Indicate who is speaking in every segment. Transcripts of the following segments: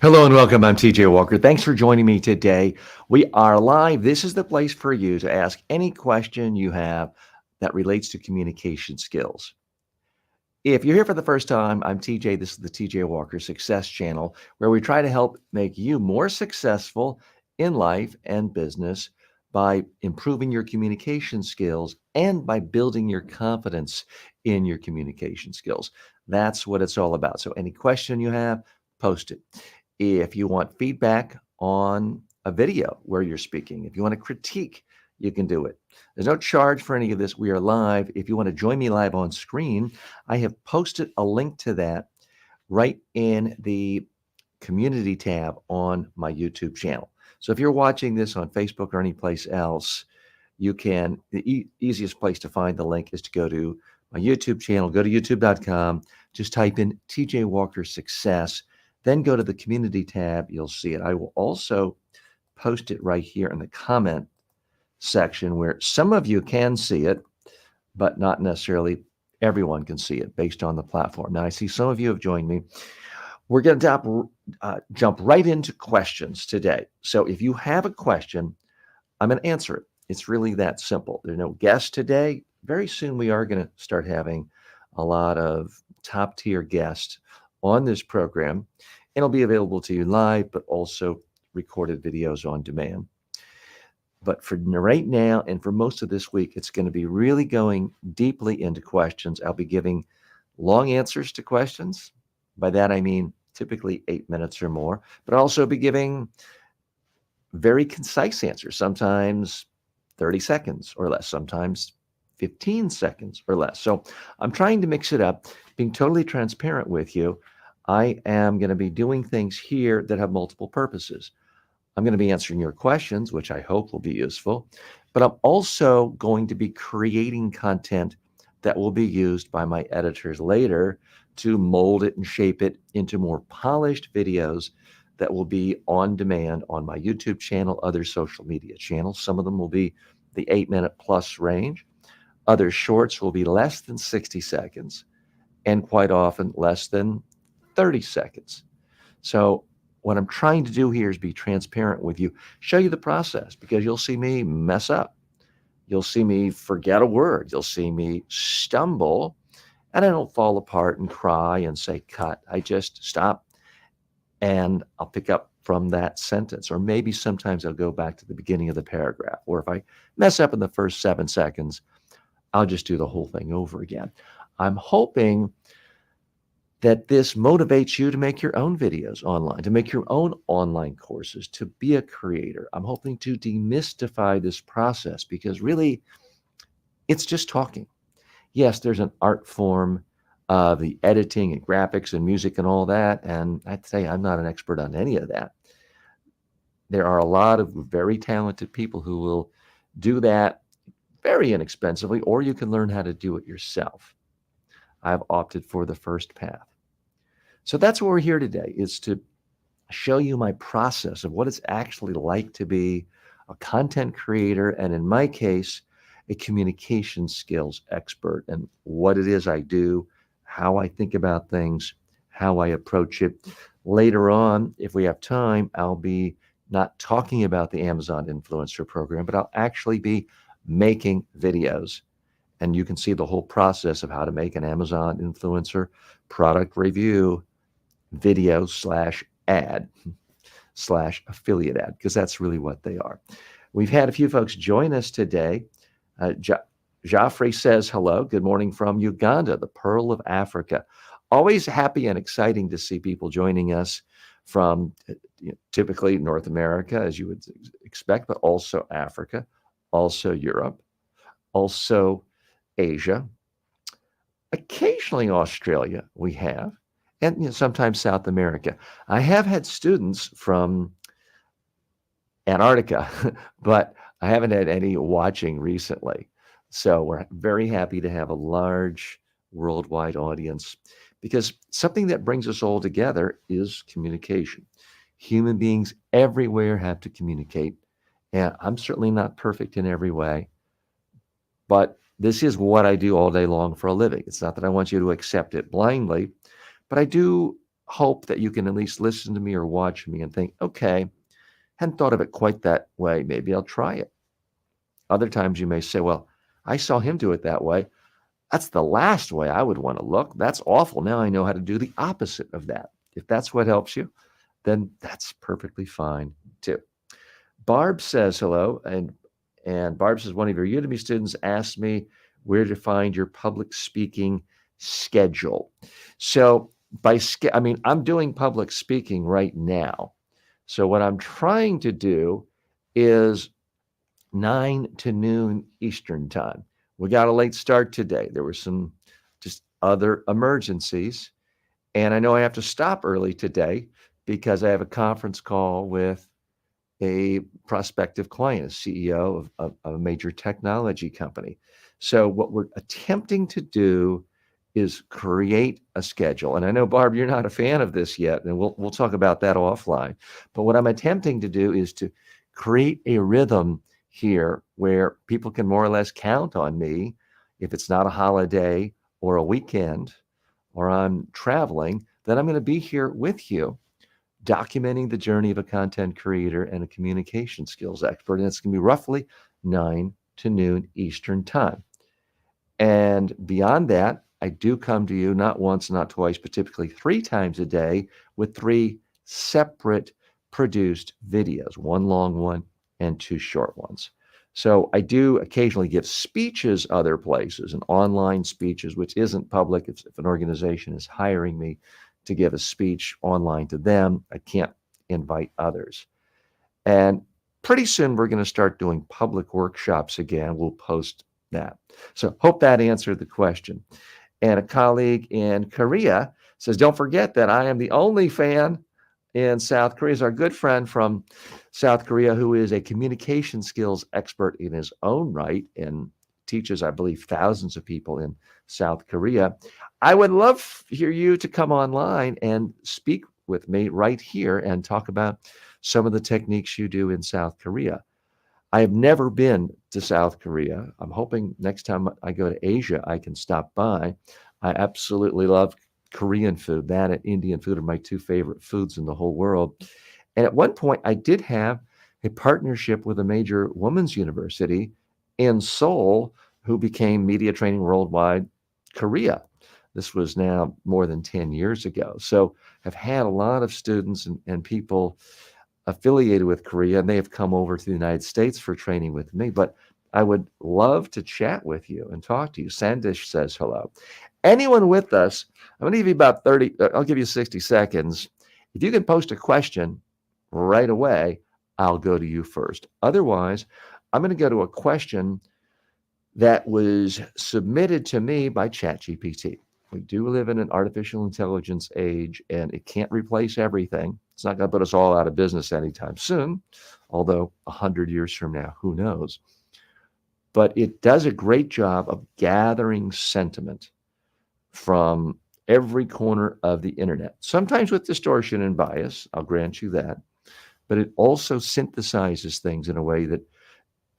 Speaker 1: Hello and welcome. I'm TJ Walker. Thanks for joining me today. We are live. This is the place for you to ask any question you have that relates to communication skills. If you're here for the first time, I'm TJ. This is the TJ Walker Success Channel, where we try to help make you more successful in life and business by improving your communication skills and by building your confidence in your communication skills. That's what it's all about. So, any question you have, post it. If you want feedback on a video where you're speaking, if you want to critique, you can do it. There's no charge for any of this. We are live. If you want to join me live on screen, I have posted a link to that right in the community tab on my YouTube channel. So if you're watching this on Facebook or any place else, the easiest place to find the link is to go to my YouTube channel, go to youtube.com, just type in TJ Walker Success, then go to the community tab. You'll see it. I will also post it right here in the comment section where some of you can see it, but not necessarily everyone can see it based on the platform. Now, I see some of you have joined me. We're going to jump right into questions today. So if you have a question, I'm going to answer it. It's really that simple. There's no guest today. Very soon we are going to start having a lot of top tier guests on this program. It'll be available to you live, but also recorded videos on demand. But for right now and for most of this week, it's going to be really going deeply into questions. I'll be giving long answers to questions. By that, I mean typically 8 minutes or more, but I'll also be giving very concise answers, sometimes 30 seconds or less, sometimes 15 seconds or less. So I'm trying to mix it up, being totally transparent with you. I am going to be doing things here that have multiple purposes. I'm going to be answering your questions, which I hope will be useful, but I'm also going to be creating content that will be used by my editors later to mold it and shape it into more polished videos that will be on demand on my YouTube channel, other social media channels. Some of them will be the 8-minute plus range. Other shorts will be less than 60 seconds and quite often less than 30 seconds. So what I'm trying to do here is be transparent with you, show you the process, because you'll see me mess up. You'll see me forget a word. You'll see me stumble, and I don't fall apart and cry and say cut. I just stop and I'll pick up from that sentence. Or maybe sometimes I'll go back to the beginning of the paragraph. Or if I mess up in the first 7 seconds, I'll just do the whole thing over again. I'm hoping that this motivates you to make your own videos online, to make your own online courses, to be a creator. I'm hoping to demystify this process because really it's just talking. Yes, there's an art form of the editing and graphics and music and all that. And I'd say I'm not an expert on any of that. There are a lot of very talented people who will do that very inexpensively, or you can learn how to do it yourself. I've opted for the first path. So that's what we're here today, is to show you my process of what it's actually like to be a content creator, and in my case, a communication skills expert, and what it is I do, how I think about things, how I approach it. Later on, if we have time, I'll be not talking about the Amazon Influencer Program, but I'll actually be making videos. And you can see the whole process of how to make an Amazon Influencer product review video /ad/affiliate ad, because that's really what they are. We've had a few folks join us today. Joffrey says hello. Good morning from Uganda, the Pearl of Africa. Always happy and exciting to see people joining us from typically North America, as you would expect, but also Africa, also Europe, also Asia, occasionally Australia we have, and sometimes South America. I have had students from Antarctica, but I haven't had any watching recently. So we're very happy to have a large worldwide audience, because something that brings us all together is communication. Human beings everywhere have to communicate. And I'm certainly not perfect in every way, but this is what I do all day long for a living. It's not that I want you to accept it blindly, but I do hope that you can at least listen to me or watch me and think, okay, hadn't thought of it quite that way. Maybe I'll try it. Other times you may say, well, I saw him do it that way. That's the last way I would want to look. That's awful. Now I know how to do the opposite of that. If that's what helps you, then that's perfectly fine too. Barb says hello, and Barb says one of your Udemy students asked me where to find your public speaking schedule. So I mean, I'm doing public speaking right now. So what I'm trying to do is 9 to noon Eastern time. We got a late start today. There were some just other emergencies. And I know I have to stop early today because I have a conference call with a prospective client, a CEO of a major technology company. So what we're attempting to do is create a schedule. And I know, Barb, you're not a fan of this yet, and we'll talk about that offline. But what I'm attempting to do is to create a rhythm here where people can more or less count on me if it's not a holiday or a weekend or I'm traveling, then I'm going to be here with you documenting the journey of a content creator and a communication skills expert. And it's going to be roughly 9 to noon Eastern time. And beyond that, I do come to you not once, not twice, but typically 3 times a day with 3 separate produced videos, 1 long one and 2 short ones. So I do occasionally give speeches other places and online speeches, which isn't public. If an organization is hiring me to give a speech online to them, I can't invite others. And pretty soon we're going to start doing public workshops again. We'll post that. So hope that answered the question. And a colleague in Korea says, don't forget that I am the only fan in South Korea. Is our good friend from South Korea who is a communication skills expert in his own right and teaches, I believe, thousands of people in South Korea. I would love for you to come online and speak with me right here and talk about some of the techniques you do in South Korea. I have never been to South Korea. I'm hoping next time I go to Asia, I can stop by. I absolutely love Korean food. That and Indian food are my 2 favorite foods in the whole world. And at one point, I did have a partnership with a major women's university in Seoul who became Media Training Worldwide Korea. This was now more than 10 years ago. So I've had a lot of students and people affiliated with Korea, and they have come over to the United States for training with me. But I would love to chat with you and talk to you. Sandish says hello. Anyone with us, I'm going to give you about 30, I'll give you 60 seconds. If you can post a question right away, I'll go to you first. Otherwise, I'm going to go to a question that was submitted to me by ChatGPT. We do live in an artificial intelligence age, and it can't replace everything. It's not going to put us all out of business anytime soon, although 100 years from now, who knows? But it does a great job of gathering sentiment from every corner of the internet, sometimes with distortion and bias, I'll grant you that, but it also synthesizes things in a way that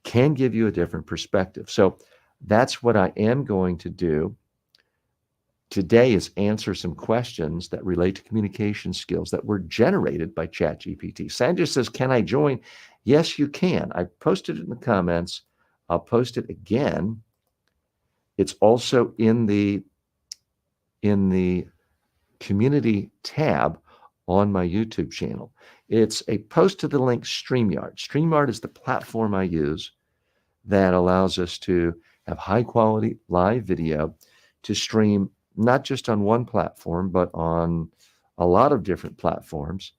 Speaker 1: can give you a different perspective. So that's what I am going to do today is answer some questions that relate to communication skills that were generated by ChatGPT. Sandra says, can I join? Yes, you can. I posted it in the comments. I'll post it again. It's also in the community tab on my YouTube channel. It's a post to the link StreamYard. StreamYard is the platform I use that allows us to have high quality live video to stream not just on one platform, but on a lot of different platforms.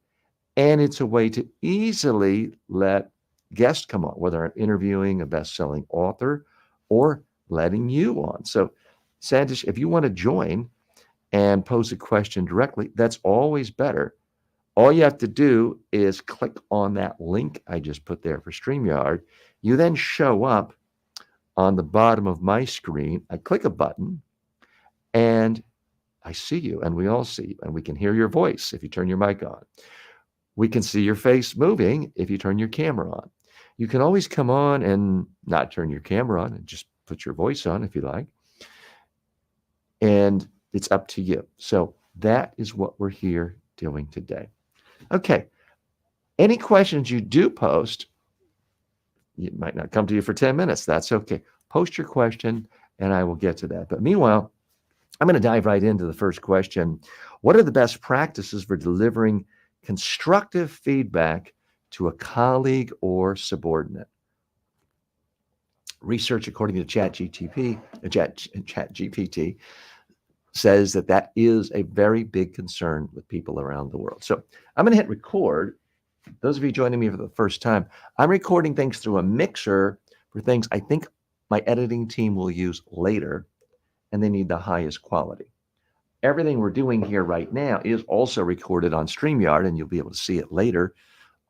Speaker 1: And it's a way to easily let guests come on, whether I'm interviewing a best-selling author or letting you on. So, Sandish, if you want to join and pose a question directly, that's always better. All you have to do is click on that link I just put there for StreamYard. You then show up on the bottom of my screen. I click a button and I see you, and we all see you, and we can hear your voice if you turn your mic on. We can see your face moving if you turn your camera on. You can always come on and not turn your camera on and just put your voice on if you like. And it's up to you. So That is what we're here doing today. Okay. Any questions you do post, it might not come to you for 10 minutes. That's okay. Post your question and I will get to that. But meanwhile, I'm going to dive right into the first question. What are the best practices for delivering constructive feedback to a colleague or subordinate? Research according to ChatGPT says that that is a very big concern with people around the world. So I'm going to hit record. Those of you joining me for the first time, I'm recording things through a mixer for things I think my editing team will use later, and they need the highest quality. Everything we're doing here right now is also recorded on StreamYard, and you'll be able to see it later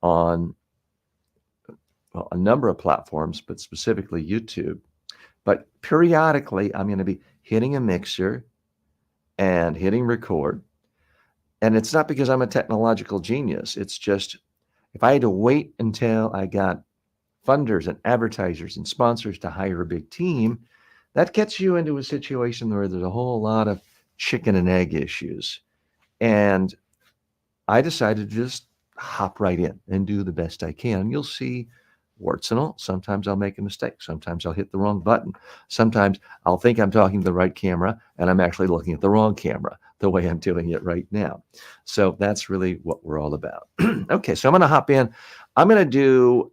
Speaker 1: on a number of platforms, but specifically YouTube. But periodically, I'm going to be hitting a mixer and hitting record. And it's not because I'm a technological genius. It's just if I had to wait until I got funders and advertisers and sponsors to hire a big team, that gets you into a situation where there's a whole lot of chicken and egg issues. And I decided to just hop right in and do the best I can. You'll see warts and all. Sometimes I'll make a mistake. Sometimes I'll hit the wrong button. Sometimes I'll think I'm talking to the right camera and I'm actually looking at the wrong camera the way I'm doing it right now. So that's really what we're all about. Okay, so I'm going to hop in. I'm going to do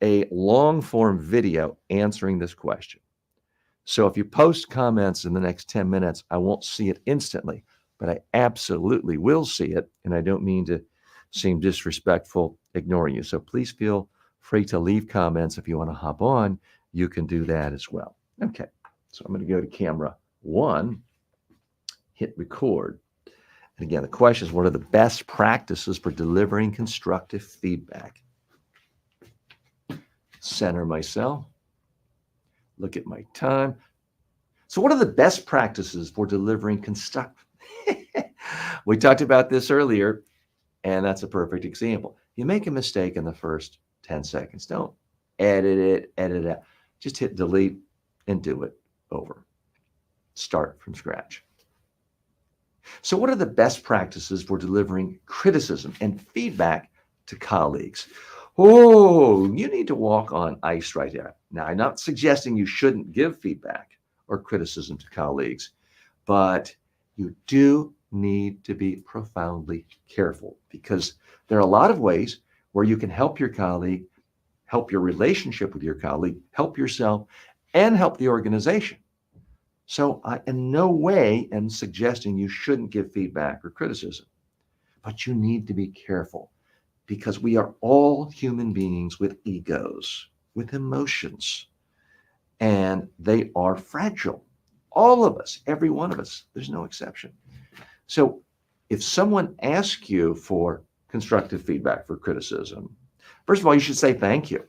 Speaker 1: a long form video answering this question. So if you post comments in the next 10 minutes, I won't see it instantly, but I absolutely will see it. And I don't mean to seem disrespectful ignoring you. So please feel free to leave comments. If you want to hop on, you can do that as well. Okay, so I'm going to go to camera 1, hit record. And again, the question is, what are the best practices for delivering constructive feedback? Center myself. Look at my time. So what are the best practices for delivering constructive? We talked about this earlier, and that's a perfect example. You make a mistake in the first 10 seconds. Don't edit it out. Just hit delete and do it over. Start from scratch. So what are the best practices for delivering criticism and feedback to colleagues? Oh, you need to walk on ice right there. Now, I'm not suggesting you shouldn't give feedback or criticism to colleagues, but you do need to be profoundly careful because there are a lot of ways where you can help your colleague, help your relationship with your colleague, help yourself, and help the organization. So I in no way am suggesting you shouldn't give feedback or criticism, but you need to be careful because we are all human beings with egos, with emotions, and they are fragile. All of us, every one of us, there's no exception. So if someone asks you for constructive feedback, for criticism, first of all, you should say thank you.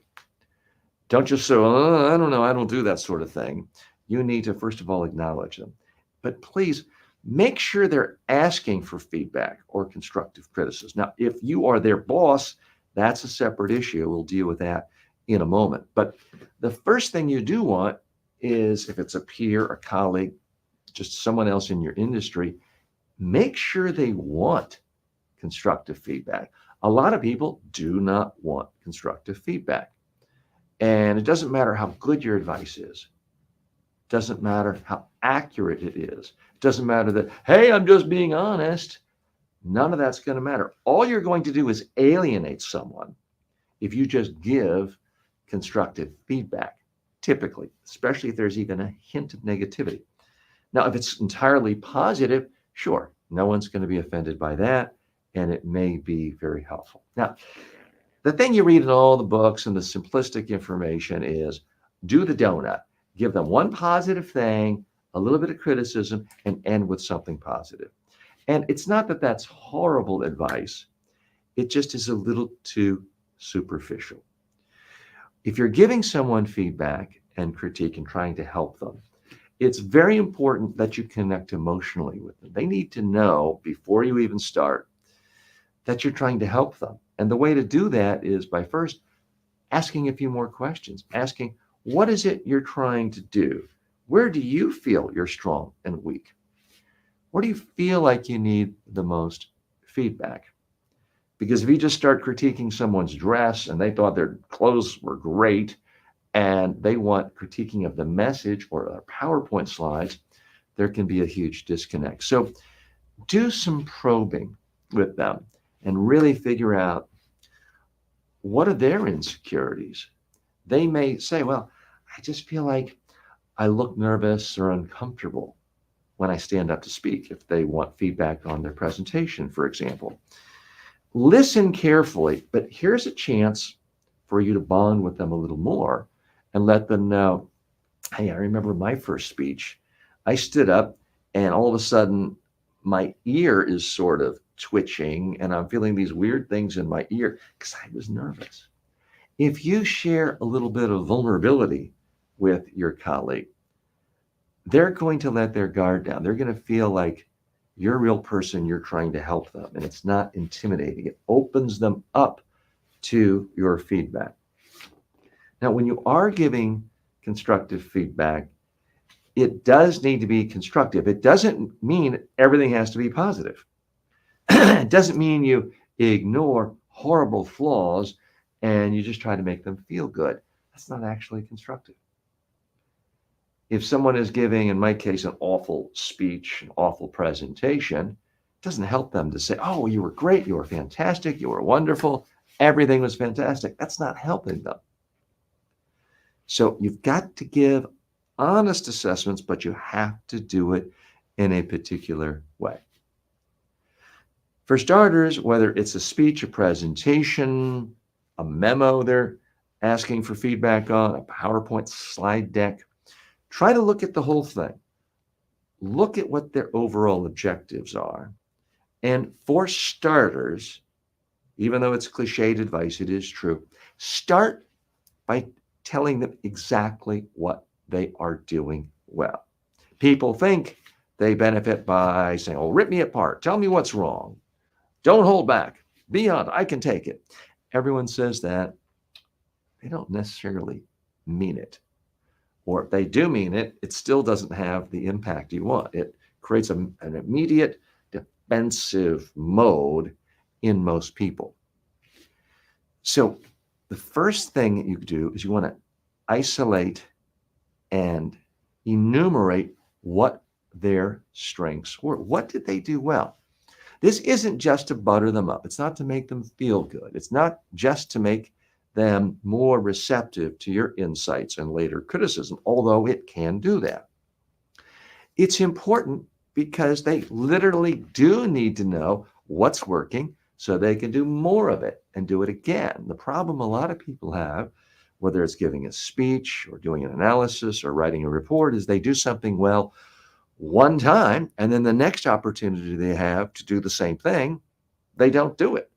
Speaker 1: Don't just say, oh, I don't know, I don't do that sort of thing. You need to, first of all, acknowledge them. But please make sure they're asking for feedback or constructive criticism. Now, if you are their boss, that's a separate issue. We'll deal with that in a moment. But the first thing you do want is, if it's a peer, a colleague, just someone else in your industry, make sure they want constructive feedback. A lot of people do not want constructive feedback. And it doesn't matter how good your advice is. Doesn't matter how accurate it is. It doesn't matter that, hey, I'm just being honest. None of that's going to matter. All you're going to do is alienate someone if you just give constructive feedback, typically, especially if there's even a hint of negativity. Now, if it's entirely positive, sure, no one's going to be offended by that, and it may be very helpful. Now, the thing you read in all the books and the simplistic information is do the donut. Give them one positive thing, a little bit of criticism, and end with something positive. And it's not that that's horrible advice. It just is a little too superficial. If you're giving someone feedback and critique and trying to help them, it's very important that you connect emotionally with them. They need to know before you even start that you're trying to help them. And the way to do that is by first asking a few more questions, asking, what is it you're trying to do? Where do you feel you're strong and weak? Where do you feel like you need the most feedback? Because if you just start critiquing someone's dress and they thought their clothes were great and they want critiquing of the message or a PowerPoint slides, there can be a huge disconnect. So do some probing with them and really figure out what are their insecurities. They may say, well, I just feel like I look nervous or uncomfortable when I stand up to speak, if they want feedback on their presentation, for example. Listen carefully, but here's a chance for you to bond with them a little more and let them know, hey, I remember my first speech. I stood up and all of a sudden my ear is sort of twitching and I'm feeling these weird things in my ear because I was nervous. If you share a little bit of vulnerability with your colleague, they're going to let their guard down. They're going to feel like you're a real person, you're trying to help them, and it's not intimidating. It opens them up to your feedback. Now, when you are giving constructive feedback, it does need to be constructive. It doesn't mean everything has to be positive. It doesn't mean you ignore horrible flaws and you just try to make them feel good. That's not actually constructive. If someone is giving, in my case, an awful speech, an awful presentation, it doesn't help them to say, oh, you were great, you were fantastic, you were wonderful, everything was fantastic. That's not helping them. So you've got to give honest assessments, but you have to do it in a particular way. For starters, whether it's a speech, a presentation, a memo they're asking for feedback on, a PowerPoint slide deck, try to look at the whole thing. Look at what their overall objectives are. And for starters, even though it's cliched advice, it is true, start by telling them exactly what they are doing well. People think they benefit by saying, oh, rip me apart. Tell me what's wrong. Don't hold back. Be honest. I can take it. Everyone says that. They don't necessarily mean it. Or if they do mean it, it still doesn't have the impact you want. It creates an immediate defensive mode in most people. So the first thing that you do is you want to isolate and enumerate what their strengths were. What did they do well? This isn't just to butter them up. It's not to make them feel good. It's not just to make them more receptive to your insights and later criticism, although it can do that. It's important because they literally do need to know what's working so they can do more of it and do it again. The problem a lot of people have, whether it's giving a speech or doing an analysis or writing a report, is they do something well one time, and then the next opportunity they have to do the same thing, they don't do it.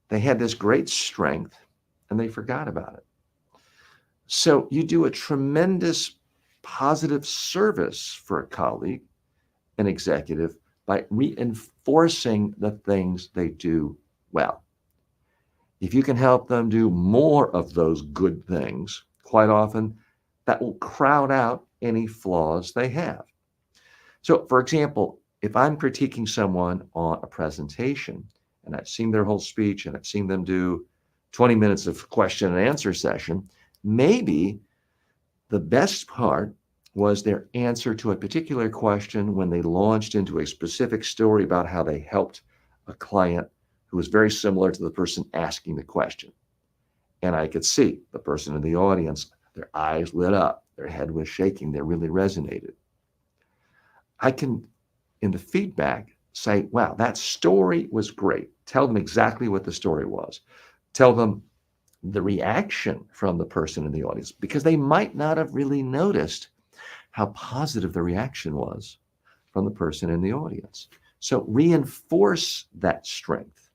Speaker 1: They had this great strength and they forgot about it. So you do a tremendous positive service for a colleague, an executive, by reinforcing the things they do well. If you can help them do more of those good things, quite often that will crowd out any flaws they have. So, for example, if I'm critiquing someone on a presentation and I've seen their whole speech and I've seen them do 20 minutes of question and answer session, maybe the best part was their answer to a particular question when they launched into a specific story about how they helped a client who was very similar to the person asking the question. And I could see the person in the audience, their eyes lit up, their head was shaking, they really resonated. I can, in the feedback, say, wow, that story was great. Tell them exactly what the story was. Tell them the reaction from the person in the audience, because they might not have really noticed how positive the reaction was from the person in the audience. So reinforce that strength,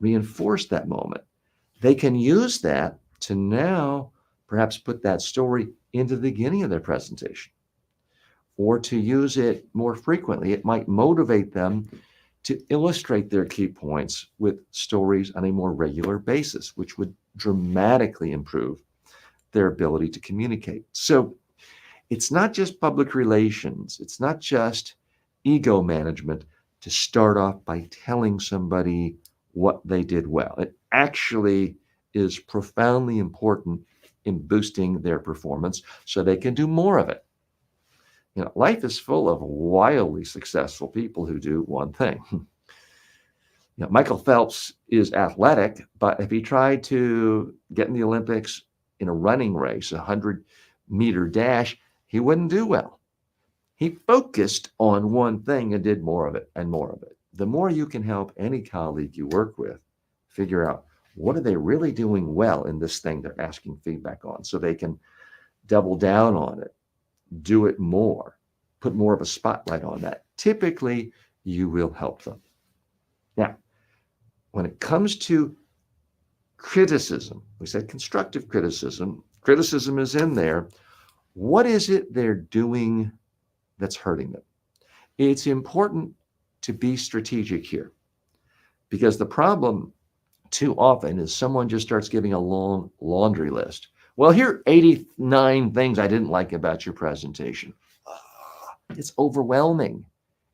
Speaker 1: reinforce that moment. They can use that to now perhaps put that story into the beginning of their presentation, or to use it more frequently. It might motivate them to illustrate their key points with stories on a more regular basis, which would dramatically improve their ability to communicate. So it's not just public relations. It's not just ego management to start off by telling somebody what they did well. It actually is profoundly important in boosting their performance so they can do more of it. Life is full of wildly successful people who do one thing. Michael Phelps is athletic, but if he tried to get in the Olympics in a running race, a 100-meter dash, he wouldn't do well. He focused on one thing and did more of it and more of it. The more you can help any colleague you work with figure out what are they really doing well in this thing they're asking feedback on so they can double down on it, do it more, put more of a spotlight on that. Typically, you will help them. Now, when it comes to criticism, we said constructive criticism. Criticism is in there. What is it they're doing that's hurting them? It's important to be strategic here because the problem too often is someone just starts giving a long laundry list. Well, here are 89 things I didn't like about your presentation. It's overwhelming.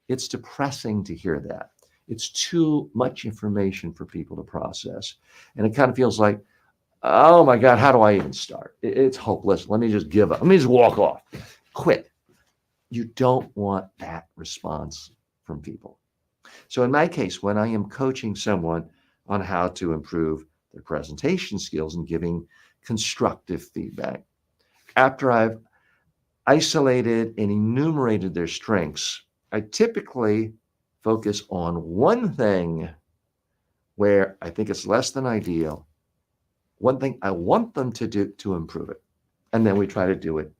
Speaker 1: It's depressing to hear that. It's too much information for people to process. And it kind of feels like, oh my God, how do I even start? It's hopeless. Let me just give up. Let me just walk off. Quit. You don't want that response from people. So in my case, when I am coaching someone on how to improve their presentation skills and giving constructive feedback, after I've isolated and enumerated their strengths, I typically focus on one thing where I think it's less than ideal, one thing I want them to do to improve it. And then we try to do it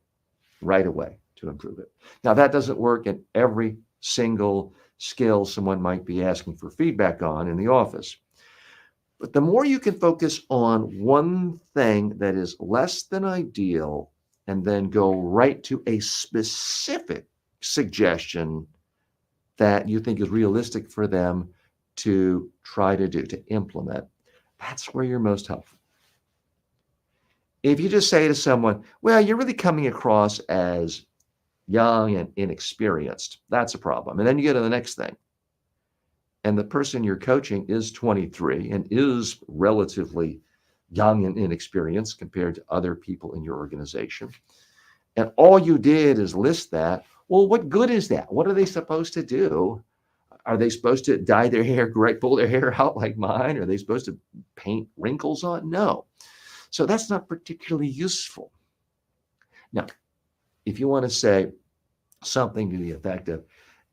Speaker 1: right away to improve it. Now, that doesn't work in every single skill someone might be asking for feedback on in the office. But the more you can focus on one thing that is less than ideal and then go right to a specific suggestion that you think is realistic for them to try to do, to implement, that's where you're most helpful. If you just say to someone, well, you're really coming across as young and inexperienced, that's a problem. And then you go to the next thing. And the person you're coaching is 23 and is relatively young and inexperienced compared to other people in your organization. And all you did is list that. Well, what good is that? What are they supposed to do? Are they supposed to dye their hair gray, pull their hair out like mine? Are they supposed to paint wrinkles on? No. So that's not particularly useful. Now, if you want to say something to the effect of,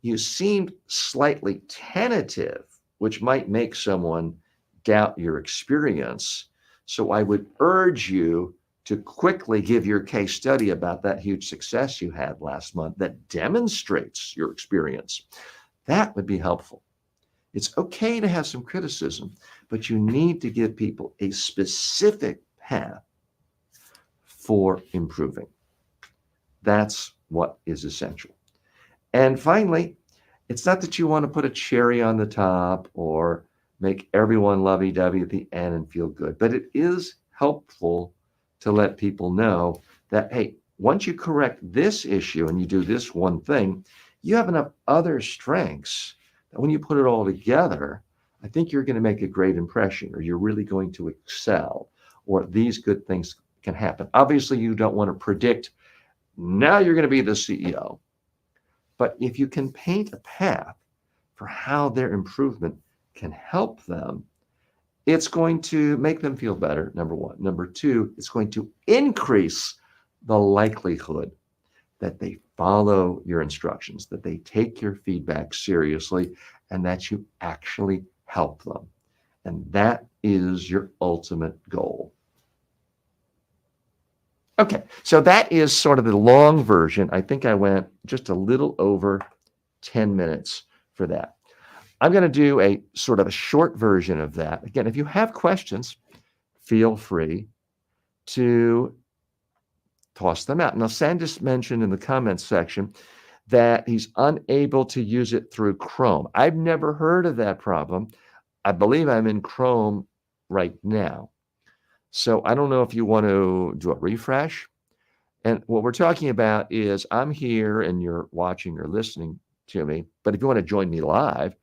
Speaker 1: you seemed slightly tentative, which might make someone doubt your experience. So I would urge you to quickly give your case study about that huge success you had last month that demonstrates your experience. That would be helpful. It's okay to have some criticism, but you need to give people a specific path for improving. That's what is essential. And finally, it's not that you want to put a cherry on the top or make everyone lovey-dovey at the end and feel good, but it is helpful to let people know that, hey, once you correct this issue and you do this one thing, you have enough other strengths that when you put it all together, I think you're going to make a great impression, or you're really going to excel, or these good things can happen. Obviously, you don't want to predict, now you're going to be the CEO. But if you can paint a path for how their improvement can help them, it's going to make them feel better, number one. Number two, it's going to increase the likelihood that they follow your instructions, that they take your feedback seriously, and that you actually help them. And that is your ultimate goal. Okay, so that is sort of the long version. I think I went just a little over 10 minutes for that. I'm going to do a sort of a short version of that. Again, if you have questions, feel free to toss them out. Now, Sandus mentioned in the comments section that he's unable to use it through Chrome. I've never heard of that problem. I believe I'm in Chrome right now. So I don't know if you want to do a refresh. And what we're talking about is I'm here and you're watching or listening to me. But if you want to join me live,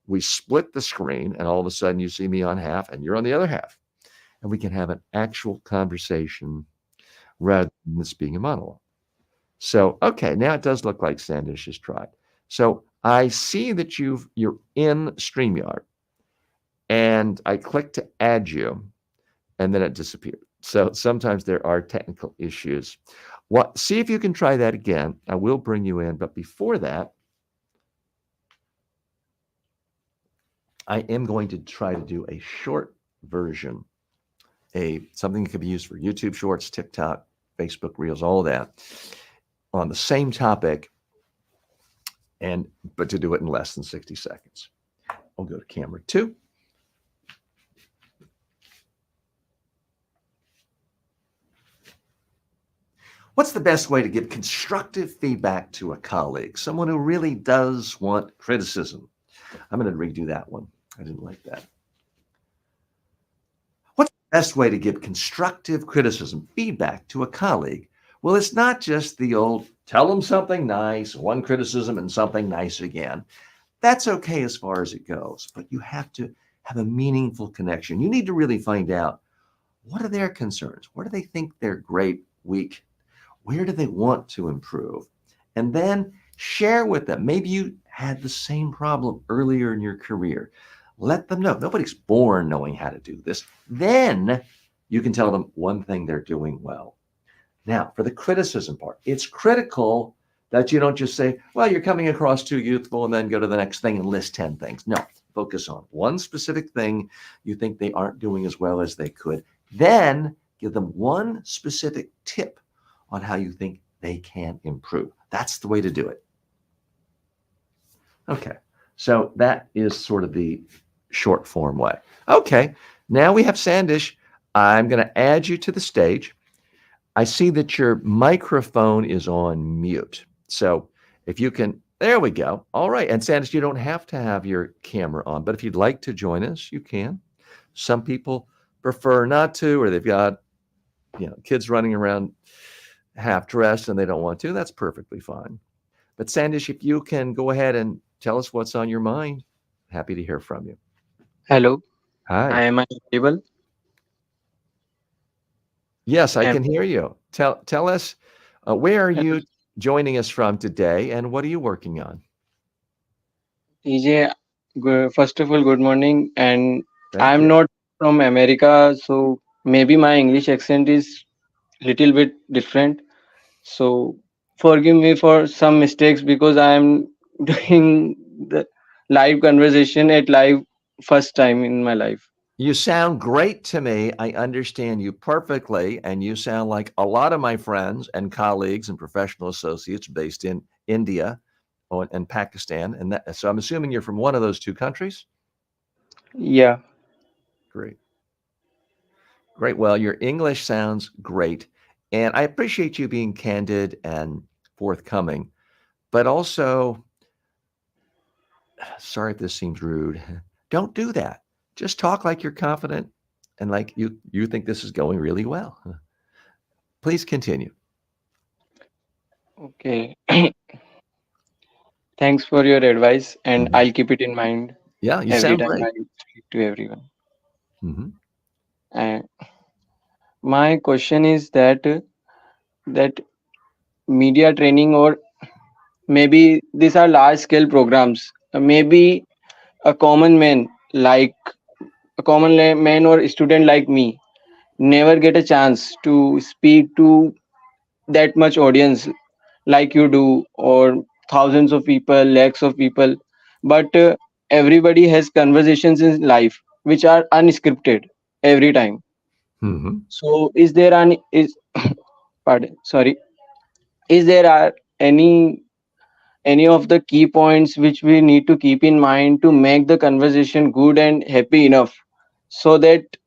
Speaker 1: we split the screen and all of a sudden you see me on half and you're on the other half. And we can have an actual conversation rather than this being a monologue. So, okay, now it does look like Sandish has tried. So I see that you're in StreamYard and I click to add you and then it disappeared. So sometimes there are technical issues. See if you can try that again. I will bring you in, but before that, I am going to try to do a short version, something that could be used for YouTube Shorts, TikTok, Facebook Reels, all of that, on the same topic, but to do it in less than 60 seconds. I'll go to camera 2. What's the best way to give constructive feedback to a colleague, someone who really does want criticism? I'm going to redo that one. I didn't like that. What's the best way to give constructive criticism, feedback to a colleague? Well, it's not just the old tell them something nice, one criticism and something nice again. That's okay as far as it goes, but you have to have a meaningful connection. You need to really find out, what are their concerns? What do they think they're great, weak? Where do they want to improve? And then share with them. Maybe you had the same problem earlier in your career. Let them know. Nobody's born knowing how to do this. Then you can tell them one thing they're doing well. Now, for the criticism part, it's critical that you don't just say, well, you're coming across too youthful, and then go to the next thing and list 10 things. No, focus on one specific thing you think they aren't doing as well as they could. Then give them one specific tip on how you think they can improve. That's the way to do it. Okay, so that is sort of the short form way. Okay, now we have Sandish. I'm going to add you to the stage. I see that your microphone is on mute. So if you can, there we go. All right, and Sandish, you don't have to have your camera on, but if you'd like to join us, you can. Some people prefer not to, or they've got, kids running around half dressed and they don't want to. That's perfectly fine. But Sandish, if you can go ahead and tell us what's on your mind, happy to hear from you.
Speaker 2: Hello,
Speaker 1: Hi.
Speaker 2: am I audible?
Speaker 1: Yes, I
Speaker 2: Am,
Speaker 1: can hear you. Tell us, where are you joining us from today, and what are you working on?
Speaker 2: EJ, first of all, good morning. And
Speaker 1: Thank
Speaker 2: I'm
Speaker 1: you.
Speaker 2: not from America, so maybe my English accent is little bit different. So forgive me for some mistakes because I'm doing the live conversation at live first time in my life.
Speaker 1: You sound great to me. I understand you perfectly, and you sound like a lot of my friends and colleagues and professional associates based in India and Pakistan. So I'm assuming you're from one of those two countries?
Speaker 2: Yeah.
Speaker 1: Great. Great. Well, your English sounds great. And I appreciate you being candid and forthcoming, but also, sorry if this seems rude, don't do that. Just talk like you're confident and like you think this is going really well. Please continue.
Speaker 2: Okay. Thanks for your advice, and
Speaker 1: Mhm.
Speaker 2: I'll keep it in mind
Speaker 1: Yeah, you
Speaker 2: every
Speaker 1: sound
Speaker 2: time
Speaker 1: great.
Speaker 2: I speak to everyone.
Speaker 1: Hmm.
Speaker 2: And my question is that media training, or maybe these are large scale programs, maybe a common man, like a man or student like me, never get a chance to speak to that much audience like you do, or thousands of people, lakhs of people. But everybody has conversations in life which are unscripted every time.
Speaker 1: Hmm.
Speaker 2: So is there an is pardon, sorry, is there are any of the key points which we need to keep in mind to make the conversation good and happy enough, so that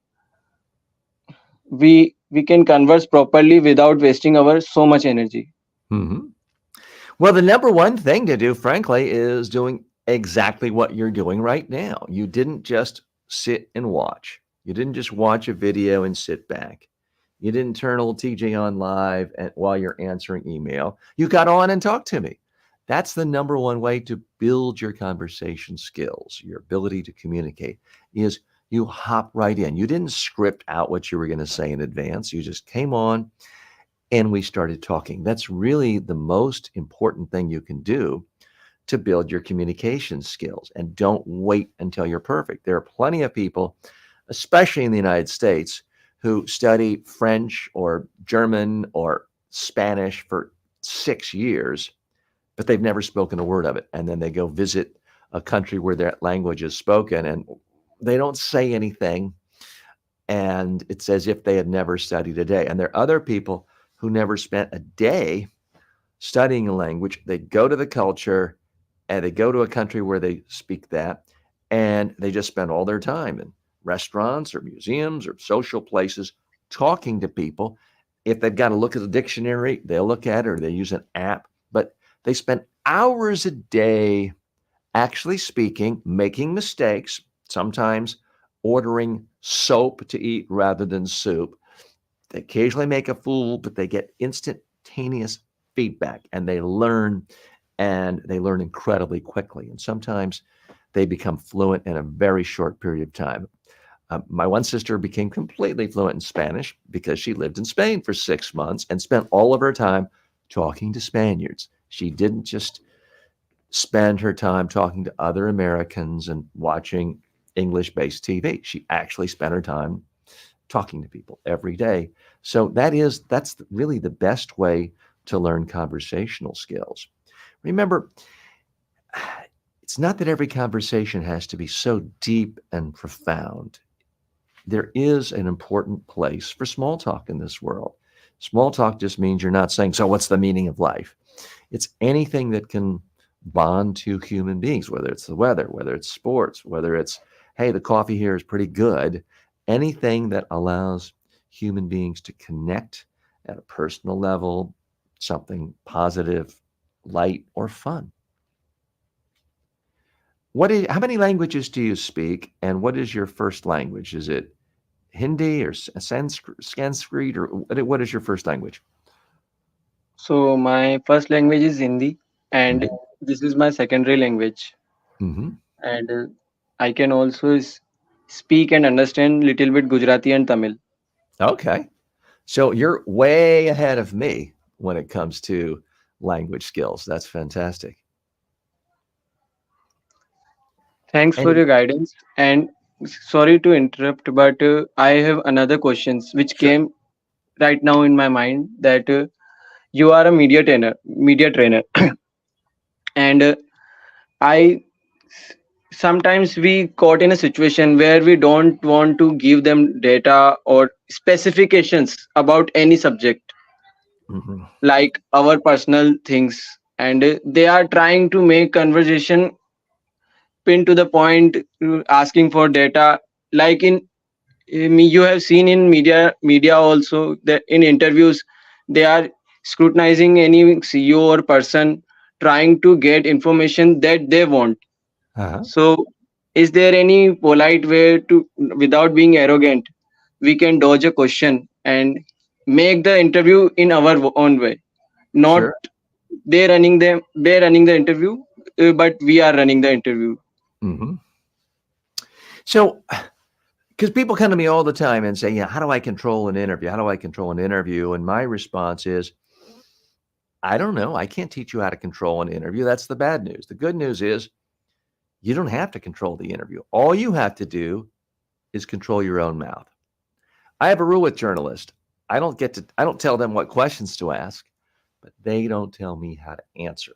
Speaker 2: we can converse properly without wasting our so much energy?
Speaker 1: Hmm. Well, the number one thing to do, frankly, is doing exactly what you're doing right now. You didn't just sit and watch. You didn't just watch a video and sit back. You didn't turn old TJ on live while you're answering email. You got on and talked to me. That's the number one way to build your conversation skills, your ability to communicate, is you hop right in. You didn't script out what you were going to say in advance. You just came on and we started talking. That's really the most important thing you can do to build your communication skills. And don't wait until you're perfect. There are plenty of people, especially in the United States, who study French or German or Spanish for 6 years, but they've never spoken a word of it. And then they go visit a country where that language is spoken and they don't say anything. And it's as if they had never studied a day. And there are other people who never spent a day studying a language. They go to the culture and they go to a country where they speak that, and they just spend all their time in restaurants or museums or social places talking to people. If they've got to look at the dictionary, they'll look at it, or they use an app, but they spend hours a day actually speaking, making mistakes, sometimes ordering soap to eat rather than soup. They occasionally make a fool, but they get instantaneous feedback and they learn incredibly quickly. And sometimes they become fluent in a very short period of time. My one sister became completely fluent in Spanish because she lived in Spain for 6 months and spent all of her time talking to Spaniards. She didn't just spend her time talking to other Americans and watching English-based TV. She actually spent her time talking to people every day. So that's really the best way to learn conversational skills. Remember, it's not that every conversation has to be so deep and profound. There is an important place for small talk in this world. Small talk just means you're not saying, so what's the meaning of life? It's anything that can bond two human beings, whether it's the weather, whether it's sports, whether it's, hey, the coffee here is pretty good. Anything that allows human beings to connect at a personal level, something positive, light, or fun. How many languages do you speak, and what is your first language? Is it Hindi or Sanskrit, or what is your first language?
Speaker 2: So my first language is Hindi, and this is my secondary language.
Speaker 1: Mm-hmm.
Speaker 2: And I can also speak and understand little bit Gujarati and Tamil.
Speaker 1: Okay. So you're way ahead of me when it comes to language skills. That's fantastic.
Speaker 2: Thanks for
Speaker 1: And
Speaker 2: your guidance. And sorry to interrupt, but I have another questions which
Speaker 1: sure.
Speaker 2: came right now in my mind that you are a media trainer, and I sometimes we caught in a situation where we don't want to give them data or specifications about any subject
Speaker 1: Mm-hmm.
Speaker 2: like our personal things, and they are trying to make conversation pin to the point, asking for data like you have seen in media also that in interviews they are scrutinizing any CEO or person trying to get information that they want.
Speaker 1: Uh-huh.
Speaker 2: So is there any polite way to, without being arrogant, we can dodge a question and make the interview in our own way, not
Speaker 1: Sure.
Speaker 2: they running the interview, but we are running the interview.
Speaker 1: Mm-hmm. So, because people come to me all the time and say, yeah, how do I control an interview? How do I control an interview? And my response is, I don't know. I can't teach you how to control an interview. That's the bad news. The good news is you don't have to control the interview. All you have to do is control your own mouth. I have a rule with journalists. I don't tell them what questions to ask, but they don't tell me how to answer.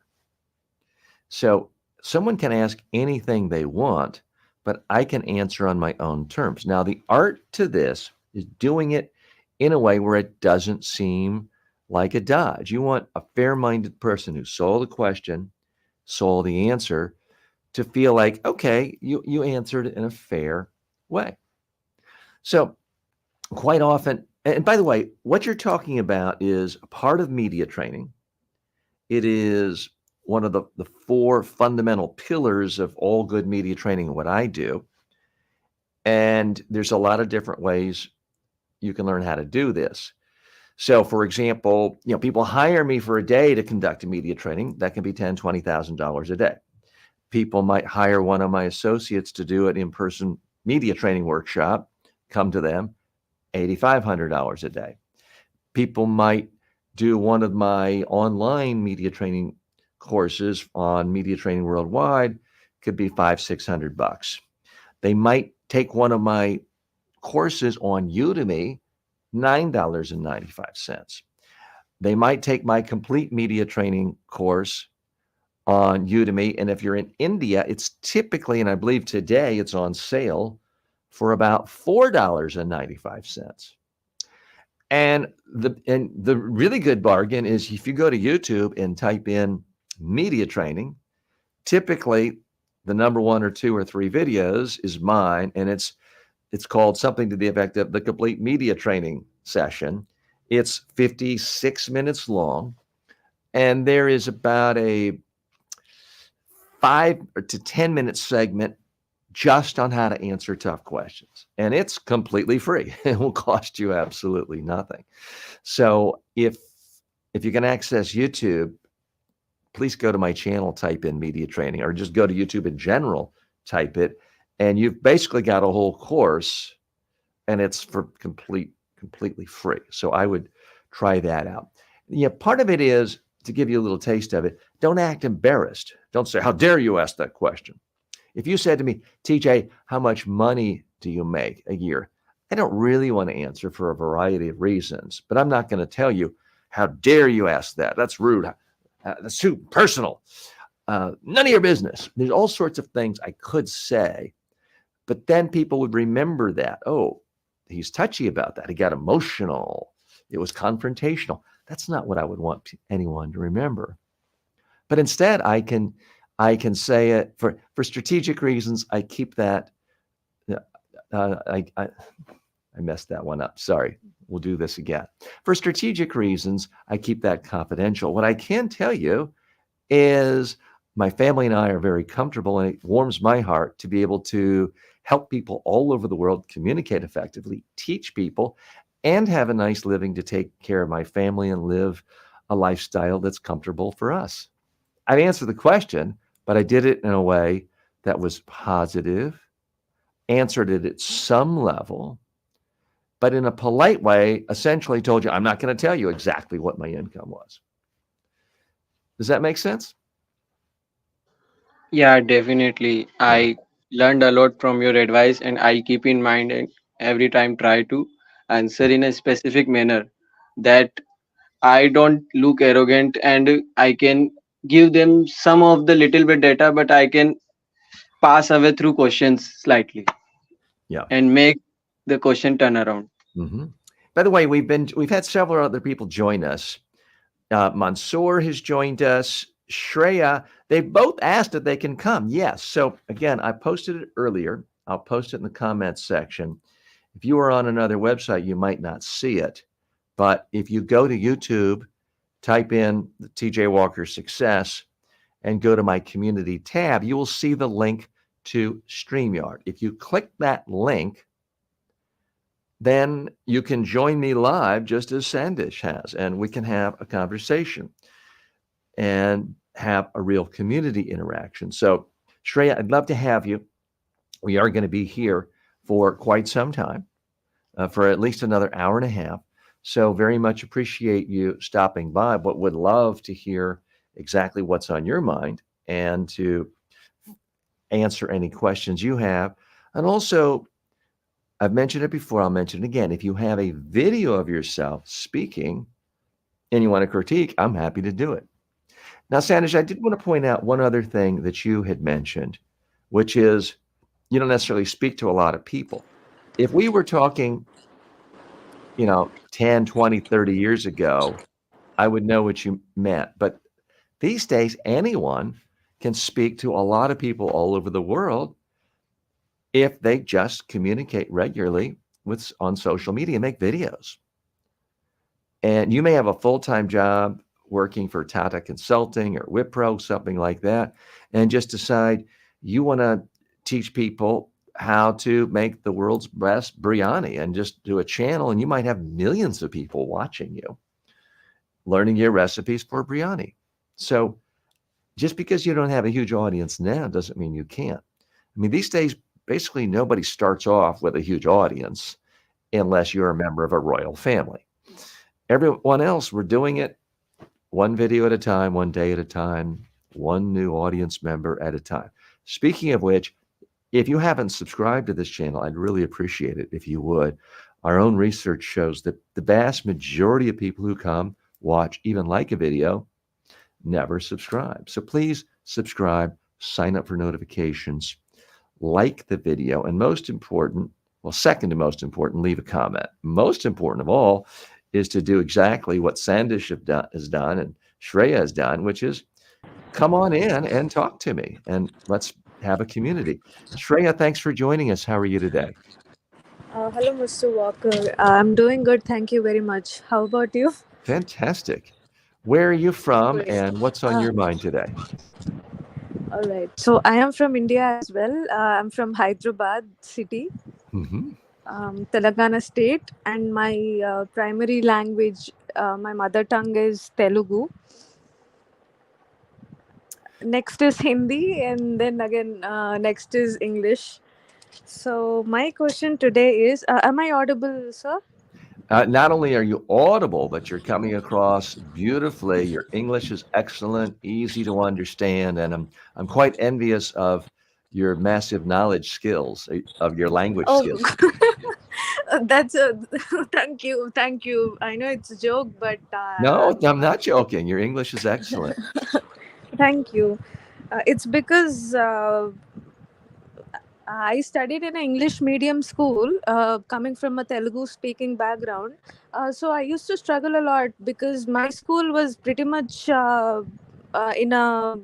Speaker 1: So someone can ask anything they want, but I can answer on my own terms. Now, the art to this is doing it in a way where it doesn't seem like a dodge. You want a fair-minded person who saw the question, saw the answer, to feel like, okay, you answered it in a fair way. So quite often, and by the way, what you're talking about is a part of media training. It is one of the four fundamental pillars of all good media training, what I do. And there's a lot of different ways you can learn how to do this. So, for example, people hire me for a day to conduct a media training. That can be $10,000, $20,000 a day. People might hire one of my associates to do an in-person media training workshop. Come to them, $8,500 a day. People might do one of my online media training courses on Media Training Worldwide. Could be $500-$600. They might take one of my courses on Udemy, $9.95. They might take my complete media training course on Udemy. And if you're in India, it's typically, and I believe today it's on sale for about $4.95. And the really good bargain is if you go to YouTube and type in media training, typically the number 1 or 2 or 3 videos is mine, and it's called something to the effect of the complete media training session. It's 56 minutes long, and there is about a 5 to 10 minute segment just on how to answer tough questions. And it's completely free. It will cost you absolutely nothing. So if you can access YouTube, please go to my channel, type in media training, or just go to YouTube in general, type it, and you've basically got a whole course, and it's for completely free. So I would try that out. Part of it is, to give you a little taste of it, don't act embarrassed. Don't say, how dare you ask that question? If you said to me, TJ, how much money do you make a year? I don't really want to answer for a variety of reasons, but I'm not going to tell you, how dare you ask that? That's rude. That's too personal. None of your business. There's all sorts of things I could say, but then people would remember that. Oh, he's touchy about that. He got emotional. It was confrontational. That's not what I would want anyone to remember. But instead, I can say it for strategic reasons. I keep that. I messed that one up. Sorry. We'll do this again. For strategic reasons, I keep that confidential. What I can tell you is my family and I are very comfortable, and it warms my heart to be able to help people all over the world communicate effectively, teach people, and have a nice living to take care of my family and live a lifestyle that's comfortable for us. I've answered the question, but I did it in a way that was positive, answered it at some level, but in a polite way, essentially told you, I'm not going to tell you exactly what my income was. Does that make sense?
Speaker 2: Yeah, definitely. I learned a lot from your advice, and I'll keep in mind and every time try to answer in a specific manner that I don't look arrogant, and I can give them some of the little bit data, but I can pass away through questions slightly
Speaker 1: Yeah.
Speaker 2: and make the question turn around.
Speaker 1: Mm-hmm. By the way, we've had several other people join us. Mansoor has joined us. Shreya, they both asked if they can come. Yes. So again, I posted it earlier. I'll post it in the comments section. If you are on another website, you might not see it. But if you go to YouTube, type in the TJ Walker Success, and go to my community tab, you will see the link to StreamYard. If you click that link, then you can join me live just as Sandish has, and we can have a conversation and have a real community interaction. So, Shreya, I'd love to have you. We are going to be here for quite some time, for at least another hour and a half. So very much appreciate you stopping by, but would love to hear exactly what's on your mind and to answer any questions you have. And also, I've mentioned it before, I'll mention it again. If you have a video of yourself speaking and you want to critique, I'm happy to do it. Now, Sandish, I did want to point out one other thing that you had mentioned, which is you don't necessarily speak to a lot of people. If we were talking, 10, 20, 30 years ago, I would know what you meant. But these days, anyone can speak to a lot of people all over the world if they just communicate regularly on social media, make videos. And you may have a full-time job working for Tata Consulting or Wipro, something like that, and just decide you want to teach people how to make the world's best biryani and just do a channel, and you might have millions of people watching you, learning your recipes for biryani. So just because you don't have a huge audience now doesn't mean you can't. I mean, these days, basically nobody starts off with a huge audience unless you're a member of a royal family. Everyone else, we're doing it one video at a time, one day at a time, one new audience member at a time. Speaking of which, if you haven't subscribed to this channel, I'd really appreciate it if you would. Our own research shows that the vast majority of people who come, watch, even like a video, never subscribe. So please subscribe, sign up for notifications, like the video, and most important, well, second to most important, leave a comment. Most important of all is to do exactly what Sandish has done and Shreya has done, which is come on in and talk to me and let's have a community. Shreya, thanks for joining us. How are you today?
Speaker 3: Hello, Mr. Walker. I'm doing good. Thank you very much. How about you?
Speaker 1: Fantastic. Where are you from
Speaker 3: Great.
Speaker 1: and what's on your mind today?
Speaker 3: All right. So I am from India as well. I'm from Hyderabad city,
Speaker 1: Mm-hmm.
Speaker 3: Telangana state, and my primary language, my mother tongue is Telugu. Next is Hindi, and then again, next is English. So my question today is: am I audible, sir?
Speaker 1: Not only are you audible, but you're coming across beautifully. Your English is excellent, easy to understand, and I'm quite envious of your massive knowledge skills of your language
Speaker 3: Oh,
Speaker 1: skills.
Speaker 3: that's a thank you, thank you. I know it's a joke, but
Speaker 1: No, I'm not joking. Your English is excellent.
Speaker 3: thank you. It's because I studied in an English medium school, coming from a Telugu speaking background. So I used to struggle a lot because my school was pretty much in a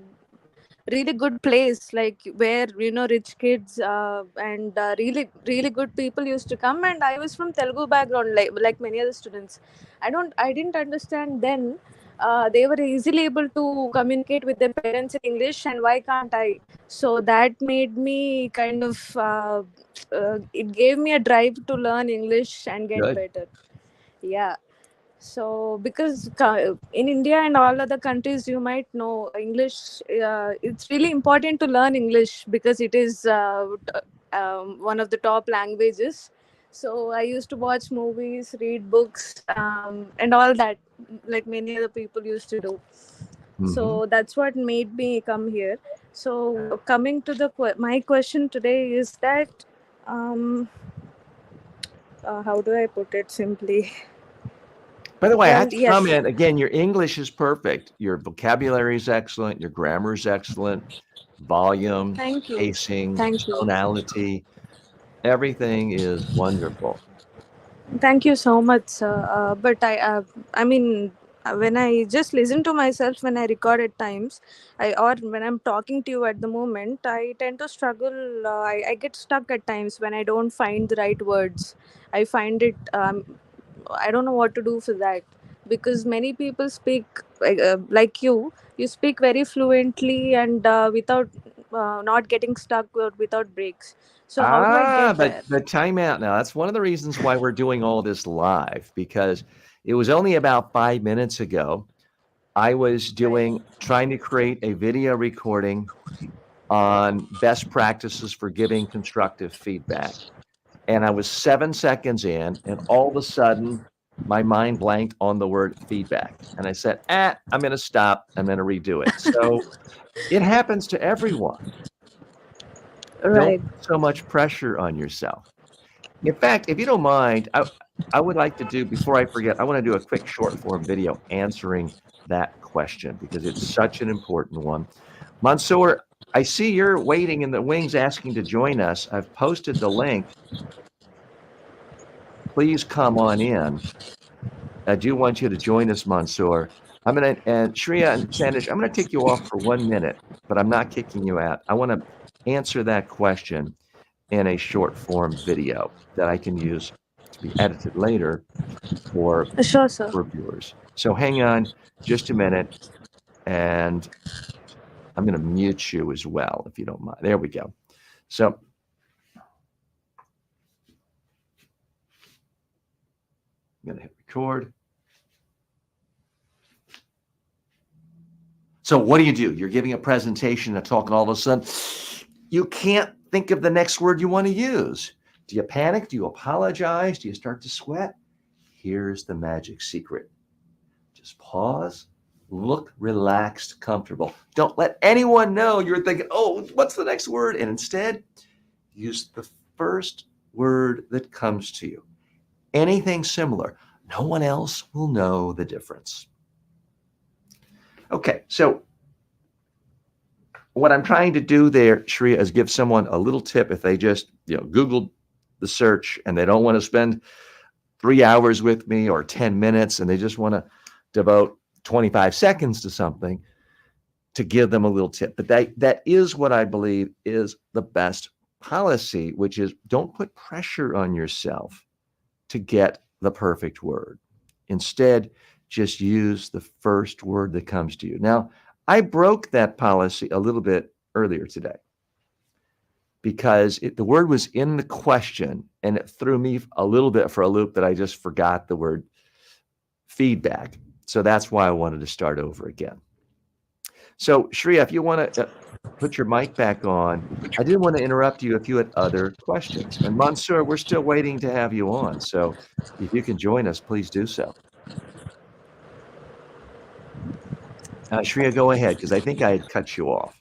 Speaker 3: really good place, like where rich kids and really good people used to come, and I was from Telugu background, like many other students. I didn't understand then. They were easily able to communicate with their parents in English, and why can't I? So that made me kind of it gave me a drive to learn English and get
Speaker 1: Good.
Speaker 3: better. Yeah. So, because in India and all other countries, you might know English. It's really important to learn English because it is one of the top languages. So, I used to watch movies, read books, and all that, like many other people used to do. So,
Speaker 1: Mm-hmm.
Speaker 3: that's what made me come here. So, coming to my question today is that, um, how do I put it simply?
Speaker 1: By the way, I have
Speaker 3: Well,
Speaker 1: to
Speaker 3: yes.
Speaker 1: comment again, your English is perfect. Your vocabulary is excellent. Your grammar is excellent. Volume,
Speaker 3: Thank you.
Speaker 1: pacing,
Speaker 3: Thank you.
Speaker 1: tonality, everything is wonderful.
Speaker 3: Thank you so much, sir. But I mean, when I just listen to myself when I record at times, or when I'm talking to you at the moment, I tend to struggle. I get stuck at times when I don't find the right words. I find it. I don't know what to do for that because many people speak like you. You speak very fluently and without not getting stuck or without breaks. So how do I
Speaker 1: Ah,
Speaker 3: get
Speaker 1: but
Speaker 3: there?
Speaker 1: but time out now. That's one of the reasons why we're doing all this live, because it was only about 5 minutes ago I was
Speaker 3: Right.
Speaker 1: trying to create a video recording on best practices for giving constructive feedback. And I was 7 seconds in, and all of a sudden, my mind blanked on the word feedback. And I said, I'm going to stop. I'm going to redo it. So it happens to everyone. Don't
Speaker 3: Right.
Speaker 1: put so much pressure on yourself. In fact, if you don't mind, I would like to do, before I forget, I want to do a quick short form video answering that question because it's such an important one. Mansoor, I see you're waiting in the wings asking to join us. I've posted the link. Please come on in. I do want you to join us, Mansoor. And Shreya and Sandish, I'm gonna take you off for 1 minute, but I'm not kicking you out. I want to answer that question in a short form video that I can use to be edited later for
Speaker 3: Sure, sir.
Speaker 1: viewers. So hang on just a minute, and I'm going to mute you as well, if you don't mind. There we go. So I'm going to hit record. So what do? You're giving a presentation, a talk, and all of a sudden you can't think of the next word you want to use. Do you panic? Do you apologize? Do you start to sweat? Here's the magic secret. Just pause, look relaxed, comfortable. Don't let anyone know you're thinking, oh, what's the next word? And instead, use the first word that comes to you. Anything similar. No one else will know the difference. Okay, so what I'm trying to do there, Shreya, is give someone a little tip if they just, Googled the search and they don't want to spend 3 hours with me or 10 minutes and they just want to devote 25 seconds to something, to give them a little tip. But that is what I believe is the best policy, which is don't put pressure on yourself to get the perfect word. Instead, just use the first word that comes to you. Now, I broke that policy a little bit earlier today because the word was in the question and it threw me a little bit for a loop that I just forgot the word feedback. So that's why I wanted to start over again. So Shreya, if you want to put your mic back on, I didn't want to interrupt you if you had other questions. And Mansoor, we're still waiting to have you on. So if you can join us, please do so. Shreya, go ahead, because I think I had cut you off.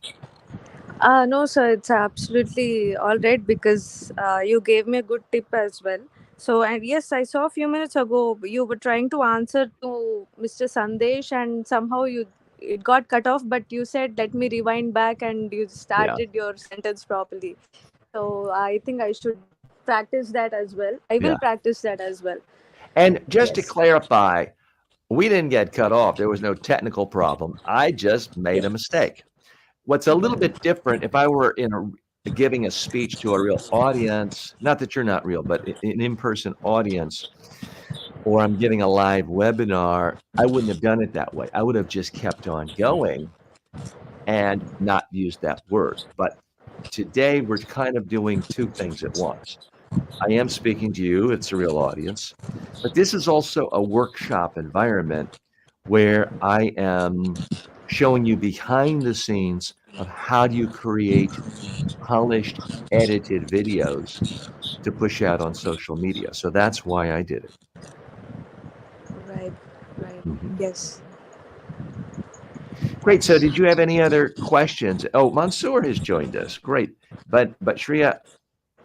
Speaker 3: No, sir, it's absolutely all right because you gave me a good tip as well. So, and yes, I saw a few minutes ago you were trying to answer to Mr. Sandesh, and somehow it got cut off. But you said, "Let me rewind back," and you started your sentence properly. So, I think I should practice that as well. I will practice that as well.
Speaker 1: And just to clarify, we didn't get cut off. There was no technical problem. I just made a mistake. What's a little bit different, if I were giving a speech to a real audience, not that you're not real, but an in-person audience, or I'm giving a live webinar, I wouldn't have done it that way. I would have just kept on going and not used that word. But today we're kind of doing two things at once. I am speaking to you, it's a real audience, but this is also a workshop environment where I am showing you behind the scenes of how do you create polished, edited videos to push out on social media. So that's why I did it.
Speaker 3: Right. Yes.
Speaker 1: Great. So did you have any other questions? Oh, Mansoor has joined us. Great. But Shreya,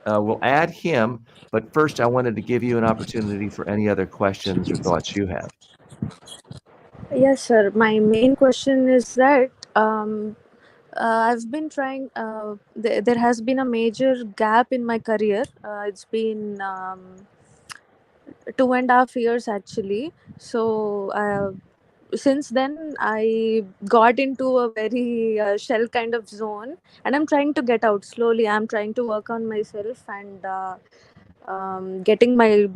Speaker 1: we'll add him. But first, I wanted to give you an opportunity for any other questions or thoughts you have.
Speaker 3: Yes, sir. My main question is that I've been trying. There has been a major gap in my career. It's been 2.5 years actually. So since then, I got into a very shell kind of zone, and I'm trying to get out slowly. I'm trying to work on myself and getting my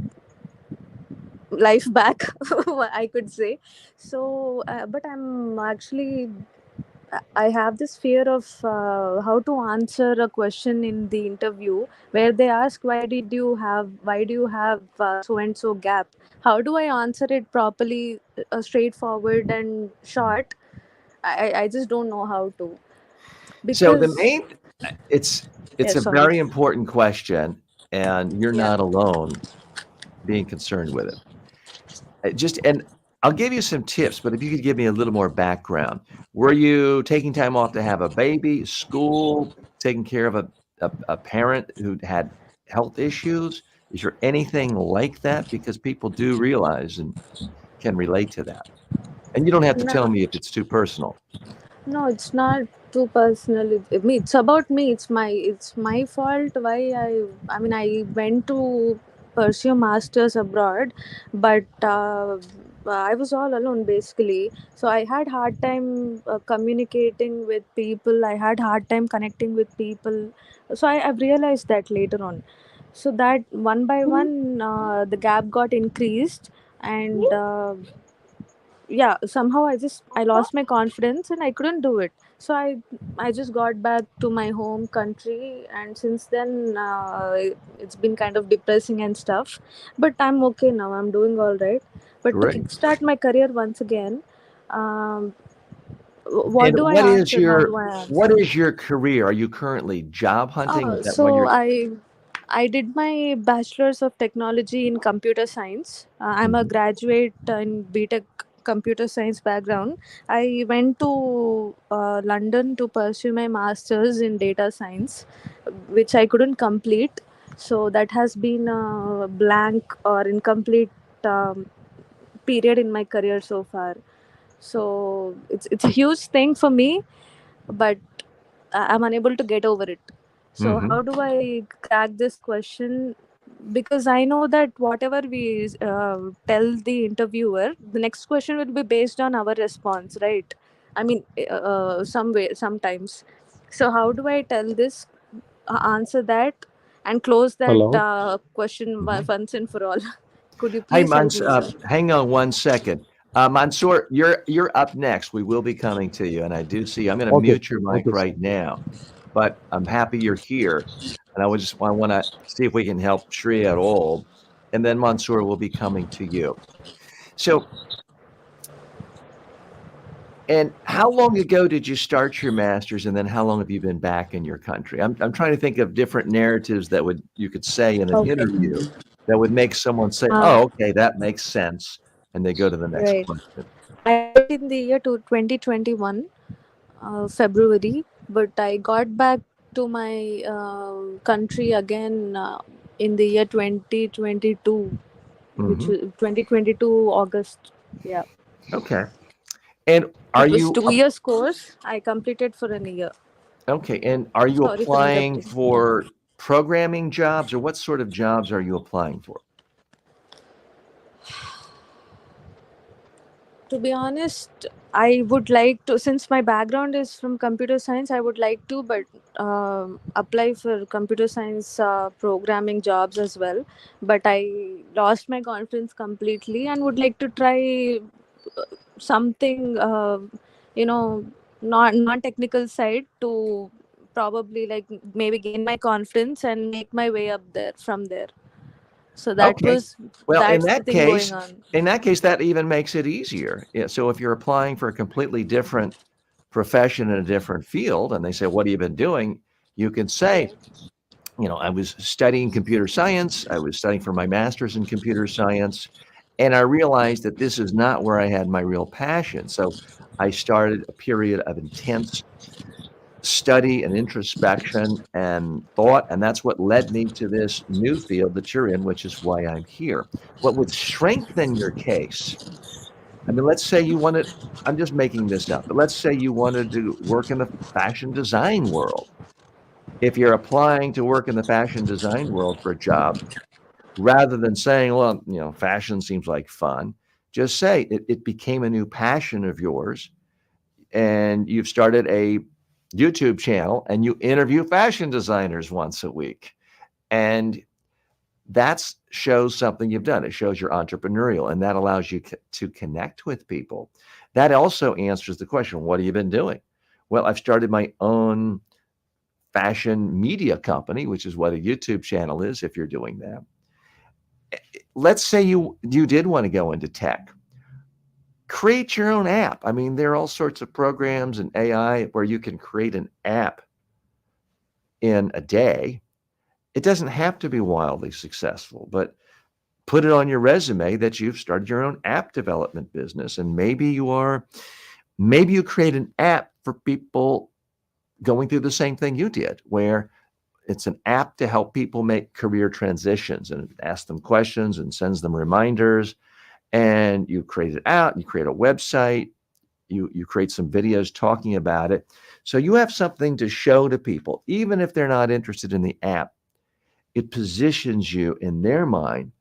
Speaker 3: life back, I could say. So, but I'm actually I have this fear of how to answer a question in the interview where they ask, why do you have so and so gap? How do I answer it properly, straightforward and short? I just don't know how to.
Speaker 1: So
Speaker 3: Because
Speaker 1: it's a
Speaker 3: sorry.
Speaker 1: very important question, and you're not alone being concerned with it. And I'll give you some tips, but if you could give me a little more background. Were you taking time off to have a baby, school, taking care of a parent who had health issues? Is there anything like that? Because people do realize and can relate to that. And you don't have to tell me if it's too personal.
Speaker 3: No, it's not too personal. It's about me. It's my fault. Why I mean I went to pursue masters abroad, but I was all alone basically. So I had hard time communicating with people. I had hard time connecting with people. So I've realized that later on. So that one by one, the gap got increased, and yeah, somehow I lost my confidence and I couldn't do it. So I just got back to my home country, and since then it's been kind of depressing and stuff. But I'm okay now. I'm doing all right. But to
Speaker 1: Great.
Speaker 3: kickstart my career once again, um, what
Speaker 1: And
Speaker 3: do I
Speaker 1: what is
Speaker 3: answer? How
Speaker 1: your
Speaker 3: do I
Speaker 1: what
Speaker 3: answer?
Speaker 1: is your career? Are you currently job hunting? Is that what
Speaker 3: So
Speaker 1: you're
Speaker 3: I did my bachelor's of technology in computer science. I'm a
Speaker 1: Mhm.
Speaker 3: graduate in BTech computer science background. I went to London to pursue my master's in data science, which I couldn't complete. So that has been a blank or incomplete period in my career so far. So it's a huge thing for me, but I'm unable to get over it. So
Speaker 1: Mhm.
Speaker 3: how do I crack this question? Because I know that whatever we tell the interviewer, the next question will be based on our response, right? I mean, some way, sometimes. So how do I tell this, answer that, and close that
Speaker 2: Hello.
Speaker 3: question
Speaker 1: Mhm.
Speaker 3: once and for all? Could you
Speaker 1: Hey,
Speaker 3: please help me, sir?
Speaker 1: Hang on one second. Mansoor, you're up next. We will be coming to you, and I do see. I'm going to
Speaker 2: Okay.
Speaker 1: mute your mic
Speaker 2: Okay, sir.
Speaker 1: right now, but I'm happy you're here, and I want to see if we can help Shri at all, and then Mansoor will be coming to you. So, and how long ago did you start your master's, and then how long have you been back in your country? I'm trying to think of different narratives that would you could say in an
Speaker 3: Okay.
Speaker 1: interview that would make someone say,
Speaker 3: Uh,
Speaker 1: "Oh, okay, that makes sense," and they go to the next
Speaker 3: right.
Speaker 1: question.
Speaker 3: I did in the year to 2021, February, but I got back to my country again in the year 2022, which
Speaker 1: Mhm.
Speaker 3: was 2022 August. Yeah,
Speaker 1: Okay. And are
Speaker 3: it was
Speaker 1: you
Speaker 3: 2 years course. I completed for a year.
Speaker 1: okay, and are you
Speaker 3: Sorry for
Speaker 1: applying
Speaker 3: interrupting.
Speaker 1: for programming jobs, or what sort of jobs are you applying for?
Speaker 3: To be honest, I would like to, since my background is from computer science, I would like to, but apply for computer science programming jobs as well. But I lost my confidence completely and would like to try something, you know, not non technical side to probably like maybe gain my confidence and make my way up there from there. So
Speaker 1: Okay. Well,
Speaker 3: that's the thing going on.
Speaker 1: in that case, that even makes it easier. Yeah, so if you're applying for a completely different profession in a different field, and they say, "What have you been doing?" You can say,
Speaker 3: Right.
Speaker 1: you know, I was studying computer science. I was studying for my master's in computer science, and I realized that this is not where I had my real passion. So I started a period of intense study and introspection and thought, and that's what led me to this new field that you're in, which is why I'm here. What would strengthen your case? I mean, let's say you wanted, I'm just making this up, but let's say you wanted to work in the fashion design world. If you're applying to work in the fashion design world for a job, rather than saying, well, you know, fashion seems like fun, just say it became a new passion of yours and you've started a YouTube channel and you interview fashion designers once a week. And that shows something you've done. It shows you're entrepreneurial and that allows you to connect with people. That also answers the question, what have you been doing? Well, I've started my own fashion media company, which is what a YouTube channel is if you're doing that. Let's say you did want to go into tech. Create your own app. I mean, there are all sorts of programs and AI where you can create an app in a day. It doesn't have to be wildly successful, but put it on your resume that you've started your own app development business. And maybe you create an app for people going through the same thing you did, where it's an app to help people make career transitions and ask them questions and sends them reminders. And you create it out, you create a website, you create some videos talking about it. So you have something to show to people, even if they're not interested in the app. It positions you in their mind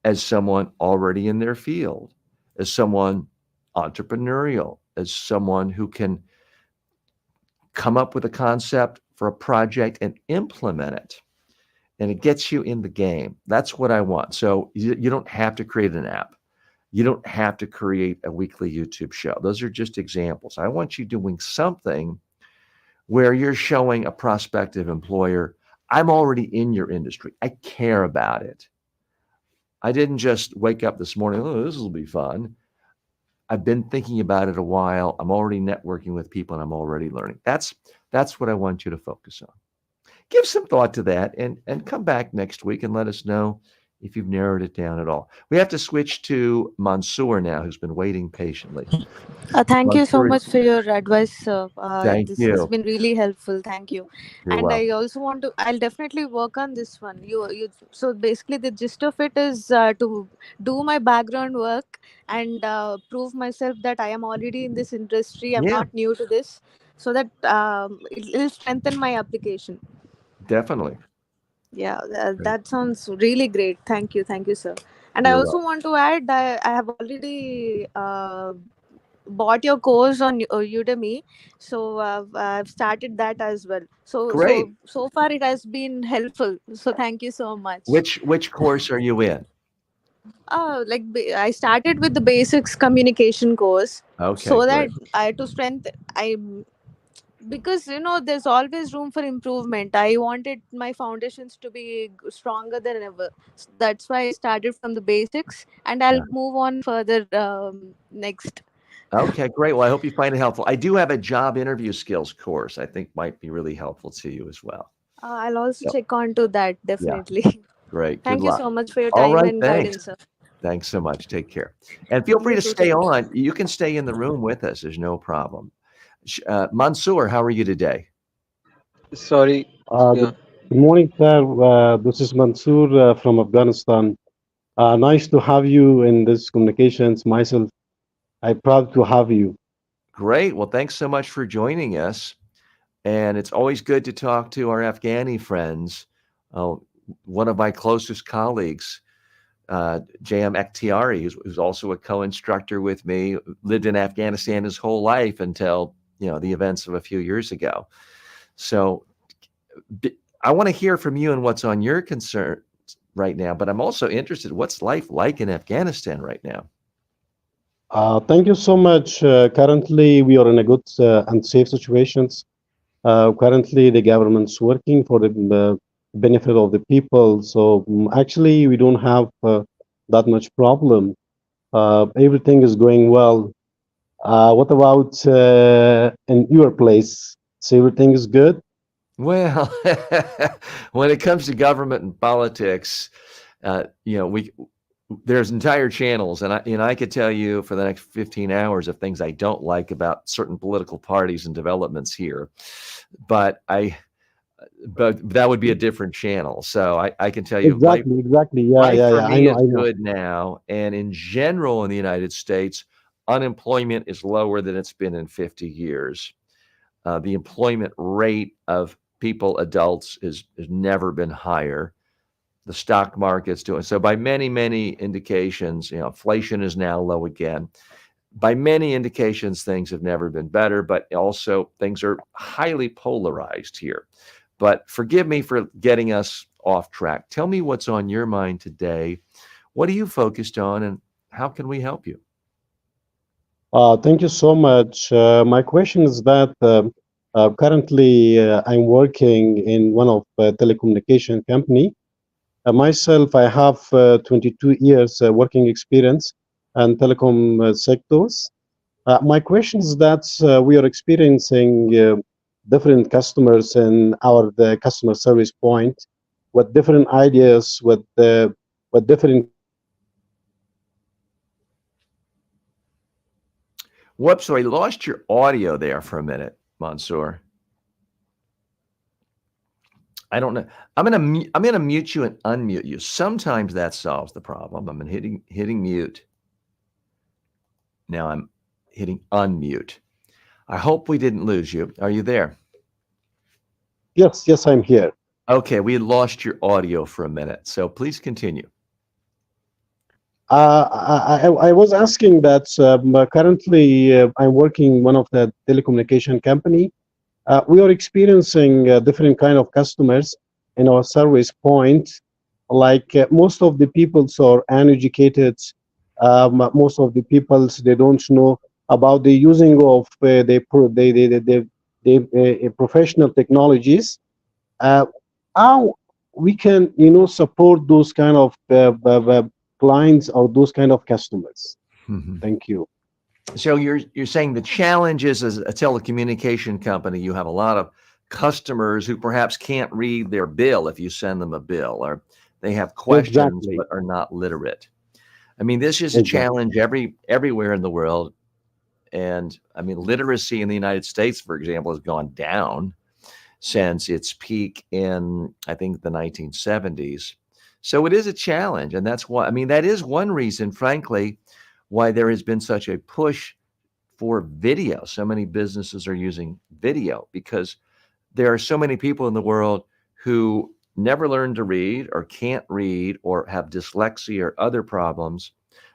Speaker 1: as someone already in their field, as someone entrepreneurial, as someone who can come up with a concept for a project and implement it. And it gets you in the game. That's what I want. So you don't have to create an app. You don't have to create a weekly YouTube show. Those are just examples. I want you doing something where you're showing a prospective employer, I'm already in your industry. I care about it. I didn't just wake up this morning, oh, this will be fun. I've been thinking about it a while. I'm already networking with people and I'm already learning. That's what I want you to focus on. Give some thought to that and come back next week and let us know if you've narrowed it down at all. We have to switch to Mansoor now, who's been waiting patiently.
Speaker 3: Thank you so
Speaker 1: Mansoor,
Speaker 3: much for your advice, sir.
Speaker 1: thank
Speaker 3: This has
Speaker 1: you.
Speaker 3: been really helpful. Thank you.
Speaker 1: You're
Speaker 3: And I
Speaker 1: welcome.
Speaker 3: also want to. I'll definitely work on this one. You. So basically, the gist of it is to do my background work and prove myself that I am already in this industry. I'm
Speaker 1: Yeah,
Speaker 3: not new to this, so that it'll strengthen my application.
Speaker 1: definitely.
Speaker 3: Yeah,
Speaker 1: Great.
Speaker 3: that sounds really great. Thank you, sir. And I
Speaker 1: You're
Speaker 3: also
Speaker 1: welcome.
Speaker 3: want to add, I have already bought your course on Udemy, so I've started that as well. So
Speaker 1: Great.
Speaker 3: so far it has been helpful. So thank you so much.
Speaker 1: Which course are you in?
Speaker 3: I started with the basics communication course,
Speaker 1: Okay,
Speaker 3: so that
Speaker 1: great.
Speaker 3: I to strength I because there's always room for improvement. I wanted my foundations to be stronger than ever. That's why I started from the basics, and I'll
Speaker 1: Yeah.
Speaker 3: move on further next.
Speaker 1: Okay, great. Well, I hope you find it helpful. I do have a job interview skills course I think might be really helpful to you as well.
Speaker 3: I'll also
Speaker 1: So,
Speaker 3: check on to that
Speaker 1: yeah,
Speaker 3: definitely.
Speaker 1: great. Good
Speaker 3: Thank you
Speaker 1: luck.
Speaker 3: so much for your
Speaker 1: All
Speaker 3: time
Speaker 1: right,
Speaker 3: and
Speaker 1: thanks.
Speaker 3: guidance, sir.
Speaker 1: Thanks so much. Take care. And feel free
Speaker 3: You
Speaker 1: to
Speaker 3: too.
Speaker 1: stay
Speaker 3: Take care.
Speaker 1: on. You can stay in the room with us. There's no problem. Mansoor, how are you today?
Speaker 2: Sorry.
Speaker 4: Good
Speaker 2: Yeah.
Speaker 4: morning, sir. This is Mansoor from Afghanistan. Nice to have you in this communications. Myself, I'm proud to have you.
Speaker 1: Great. Well, thanks so much for joining us. And it's always good to talk to our Afghani friends. Uh, one of my closest colleagues, J.M. Akhtiari, who's also a co-instructor with me, lived in Afghanistan his whole life until the events of a few years ago. So I want to hear from you and what's on your concern right now. But I'm also interested, what's life like in Afghanistan right now?
Speaker 4: Thank you so much. Currently, we are in a good and safe situations. Currently, the government's working for the benefit of the people. So actually, we don't have that much problem. Everything is going well. What about in your place? So everything is good?
Speaker 1: Well, when it comes to government and politics, we there's entire channels, and I could tell you for the next 15 hours of things I don't like about certain political parties and developments here, but that would be a different channel. So I can tell you
Speaker 4: Exactly, exactly. Yeah,
Speaker 1: life
Speaker 4: yeah,
Speaker 1: for
Speaker 4: yeah. I
Speaker 1: me
Speaker 4: know,
Speaker 1: is
Speaker 4: I know.
Speaker 1: good now, and in general in the United States, unemployment is lower than it's been in 50 years. The employment rate of people, adults, has never been higher. The stock market's doing so. By many, many indications, inflation is now low again. By many indications, things have never been better, but also things are highly polarized here. But forgive me for getting us off track. Tell me what's on your mind today. What are you focused on, and how can we help you?
Speaker 4: Thank you so much. My question is that currently I'm working in one of telecommunication company. Myself, I have 22 years working experience in telecom sectors. My question is that we are experiencing different customers in our the customer service point with different ideas, with different
Speaker 1: Whoops, so I lost your audio there for a minute, Mansoor. I don't know. I'm gonna mute you and unmute you. Sometimes that solves the problem. I'm hitting mute. Now I'm hitting unmute. I hope we didn't lose you. Are you there?
Speaker 4: Yes, yes, I'm here.
Speaker 1: Okay, we lost your audio for a minute, so please continue.
Speaker 4: I was asking that currently I'm working one of the telecommunication company. We are experiencing different kind of customers in our service point. Like most of the people are uneducated, Most of the peoples, they don't know about the using of professional technologies. How we can, support those kind of clients or those kind of customers?
Speaker 1: Mhm.
Speaker 4: Thank you.
Speaker 1: So you're saying the challenge is, as a telecommunication company, you have a lot of customers who perhaps can't read their bill if you send them a bill, or they have questions
Speaker 4: Exactly.
Speaker 1: but are not literate. I mean, this is a
Speaker 4: Exactly.
Speaker 1: challenge everywhere in the world. And I mean, literacy in the United States, for example, has gone down since its peak in, I think, the 1970s. So it is a challenge. And that's why, I mean, that is one reason, frankly, why there has been such a push for video. So many businesses are using video because there are so many people in the world who never learned to read or can't read or have dyslexia or other problems,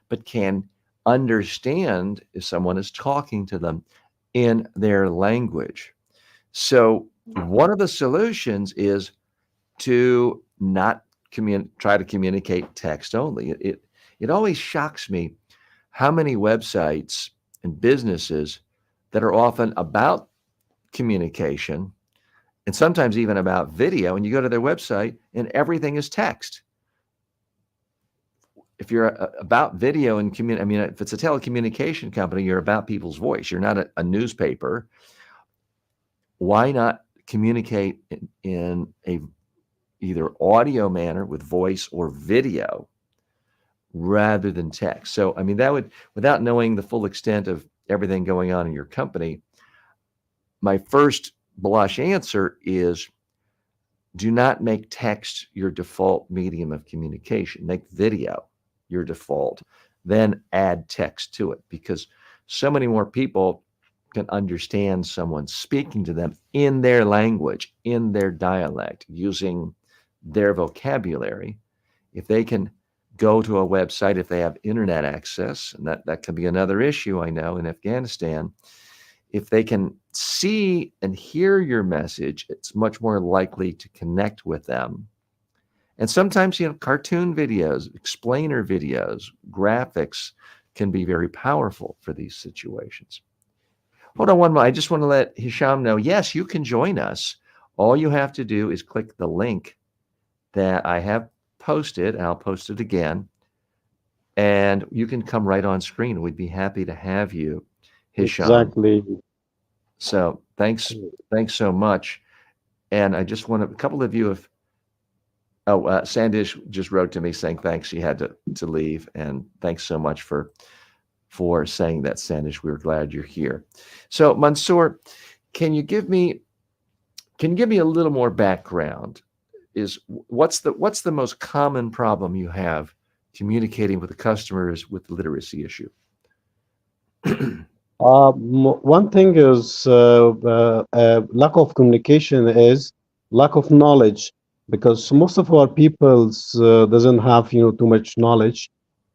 Speaker 1: but can understand if someone is talking to them in their language. So one of the solutions is to not try to communicate text only. It always shocks me how many websites and businesses that are often about communication and sometimes even about video, and you go to their website and everything is text. If you're about video and I mean, if it's a telecommunication company, you're about people's voice. You're not a newspaper. Why not communicate in a either audio manner with voice or video rather than text? So, I mean, that would, without knowing the full extent of everything going on in your company, my first blush answer is do not make text your default medium of communication. Make video your default, then add text to it, because so many more people can understand someone speaking to them in their language, in their dialect, using their vocabulary. If they can go to a website, if they have internet access, and that can be another issue, I know, in Afghanistan, if they can see and hear your message, it's much more likely to connect with them. And sometimes, cartoon videos, explainer videos, graphics can be very powerful for these situations. Hold on one moment. I just want to let Hisham know, yes, you can join us. All you have to do is click the link that I have posted, and I'll post it again. And you can come right on screen. We'd be happy to have you, Hisham.
Speaker 4: Exactly.
Speaker 1: So thanks so much. And I just want to, a couple of you have, Sandish just wrote to me saying thanks. She had to leave, and thanks so much for saying that, Sandish. We're glad you're here. So Mansoor, can you give me a little more background? What's the most common problem you have communicating with the customers with the literacy issue?
Speaker 4: One thing is lack of communication is lack of knowledge, because most of our peoples doesn't have too much knowledge,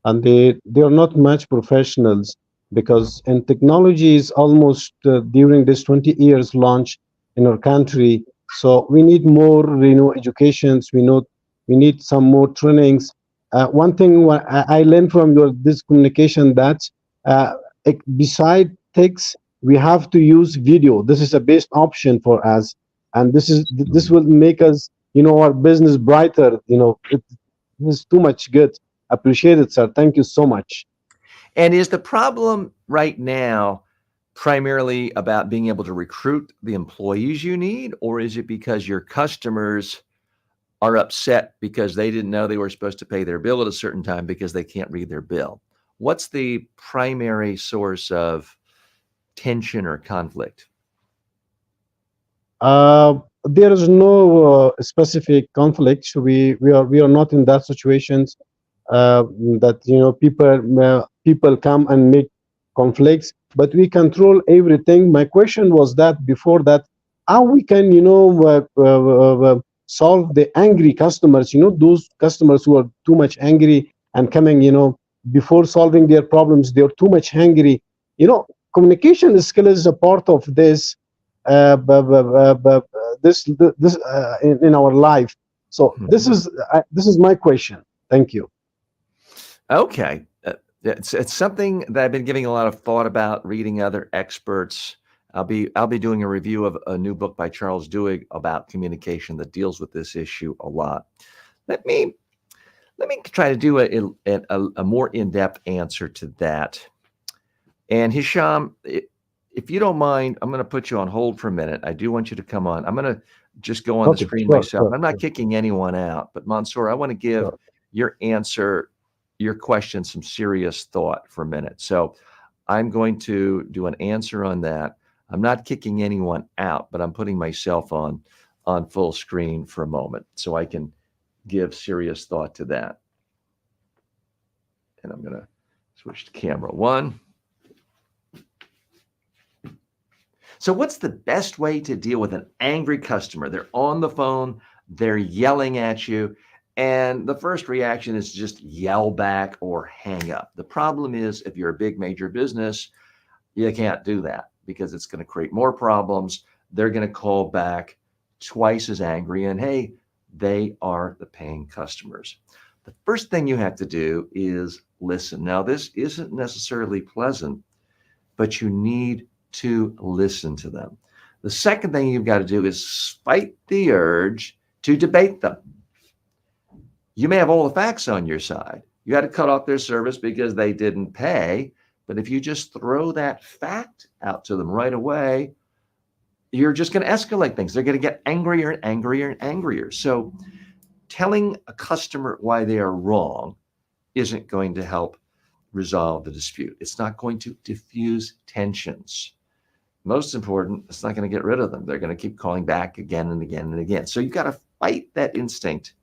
Speaker 4: and they are not much professionals, because in technology is almost during this 20 years launch in our country. So we need more educations. We need some more trainings. One thing I learned from this communication that beside text, we have to use video. This is a best option for us, and this will make us our business brighter. It is too much good. Appreciate it, sir. Thank you so much.
Speaker 1: And is the problem right now primarily about being able to recruit the employees you need, or is it because your customers are upset because they didn't know they were supposed to pay their bill at a certain time because they can't read their bill? What's the primary source of tension or conflict?
Speaker 4: There is no specific conflict. We are not in that situations that people come and make conflicts, but we control everything. My question was that before that, how we can solve the angry customers, those customers who are too much angry and coming, before solving their problems, they're too much angry. Communication skill is a part of this in our life. So this is my question. Thank you.
Speaker 1: Okay. It's something that I've been giving a lot of thought about, reading other experts. I'll be doing a review of a new book by Charles Duhigg about communication that deals with this issue a lot. Let me try to do a more in-depth answer to that. And Hisham, if you don't mind, I'm going to put you on hold for a minute. I do want you to come on. I'm going to just go on the screen myself. I'm not kicking anyone out, but Mansoor, I want to give your answer, your question, some serious thought for a minute. So I'm going to do an answer on that. I'm not kicking anyone out, but I'm putting myself on full screen for a moment so I can give serious thought to that. And I'm going to switch to camera one. So what's the best way to deal with an angry customer? They're on the phone, they're yelling at you, and the first reaction is just yell back or hang up. The problem is if you're a big major business, you can't do that because it's going to create more problems. They're going to call back twice as angry, and hey, they are the paying customers. The first thing you have to do is listen. Now, this isn't necessarily pleasant, but you need to listen to them. The second thing you've got to do is fight the urge to debate them. You may have all the facts on your side. You had to cut off their service because they didn't pay. But if you just throw that fact out to them right away, you're just going to escalate things. They're going to get angrier and angrier and angrier. So telling a customer why they are wrong isn't going to help resolve the dispute. It's not going to diffuse tensions. Most important, it's not going to get rid of them. They're going to keep calling back again and again and again. So you've got to fight that instinct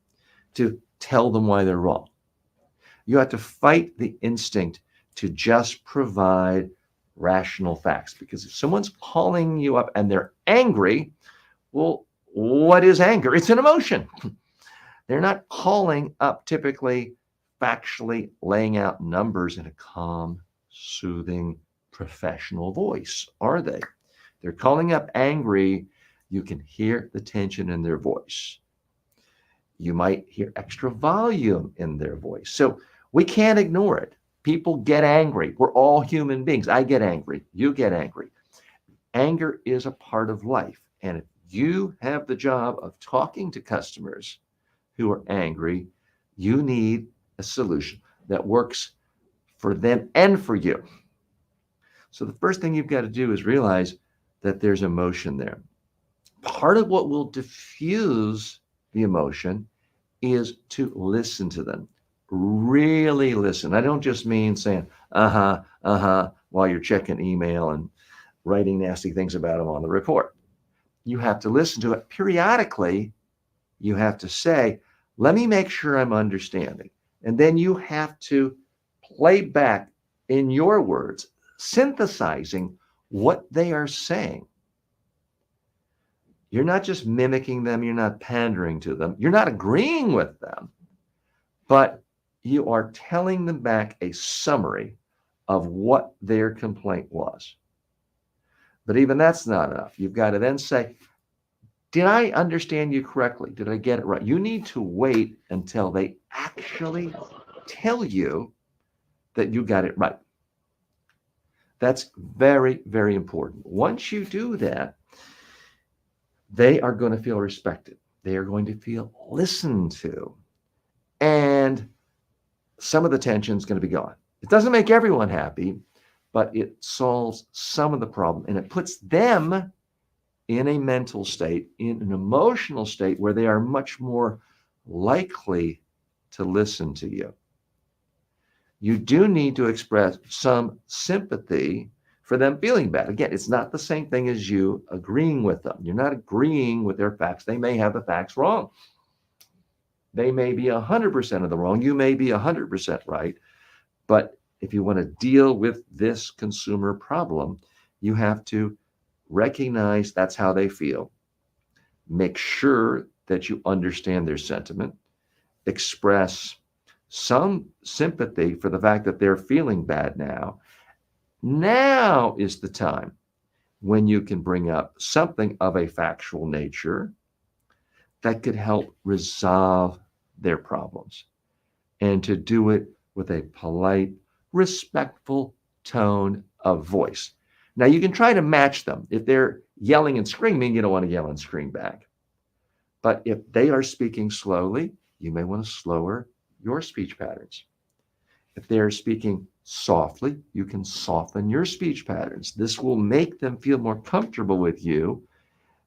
Speaker 1: to tell them why they're wrong. You have to fight the instinct to just provide rational facts. Because if someone's calling you up and they're angry, well, what is anger? It's an emotion. They're not calling up typically factually laying out numbers in a calm, soothing, professional voice, are they? They're calling up angry. You can hear the tension in their voice. You might hear extra volume in their voice. So we can't ignore it. People get angry. We're all human beings. I get angry. You get angry. Anger is a part of life. And if you have the job of talking to customers who are angry, you need a solution that works for them and for you. So the first thing you've got to do is realize that there's emotion there. Part of what will diffuse the emotion is to listen to them. Really listen. I don't just mean saying, while you're checking email and writing nasty things about them on the report. You have to listen to it. Periodically, you have to say, let me make sure I'm understanding. And then you have to play back in your words, synthesizing what they are saying. You're not just mimicking them. You're not pandering to them. You're not agreeing with them, but you are telling them back a summary of what their complaint was. But even that's not enough. You've got to then say, did I understand you correctly? Did I get it right? You need to wait until they actually tell you that you got it right. That's very, very important. Once you do that, they are going to feel respected. They are going to feel listened to. And some of the tension is going to be gone. It doesn't make everyone happy, but it solves some of the problem. And it puts them in a mental state, in an emotional state where they are much more likely to listen to you. You do need to express some sympathy for them feeling bad. Again, it's not the same thing as you agreeing with them. You're not agreeing with their facts. They may have the facts wrong. They may be 100% of the wrong. You may be 100% right. But if you want to deal with this consumer problem, you have to recognize that's how they feel. Make sure that you understand their sentiment. Express some sympathy for the fact that they're feeling bad now. Now is the time when you can bring up something of a factual nature that could help resolve their problems, and to do it with a polite, respectful tone of voice. Now, you can try to match them. If they're yelling and screaming, you don't want to yell and scream back. But if they are speaking slowly, you may want to slower your speech patterns. If they're speaking softly, you can soften your speech patterns. This will make them feel more comfortable with you.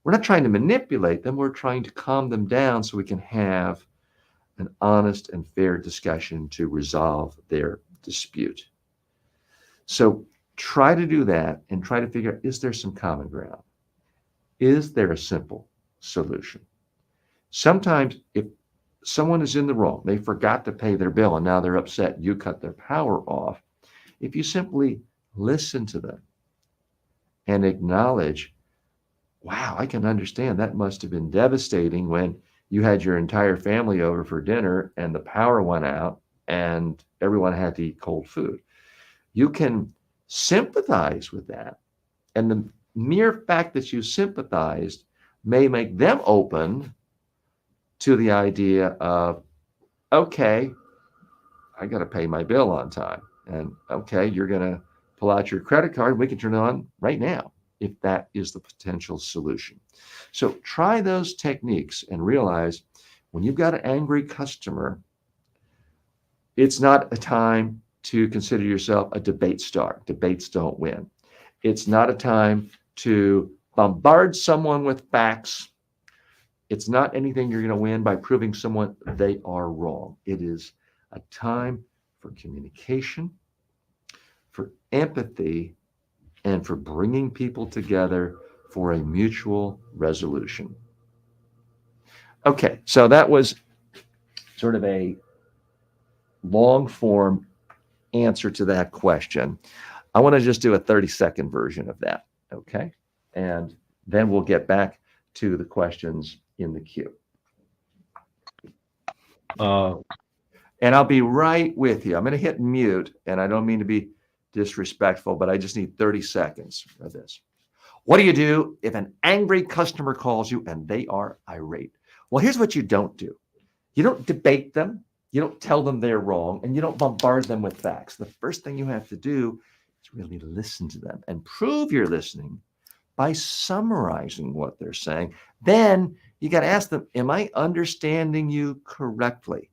Speaker 1: We're not trying to manipulate them. We're trying to calm them down so we can have an honest and fair discussion to resolve their dispute. So try to do that and try to figure out, is there some common ground? Is there a simple solution? Sometimes if someone is in the wrong, they forgot to pay their bill and now they're upset, you cut their power off. If you simply listen to them and acknowledge, wow, I can understand that must have been devastating when you had your entire family over for dinner and the power went out and everyone had to eat cold food. You can sympathize with that. And the mere fact that you sympathized may make them open to the idea of, okay, I got to pay my bill on time. And okay, you're going to pull out your credit card. We can turn it on right now if that is the potential solution. So try those techniques and realize when you've got an angry customer, it's not a time to consider yourself a debate star. Debates don't win. It's not a time to bombard someone with facts. It's not anything you're going to win by proving someone they are wrong. It is a time for communication, for empathy, and for bringing people together for a mutual resolution. Okay, so that was sort of a long form answer to that question. I want to just do a 30-second version of that, okay? And then we'll get back to the questions in the queue. And I'll be right with you. I'm going to hit mute, and I don't mean to be disrespectful, but I just need 30 seconds of this. What do you do if an angry customer calls you and they are irate? Well, here's what you don't do. You don't debate them. You don't tell them they're wrong, and you don't bombard them with facts. The first thing you have to do is really listen to them and prove you're listening by summarizing what they're saying. Then you got to ask them, am I understanding you correctly?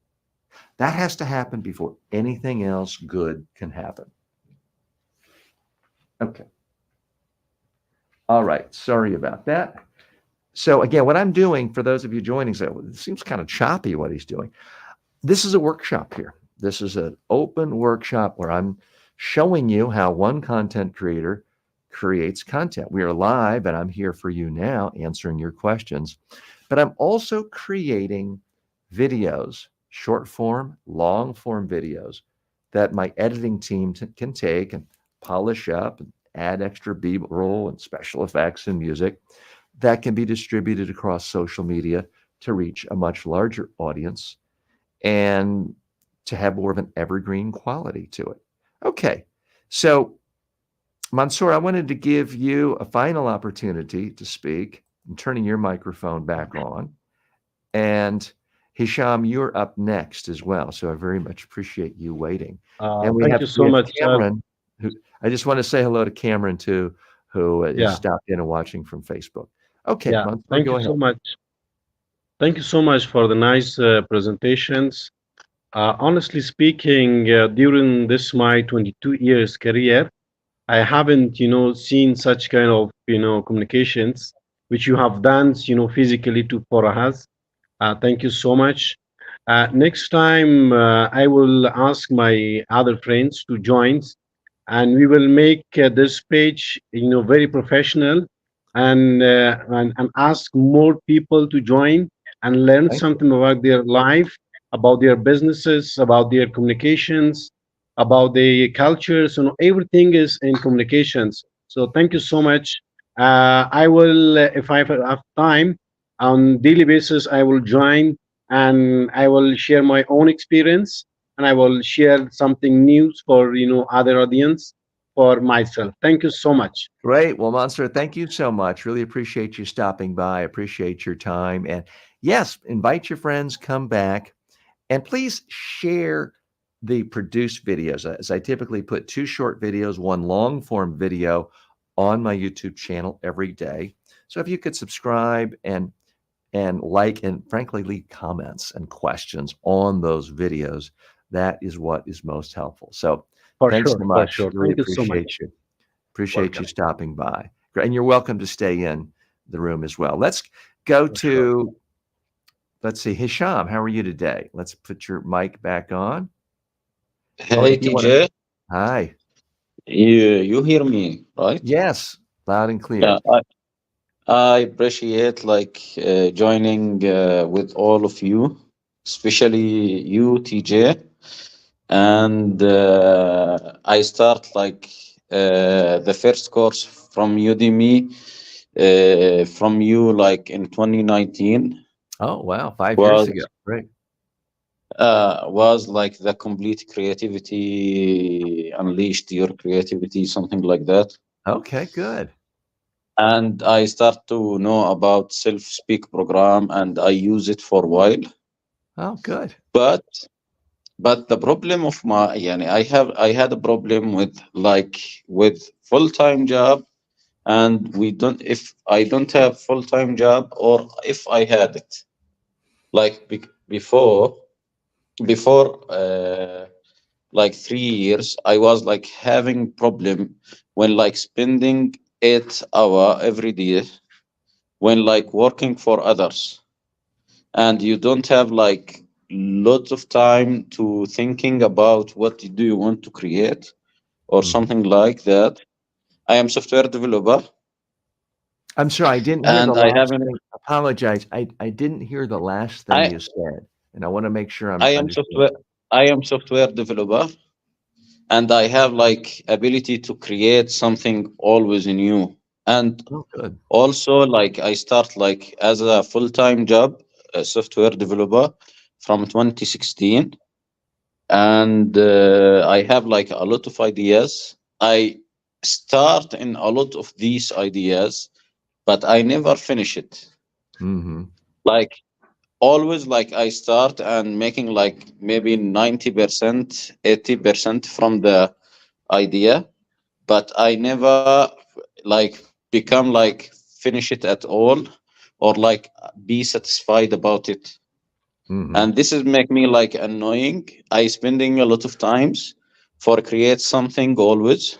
Speaker 1: That has to happen before anything else good can happen. Okay. All right. Sorry about that. So again, what I'm doing for those of you joining, so it seems kind of choppy what he's doing. This is a workshop here. This is an open workshop where I'm showing you how one content creator creates content. We are live and I'm here for you now answering your questions, but I'm also creating videos, short form, long form videos that my editing team can take and polish up and add extra B-roll and special effects and music that can be distributed across social media to reach a much larger audience and to have more of an evergreen quality to it. Okay, so Mansoor, I wanted to give you a final opportunity to speak. I'm turning your microphone back on. And Hisham, you're up next as well. So I very much appreciate you waiting. And
Speaker 4: Thank you so much,
Speaker 1: Cameron, who, I just want to say hello to Cameron too, who stopped in and watching from Facebook. Okay, Mansoor,
Speaker 4: thank you so much. Thank you so much for the nice presentations. Honestly speaking, during this my 22 years career, I haven't, seen such kind of, communications which you have done, physically for us. Thank you so much. Next time, I will ask my other friends to join, and we will make this page, very professional, and ask more people to join and learn something about their life, about their businesses, about their communications, about the cultures, everything is in communications. So thank you so much. I will, if I have time, on daily basis, I will join and I will share my own experience and I will share something new for, other audience for myself. Thank you so much.
Speaker 1: Great. Well, Mansoor, thank you so much. Really appreciate you stopping by. Appreciate your time. And yes, invite your friends, come back. And please share the produced videos, as I typically put 2 short videos, 1 long form video on my YouTube channel every day. So if you could subscribe and like, and frankly, leave comments and questions on those videos, that is what is most helpful. So
Speaker 4: For
Speaker 1: thanks
Speaker 4: sure,
Speaker 1: so
Speaker 4: for
Speaker 1: much.
Speaker 4: sure.
Speaker 1: Really
Speaker 4: Thank you so much.
Speaker 1: appreciate you. Appreciate you
Speaker 4: Welcome.
Speaker 1: stopping by. And you're welcome to stay in the room as well. Let's go
Speaker 4: For sure.
Speaker 1: to, let's see, Hisham, how are you today? Let's put your mic back on.
Speaker 5: Hey
Speaker 1: if you wanna-
Speaker 5: TJ,
Speaker 1: Hi.
Speaker 5: you hear me, right?
Speaker 1: Yes, loud and clear.
Speaker 5: Yeah, I appreciate joining with all of you, especially you, TJ. And I start the first course from Udemy from you like in 2019
Speaker 1: Oh, wow. 5 years
Speaker 5: was
Speaker 1: ago. Great.
Speaker 5: was like the complete creativity, unleashed your creativity, something like that.
Speaker 1: Okay, good.
Speaker 5: And I start to know about self-speak program, and I use it for a while.
Speaker 1: Oh, good.
Speaker 5: But the problem of my, yani I had a problem with full-time job, and we don't, if I don't have full-time job, or if I had it like before like 3 years, I was like having problem when like spending 8 hour every day when like working for others, and you don't have like lots of time to thinking about what do you want to create or
Speaker 1: Mhm.
Speaker 5: something like that. I am software developer,
Speaker 1: I'm sorry, I didn't hear the
Speaker 5: and I
Speaker 1: last
Speaker 5: haven't.
Speaker 1: thing. Apologize. I didn't hear the last thing
Speaker 5: I
Speaker 1: you said, and I wanna make sure I'm
Speaker 5: I am
Speaker 1: understanding.
Speaker 5: software developer, and I have like ability to create something always new. And
Speaker 1: Oh, good.
Speaker 5: also like I start like as a full-time job, a software developer from 2016, and I have like a lot of ideas. I start in a lot of these ideas, but I never finish it.
Speaker 1: Mhm.
Speaker 5: Like always, like I start and making like maybe 90%, 80% from the idea, but I never like become like finish it at all, or like be satisfied about it.
Speaker 1: Mhm.
Speaker 5: And this is make me like annoying. I spending a lot of times for create something always,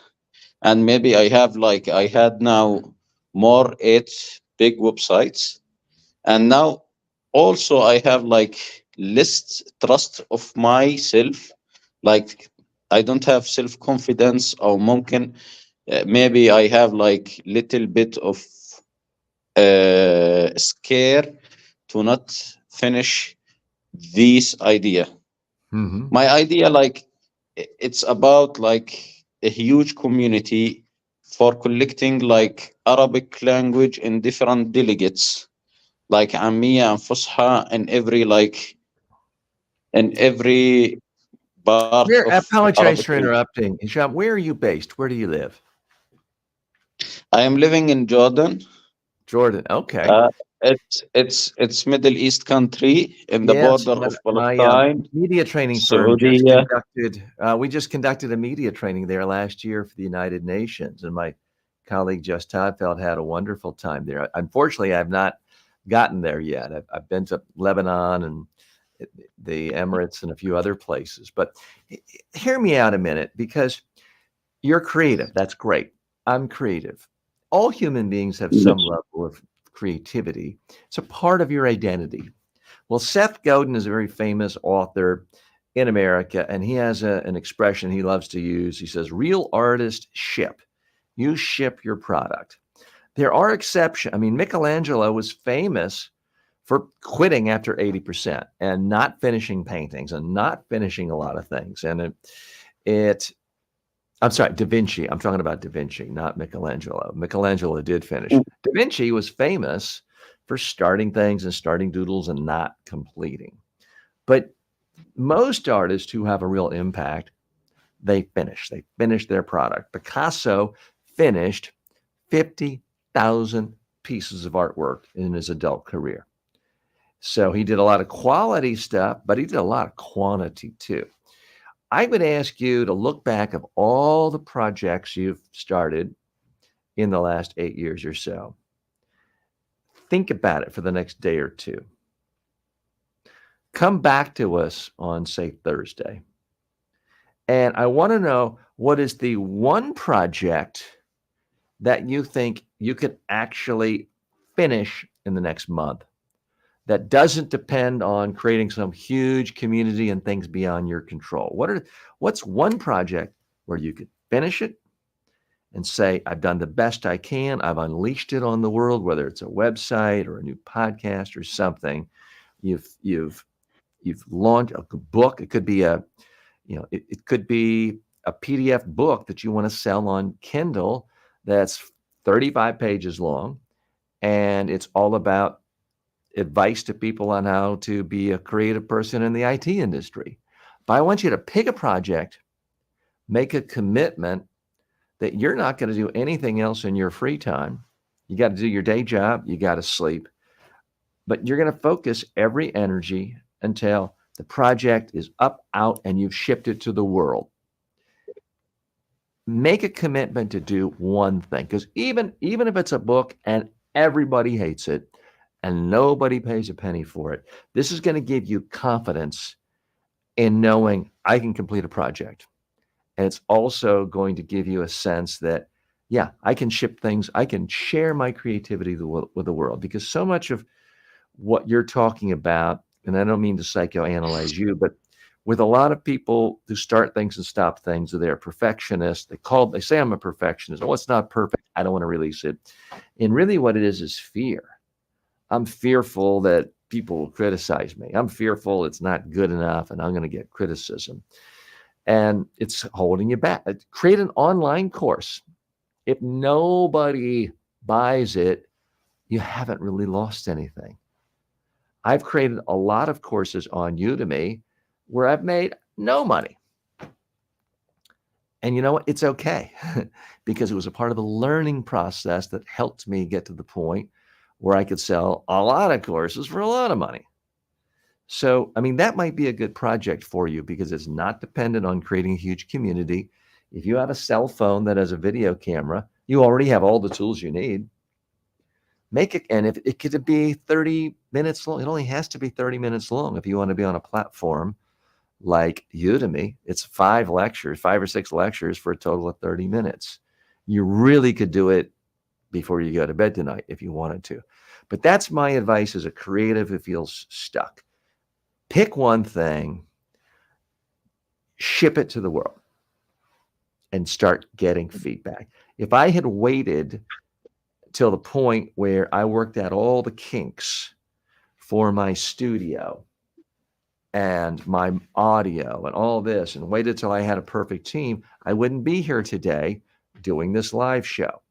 Speaker 5: and maybe I have like I had now more 8 big websites, and now also I have like less trust of myself. Like I don't have self confidence, or mumkin maybe I have like little bit of scare to not finish this idea.
Speaker 1: Mhm.
Speaker 5: My idea like it's about like a huge community for collecting like Arabic language in different delegates, like Ammiya and Fusha, in every part
Speaker 1: Where
Speaker 5: of
Speaker 1: apologize
Speaker 5: Arabic
Speaker 1: for
Speaker 5: region.
Speaker 1: interrupting. Hisham, where are you based? Where do you live?
Speaker 5: I am living in Jordan.
Speaker 1: Jordan. Okay.
Speaker 5: Uh, it's Middle East country in the
Speaker 1: Yes,
Speaker 5: border of
Speaker 1: my
Speaker 5: Palestine,
Speaker 1: media training firm
Speaker 5: Saudi.
Speaker 1: just conducted, we just conducted a media training there last year for the United Nations, and my colleague Just Todfeld had a wonderful time there. Unfortunately, I've not gotten there yet. I've been to Lebanon and the Emirates and a few other places, but hear me out a minute, because you're creative. That's great. I'm creative. All human beings have some level of creativity. It's a part of your identity. Well, Seth Godin is a very famous author in America, and he has an expression he loves to use. He says, real artists ship. You ship your product. There are exceptions. I mean, Michelangelo was famous for quitting after 80% and not finishing paintings and not finishing a lot of things. And I'm sorry, Da Vinci. I'm talking about Da Vinci, not Michelangelo. Michelangelo did finish. Da Vinci was famous for starting things and starting doodles and not completing. But most artists who have a real impact, they finish. They finish their product. Picasso finished 50,000 pieces of artwork in his adult career. So he did a lot of quality stuff, but he did a lot of quantity too. I would ask you to look back of all the projects you've started in the last 8 years or so. Think about it for the next day or two. Come back to us on, say, Thursday. And I want to know, what is the one project that you think you could actually finish in the next month that doesn't depend on creating some huge community and things beyond your control? What's one project where you could finish it and say, I've done the best I can, I've unleashed it on the world, whether it's a website or a new podcast or something. You've launched a book. It could be it could be a PDF book that you want to sell on Kindle that's 35 pages long, and it's all about advice to people on how to be a creative person in the IT industry. But I want you to pick a project, make a commitment that you're not going to do anything else in your free time. You got to do your day job, you got to sleep, but you're going to focus every energy until the project is up, out, and you've shipped it to the world. Make a commitment to do one thing, because even if it's a book and everybody hates it and nobody pays a penny for it, this is going to give you confidence in knowing I can complete a project. And it's also going to give you a sense that, yeah, I can ship things, I can share my creativity with the world, because so much of what you're talking about, and I don't mean to psychoanalyze you, but with a lot of people who start things and stop things, they're perfectionists. They say I'm a perfectionist. Oh, it's not perfect, I don't want to release it. And really what it is fear. I'm fearful that people will criticize me. I'm fearful it's not good enough and I'm going to get criticism. And it's holding you back. Create an online course. If nobody buys it, you haven't really lost anything. I've created a lot of courses on Udemy where I've made no money. And you know what? It's okay, because it was a part of the learning process that helped me get to the point where I could sell a lot of courses for a lot of money. So, I mean, that might be a good project for you, because it's not dependent on creating a huge community. If you have a cell phone that has a video camera, you already have all the tools you need. Make it, and if it could be 30 minutes long, it only has to be 30 minutes long. If you want to be on a platform like Udemy, it's 5 or 6 lectures for a total of 30 minutes. You really could do it before you go to bed tonight if you wanted to. But that's my advice as a creative who feels stuck. Pick one thing, ship it to the world, and start getting feedback. If I had waited till the point where I worked out all the kinks for my studio and my audio and all this, and waited till I had a perfect team, I wouldn't be here today doing this live show.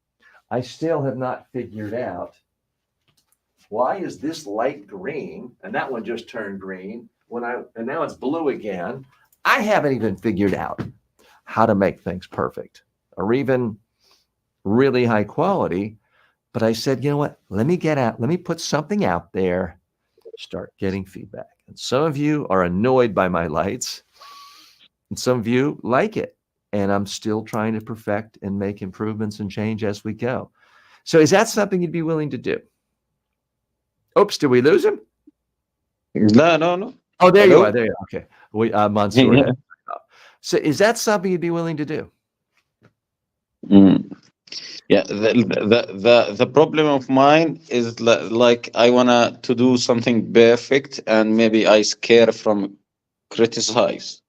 Speaker 1: I still have not figured out, why is this light green and that one just turned green and now it's blue again? I haven't even figured out how to make things perfect or even really high quality. But I said, you know what? Let me put something out there, start getting feedback. And some of you are annoyed by my lights, and some of you like it. And I'm still trying to perfect and make improvements and change as we go. So is that something you'd be willing to do? Oops, did we lose him?
Speaker 5: No.
Speaker 1: Oh, there
Speaker 5: Hello?
Speaker 1: you are. There you are. Okay. Mansoor.
Speaker 5: Yeah.
Speaker 1: So is that something you'd be willing to do?
Speaker 5: Yeah, the problem of mine is like I wanna to do something perfect, and maybe I scare from criticize.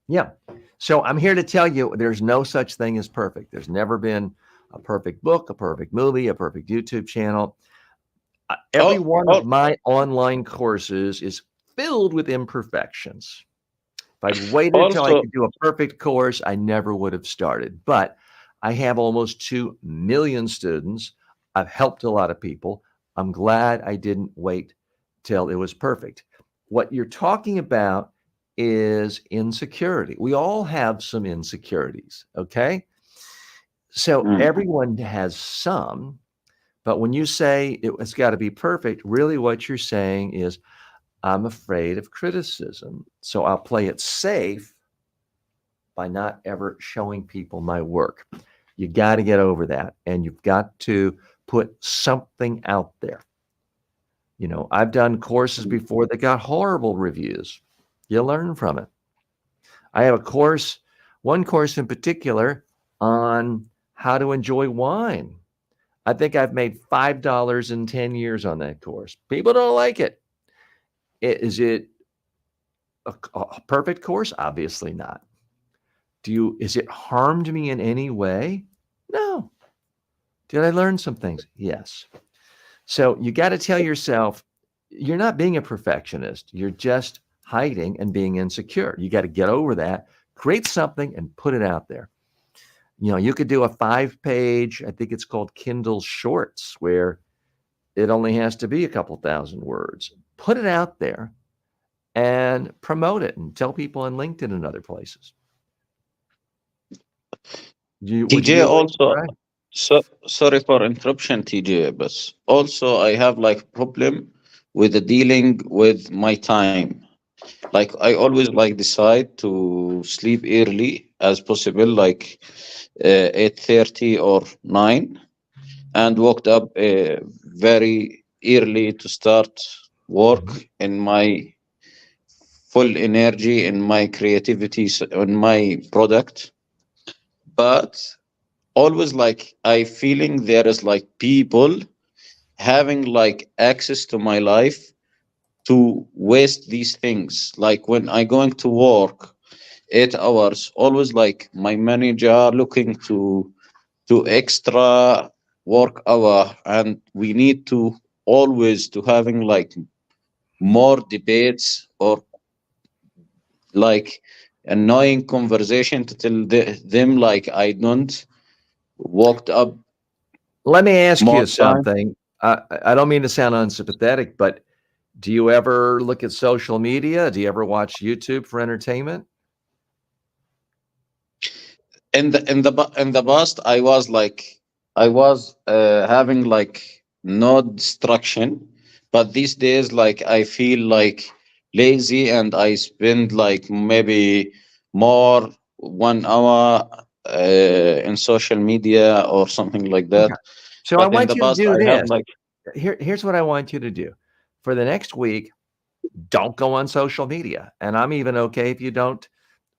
Speaker 1: Yeah. So I'm here to tell you, there's no such thing as perfect. There's never been a perfect book, a perfect movie, a perfect YouTube channel. Every one of my online courses is filled with imperfections. If I'd waited until I
Speaker 5: Also,
Speaker 1: could do a perfect course, I never would have started. But I have almost 2 million students. I've helped a lot of people. I'm glad I didn't wait till it was perfect. What you're talking about is insecurity. We all have some insecurities, okay? So everyone has some, but when you say it's got to be perfect, really what you're saying is, I'm afraid of criticism, so I'll play it safe by not ever showing people my work. You got to get over that, and you've got to put something out there. You know, I've done courses before that got horrible reviews. You learn from it. I have a course, one course in particular, on how to enjoy wine. I think I've made $5 in 10 years on that course. People don't like it. Is it a perfect course? Obviously not. Is it harmed me in any way? No. Did I learn some things? Yes. So you got to tell yourself, you're not being a perfectionist. You're just hiding and being insecure. You got to get over that, create something and put it out there. You know, you could do a 5-page, I think it's called Kindle Shorts, where it only has to be a couple thousand words. Put it out there and promote it and tell people on LinkedIn and other places. Would you
Speaker 5: TJ,
Speaker 1: be willing to
Speaker 5: also,
Speaker 1: try?
Speaker 5: so sorry for interruption, TJ, but also I have like problem with the dealing with my time. Like I always like decide to sleep early as possible, like 8:30 or 9, and woke up very early to start work in my full energy, in my creativity, in my product. But always like I feeling there is like people having like access to my life to waste these things. Like when I going to work 8 hours, always like my manager looking to extra work hour, and we need to always to having like more debates or like annoying conversation to tell them like I don't walked up
Speaker 1: Let me ask
Speaker 5: more
Speaker 1: you
Speaker 5: time.
Speaker 1: something. I don't mean to sound unsympathetic, but do you ever look at social media? Do you ever watch YouTube for entertainment?
Speaker 5: In the past I was having like no distraction, but these days like I feel like lazy and I spend like maybe more 1 hour in social media or something like that.
Speaker 1: Okay. So I
Speaker 5: But in
Speaker 1: want
Speaker 5: the
Speaker 1: you to
Speaker 5: past
Speaker 1: do
Speaker 5: I have
Speaker 1: this.
Speaker 5: like
Speaker 1: Here's what I want you to do. For the next week, don't go on social media. And I'm even okay if you don't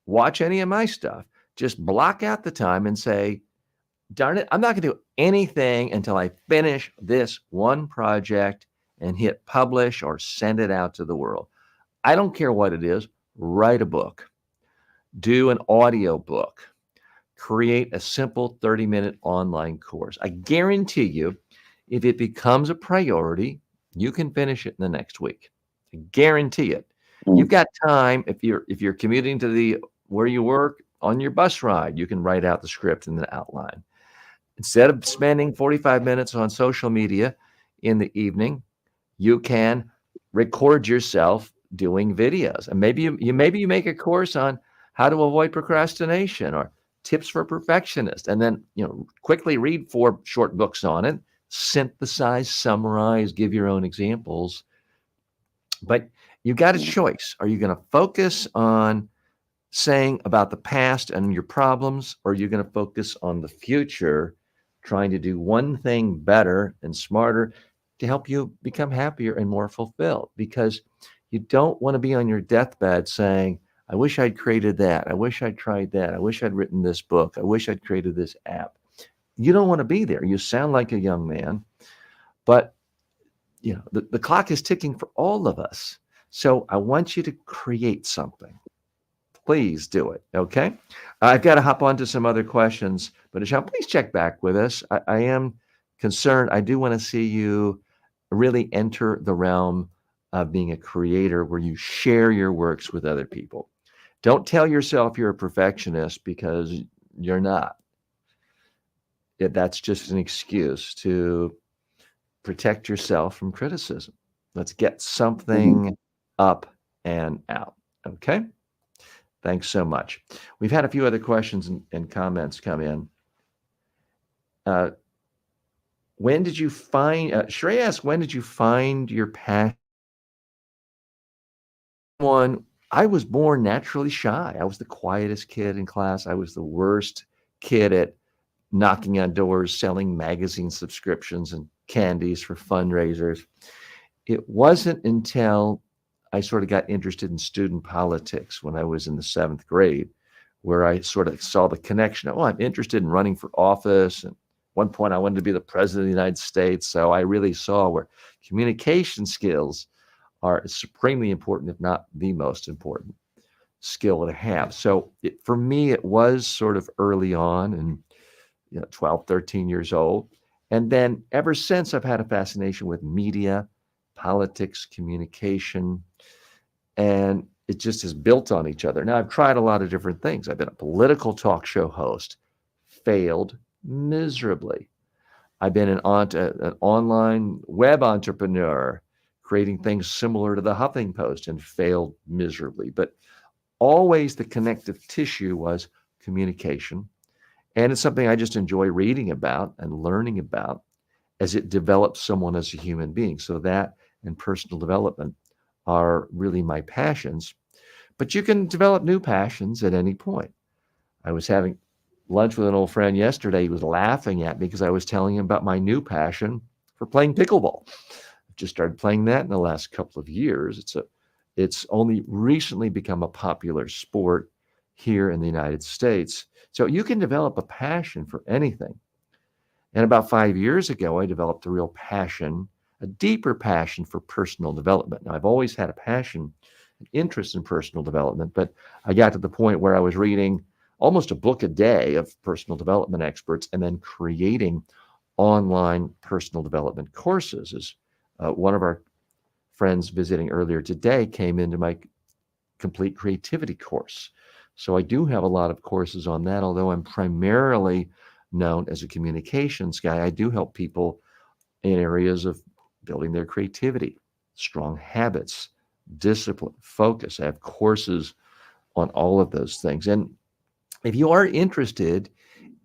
Speaker 1: watch any of my stuff. Just block out the time and say, darn it, I'm not going to do anything until I finish this one project and hit publish or send it out to the world. I don't care what it is. Write a book, do an audio book, create a simple 30-minute online course. I guarantee you, if it becomes a priority, you can finish it in the next week. I guarantee it. You've got time. If you're commuting to the where you work on your bus ride, you can write out the script and the outline. Instead of spending 45 minutes on social media in the evening, you can record yourself doing videos. And maybe you make a course on how to avoid procrastination or tips for perfectionists. And then, quickly read 4 short books on it, synthesize, summarize, give your own examples. But you got a choice. Are you going to focus on saying about the past and your problems, or are you going to focus on the future, trying to do one thing better and smarter to help you become happier and more fulfilled? Because you don't want to be on your deathbed saying, I wish I'd created that. I wish I'd tried that. I wish I'd written this book. I wish I'd created this app. You don't want to be there. You sound like a young man, but the clock is ticking for all of us. So I want you to create something. Please do it. Okay. I've got to hop on to some other questions, but Asham, please check back with us. I am concerned. I do want to see you really enter the realm of being a creator where you share your works with other people. Don't tell yourself you're a perfectionist, because you're not. That's just an excuse to protect yourself from criticism. Let's get something up and out. Okay. Thanks so much. We've had a few other questions and comments come in. When did you find, Shrey asked, when did you find your passion? One I was born naturally shy. I was the quietest kid in class. I was the worst kid at knocking on doors, selling magazine subscriptions and candies for fundraisers. It wasn't until I sort of got interested in student politics when I was in the 7th grade, where I sort of saw the connection. Oh, I'm interested in running for office. And at one point, I wanted to be the president of the United States. So I really saw where communication skills are supremely important, if not the most important skill to have. So for me, it was sort of early on, and 12, 13 years old. And then ever since, I've had a fascination with media, politics, communication, and it just has built on each other. Now, I've tried a lot of different things. I've been a political talk show host, failed miserably. I've been an online web entrepreneur, creating things similar to the Huffington Post, and failed miserably. But always the connective tissue was communication. And it's something I just enjoy reading about and learning about as it develops someone as a human being. So that and personal development are really my passions. But you can develop new passions at any point. I was having lunch with an old friend yesterday. He was laughing at me because I was telling him about my new passion for playing pickleball. I've just started playing that in the last couple of years. It's only recently become a popular sport here in the United States. So you can develop a passion for anything. And about 5 years ago, I developed a real passion, a deeper passion for personal development. Now, I've always had a passion, an interest in personal development, but I got to the point where I was reading almost a book a day of personal development experts and then creating online personal development courses. As one of our friends visiting earlier today came into my complete creativity course. So I do have a lot of courses on that, although I'm primarily known as a communications guy. I do help people in areas of building their creativity, strong habits, discipline, focus. I have courses on all of those things. And if you are interested,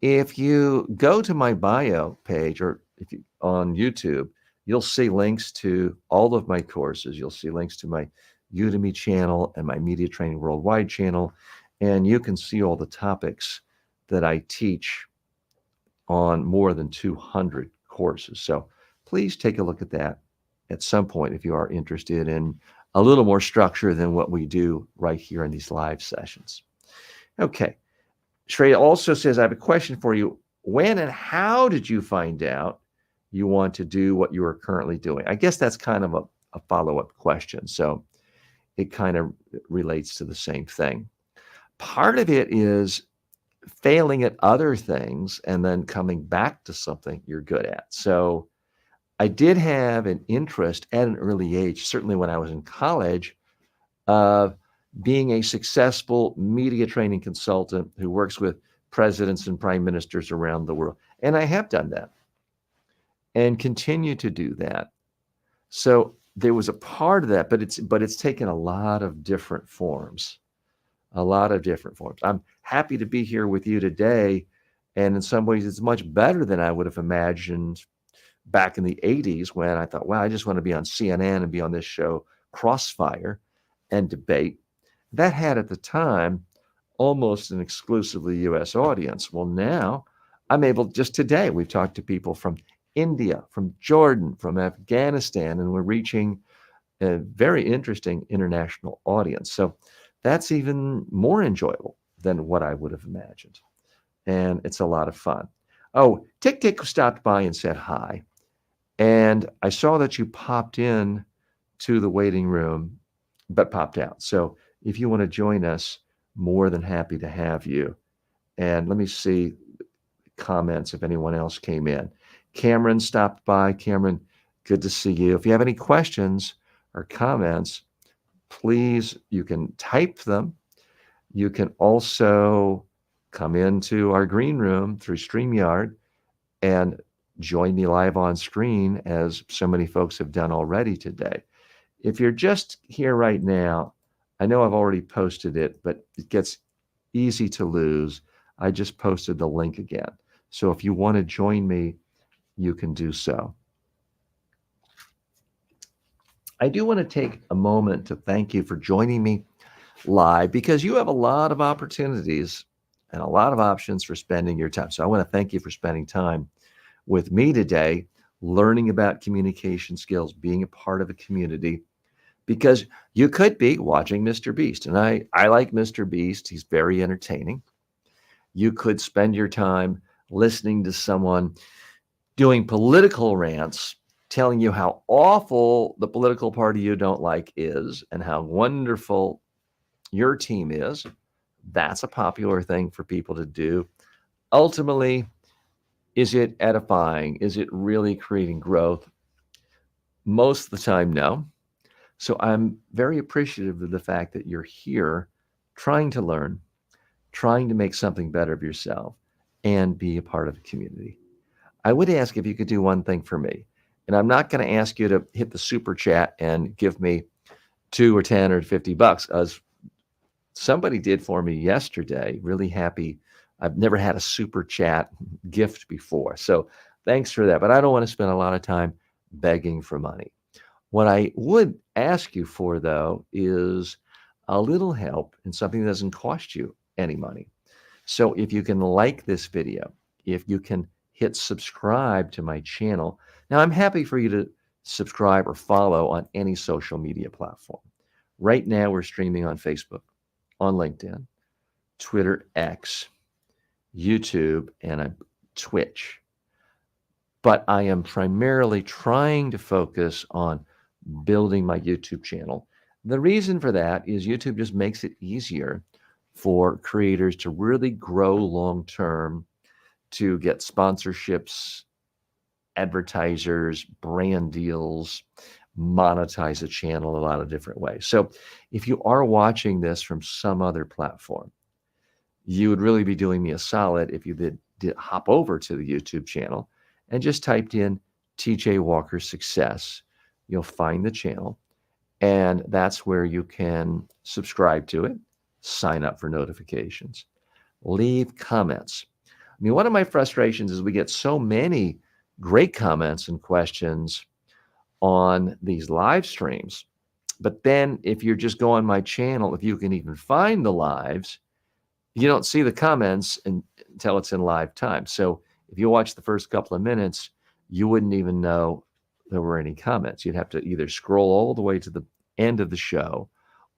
Speaker 1: if you go to my bio page or if you on YouTube, you'll see links to all of my courses. You'll see links to my Udemy channel and my Media Training Worldwide channel. And you can see all the topics that I teach on more than 200 courses. So please take a look at that at some point if you are interested in a little more structure than what we do right here in these live sessions. Okay. Shreya also says, I have a question for you. When and how did you find out you want to do what you are currently doing? I guess that's kind of a follow-up question. So it kind of relates to the same thing. Part of it is failing at other things and then coming back to something you're good at. So I did have an interest at an early age, certainly when I was in college, of being a successful media training consultant who works with presidents and prime ministers around the world. And I have done that and continue to do that. So there was a part of that, but it's taken a lot of different forms. I'm happy to be here with you today. And in some ways, it's much better than I would have imagined back in the 80s when I thought, wow, I just want to be on CNN and be on this show, Crossfire, and debate. That had at the time almost an exclusively US audience. Well, now I'm able, just today, we've talked to people from India, from Jordan, from Afghanistan, and we're reaching a very interesting international audience. So that's even more enjoyable than what I would have imagined. And it's a lot of fun. Oh, Tick Tick stopped by and said hi. And I saw that you popped in to the waiting room, but popped out. So if you want to join us, more than happy to have you. And let me see comments if anyone else came in. Cameron stopped by. Cameron, good to see you. If you have any questions or comments, please, you can type them. You can also come into our green room through StreamYard and join me live on screen, as so many folks have done already today. If you're just here right now, I know I've already posted it, but it gets easy to lose. I just posted the link again. So if you want to join me, you can do so. I do want to take a moment to thank you for joining me live because you have a lot of opportunities and a lot of options for spending your time. So I want to thank you for spending time with me today, learning about communication skills, being a part of a community, because you could be watching Mr. Beast. And I like Mr. Beast. He's very entertaining. You could spend your time listening to someone doing political rants, telling you how awful the political party you don't like is and how wonderful your team is. That's a popular thing for people to do. Ultimately, is it edifying? Is it really creating growth? Most of the time, no. So I'm very appreciative of the fact that you're here trying to learn, trying to make something better of yourself, and be a part of the community. I would ask if you could do one thing for me. And I'm not going to ask you to hit the super chat and give me 2 or 10 or 50 bucks, as somebody did for me yesterday. Really happy. I've never had a super chat gift before. So thanks for that. But I don't want to spend a lot of time begging for money. What I would ask you for, though, is a little help in something that doesn't cost you any money. So if you can like this video, if you can hit subscribe to my channel. Now, I'm happy for you to subscribe or follow on any social media platform. Right now, we're streaming on Facebook, on LinkedIn, Twitter, X, YouTube, and Twitch. But I am primarily trying to focus on building my YouTube channel. The reason for that is YouTube just makes it easier for creators to really grow long-term, to get sponsorships, advertisers, brand deals, monetize a channel a lot of different ways. So if you are watching this from some other platform, you would really be doing me a solid if you did hop over to the YouTube channel and just typed in TJ Walker Success. You'll find the channel, and that's where you can subscribe to it, sign up for notifications, leave comments. I mean, one of my frustrations is we get so many great comments and questions on these live streams. But then if you just go on my channel, if you can even find the lives, you don't see the comments until it's in live time. So if you watch the first couple of minutes, you wouldn't even know there were any comments. You'd have to either scroll all the way to the end of the show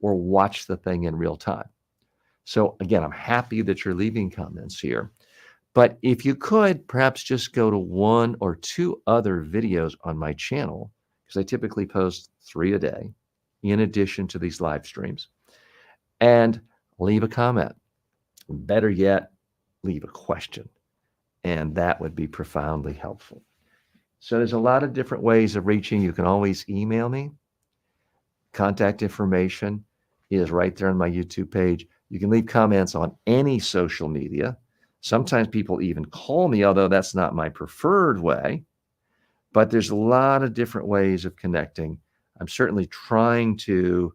Speaker 1: or watch the thing in real time. So again, I'm happy that you're leaving comments here. But if you could, perhaps just go to 1 or 2 other videos on my channel, because I typically post 3 a day in addition to these live streams, and leave a comment. Better yet, leave a question, and that would be profoundly helpful. So there's a lot of different ways of reaching. You can always email me. Contact information is right there on my YouTube page. You can leave comments on any social media. Sometimes people even call me, although that's not my preferred way. But there's a lot of different ways of connecting. I'm certainly trying to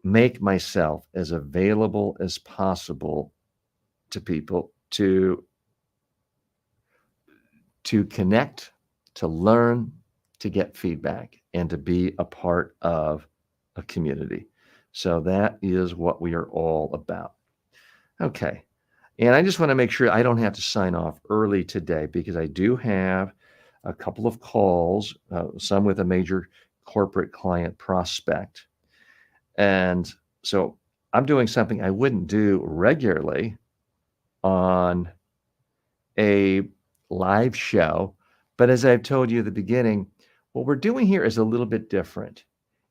Speaker 1: make myself as available as possible to people to connect, to learn, to get feedback, and to be a part of a community. So that is what we are all about. Okay. And I just want to make sure I don't have to sign off early today, because I do have a couple of calls, some with a major corporate client prospect. And so I'm doing something I wouldn't do regularly on a live show. But as I've told you at the beginning, what we're doing here is a little bit different.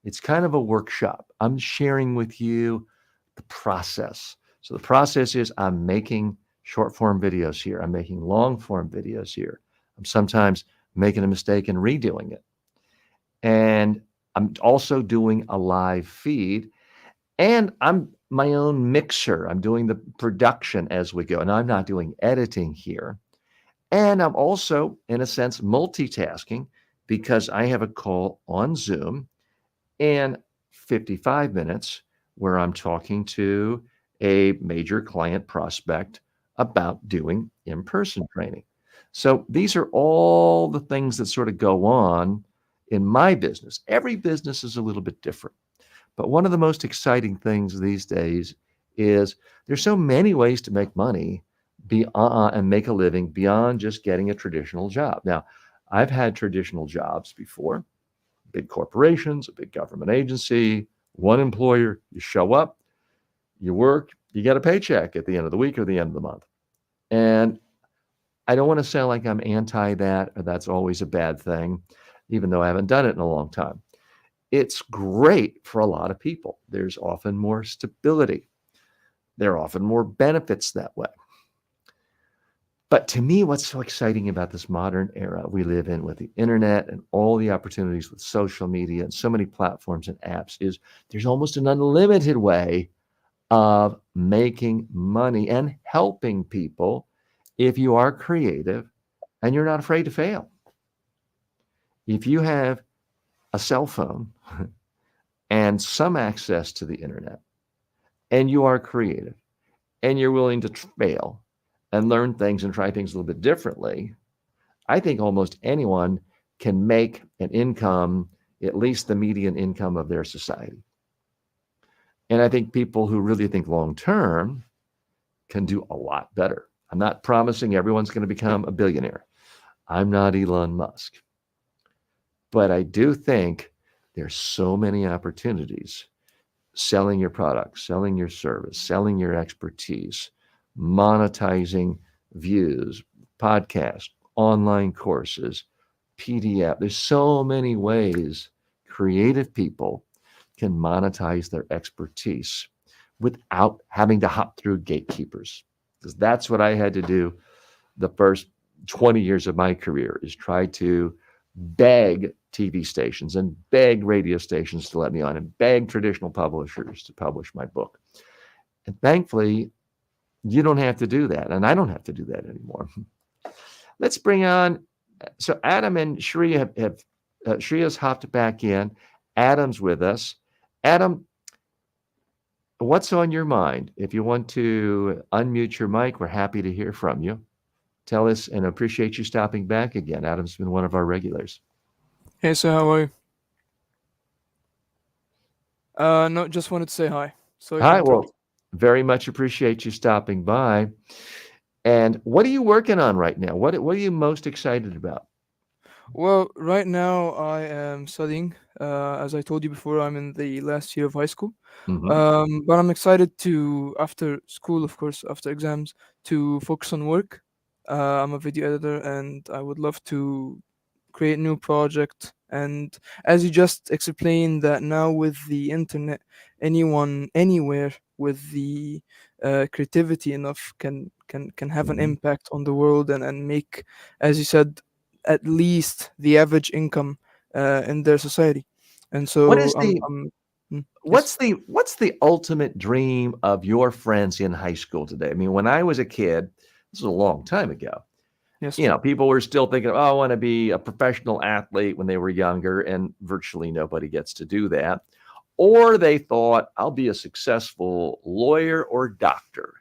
Speaker 1: It's kind of a workshop. I'm sharing with you the process. So the process is I'm making short form videos here. I'm making long form videos here. I'm sometimes making a mistake and redoing it. And I'm also doing a live feed, and I'm my own mixer. I'm doing the production as we go, and I'm not doing editing here. And I'm also, in a sense, multitasking, because I have a call on Zoom in 55 minutes where I'm talking to a major client prospect about doing in-person training. So these are all the things that sort of go on in my business. Every business is a little bit different, But one of the most exciting things these days is there's so many ways to make money and make a living beyond just getting a traditional job. Now, I've had traditional jobs before, big corporations, a big government agency, one employer. You show up, you work, you get a paycheck at the end of the week or the end of the month. And I don't want to sound like I'm anti that or that's always a bad thing, even though I haven't done it in a long time. It's great for a lot of people. There's often more stability. There are often more benefits that way. But to me, what's so exciting about this modern era we live in with the internet and all the opportunities with social media and so many platforms and apps is there's almost an unlimited way of making money and helping people if you are creative and you're not afraid to fail. If you have a cell phone and some access to the internet and you are creative and you're willing to fail and learn things and try things a little bit differently, I think almost anyone can make an income, at least the median income of their society. And I think people who really think long term can do a lot better. I'm not promising everyone's going to become a billionaire. I'm not Elon Musk. But I do think there's so many opportunities selling your product, selling your service, selling your expertise, monetizing views, podcasts, online courses, PDF. There's so many ways creative people can monetize their expertise without having to hop through gatekeepers. Because that's what I had to do the first 20 years of my career, is try to beg TV stations and beg radio stations to let me on and beg traditional publishers to publish my book. And thankfully, you don't have to do that. And I don't have to do that anymore. Let's bring on, so Adam and Shreya Shreya's hopped back in. Adam's with us. Adam, what's on your mind? If you want to unmute your mic, we're happy to hear from you. Tell us, and appreciate you stopping back again. Adam's been one of our regulars.
Speaker 6: Hey, so how are you? No, just wanted to say hi. So
Speaker 1: Hi, well, very much appreciate you stopping by. And what are you working on right now? What are you most excited about?
Speaker 6: Well, right now I am studying. As I told you before, I'm in the last year of high school. But I'm excited to, after school, of course, after exams, to focus on work. I'm a video editor, and I would love to create new project. And as you just explained, that now with the internet, anyone anywhere with the creativity enough can have an
Speaker 1: Mhm.
Speaker 6: impact on the world, and make, as you said, at least the average income in their society. And
Speaker 1: What
Speaker 6: so
Speaker 1: is the
Speaker 6: yes.
Speaker 1: what's the ultimate dream of your friends in high school today? I mean, when I was a kid, this was a long time ago.
Speaker 6: Yes.
Speaker 1: People were still thinking, oh, I want to be a professional athlete when they were younger, and virtually nobody gets to do that. Or they thought, I'll be a successful lawyer or doctor.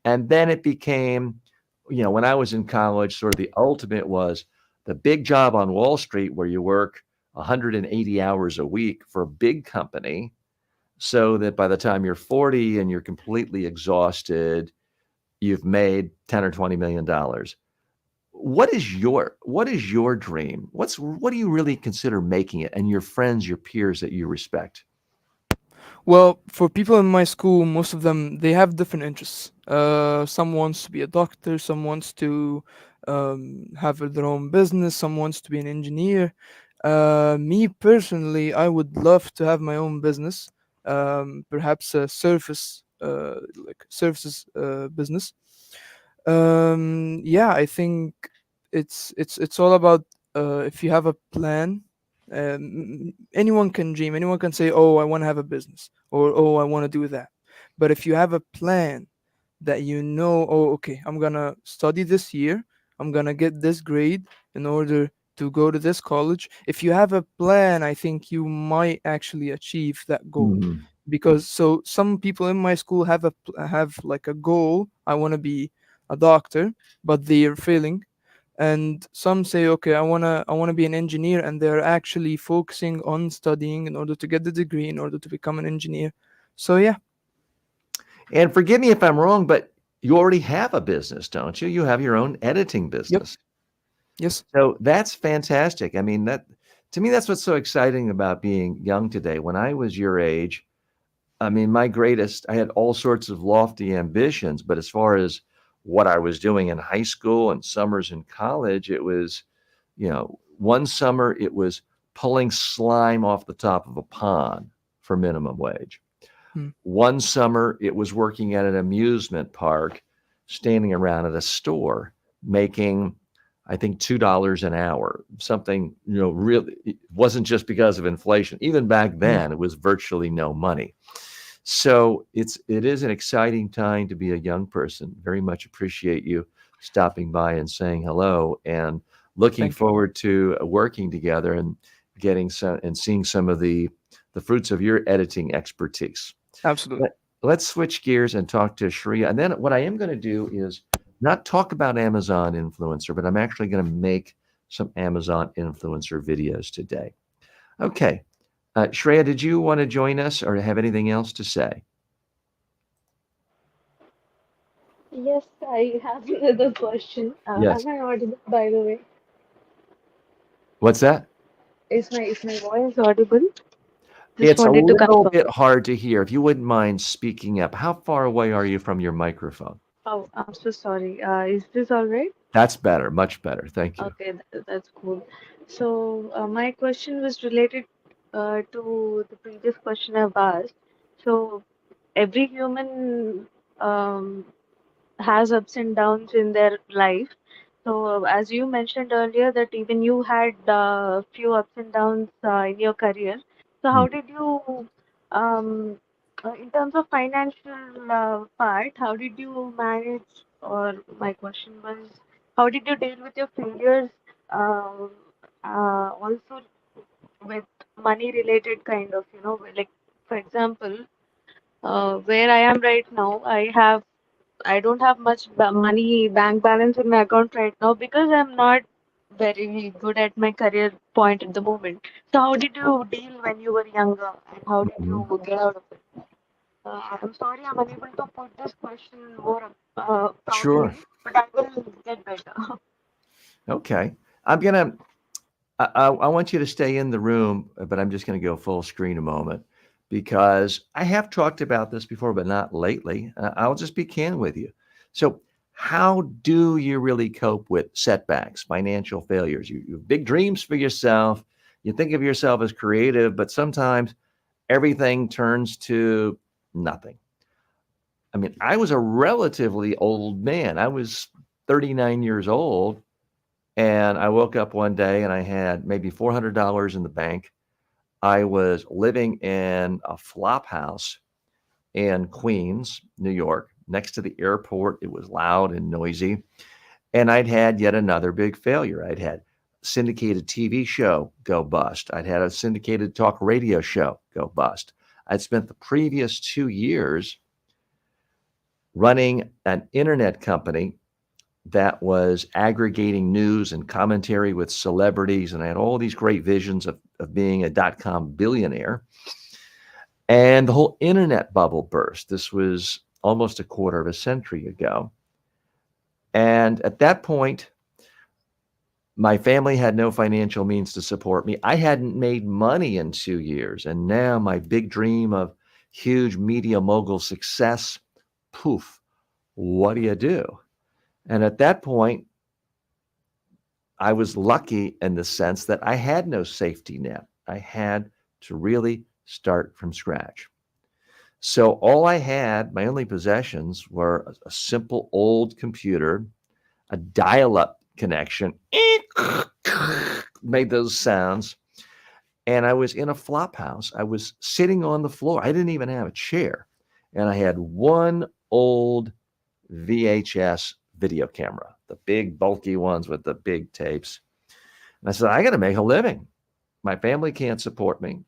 Speaker 1: And then it became, when I was in college, sort of the ultimate was the big job on Wall Street where you work 180 hours a week for a big company, so that by the time you're 40 and you're completely exhausted, you've made 10 or 20 million dollars. What is your dream? What do you really consider making it, and your friends, your peers that you respect?
Speaker 6: Well, for people in my school, most of them, they have different interests. Some wants to be a doctor, some wants to have their own business, some wants to be an engineer. Me personally, I would love to have my own business, perhaps a services business. Yeah, I think it's all about, if you have a plan. Anyone can dream. Anyone can say, "Oh, I want to have a business," or "Oh, I want to do that." But if you have a plan that "Oh, okay, I'm gonna study this year. I'm gonna get this grade in order to go to this college." If you have a plan, I think you might actually achieve that goal.
Speaker 1: Mhm.
Speaker 6: Because so some people in my school have like a goal. I want to be a doctor, but they're failing. and some say, okay, I wanna be an engineer, and they're actually focusing on studying in order to get the degree in order to become an engineer. So yeah.
Speaker 1: And forgive me if I'm wrong, but you already have a business, don't you? You have your own editing business.
Speaker 6: Yes.
Speaker 1: So that's fantastic. I mean, that to me, that's what's so exciting about being young today. When I was your age, I mean, I had all sorts of lofty ambitions, but as far as what I was doing in high school and summers in college, it was, one summer it was pulling slime off the top of a pond for minimum wage.
Speaker 6: Hmm.
Speaker 1: One summer it was working at an amusement park, standing around at a store, making, I think, $2 an hour, something, really, it wasn't just because of inflation. Even back then, it was virtually no money. So it is an exciting time to be a young person. Very much appreciate you stopping by and saying hello, and looking
Speaker 6: Thank you.
Speaker 1: forward to working together and seeing some of the fruits of your editing expertise.
Speaker 6: Absolutely.
Speaker 1: Let's switch gears and talk to Shreya. And then what I am going to do is not talk about Amazon influencer, but I'm actually going to make some Amazon influencer videos today. Okay. Shreya, did you want to join us or have anything else to say?
Speaker 3: Yes, I have another question.
Speaker 1: Yes.
Speaker 3: Am I audible, by the way?
Speaker 1: What's that?
Speaker 3: Is my voice audible? Just
Speaker 1: It's a
Speaker 3: wanted to
Speaker 1: little
Speaker 3: confirm.
Speaker 1: bit hard to hear. If you wouldn't mind speaking up, how far away are you from your microphone?
Speaker 3: Oh, I'm so sorry. Is this all right?
Speaker 1: That's better, much better. Thank you.
Speaker 3: Okay, that's cool. So, my question was related to the previous question I've asked. So, every human has ups and downs in their life. So, as you mentioned earlier, that even you had a few ups and downs in your career. So, how
Speaker 1: Mm.
Speaker 3: did you, in terms of financial part, how did you manage? Or my question was, how did you deal with your failures? Um, also with money related kind of, like for example, where I am right now, I don't have much money bank balance in my account right now because I'm not very good at my career point at the moment. So how did you deal when you were younger, and how did
Speaker 1: Mhm.
Speaker 3: you get out of it? I'm sorry I'm unable to put this question more
Speaker 1: Sure.
Speaker 3: properly, but I will get better.
Speaker 1: Okay. I want you to stay in the room, but I'm just going to go full screen a moment because I have talked about this before, but not lately. I'll just be candid with you. So, how do you really cope with setbacks, financial failures? You have big dreams for yourself. You think of yourself as creative, but sometimes everything turns to nothing. I mean, I was a relatively old man. I was 39 years old, and I woke up one day and I had maybe $400 in the bank. I was living in a flop house in Queens, New York, next to the airport. It was loud and noisy. And I'd had yet another big failure. I'd had syndicated TV show go bust. I'd had a syndicated talk radio show go bust. I'd spent the previous 2 years running an internet company that was aggregating news and commentary with celebrities. And I had all these great visions of being a dot-com billionaire. And the whole internet bubble burst. This was almost a quarter of a century ago. And at that point, my family had no financial means to support me. I hadn't made money in 2 years. And now my big dream of huge media mogul success, poof, what do you do? And at that point, I was lucky in the sense that I had no safety net. I had to really start from scratch. So all I had, my only possessions were a simple old computer, a dial-up connection, made those sounds, and I was in a flop house. I was sitting on the floor. I didn't even have a chair, and I had one old VHS video camera, the big bulky ones with the big tapes. And I said, I got to make a living. My family can't support me.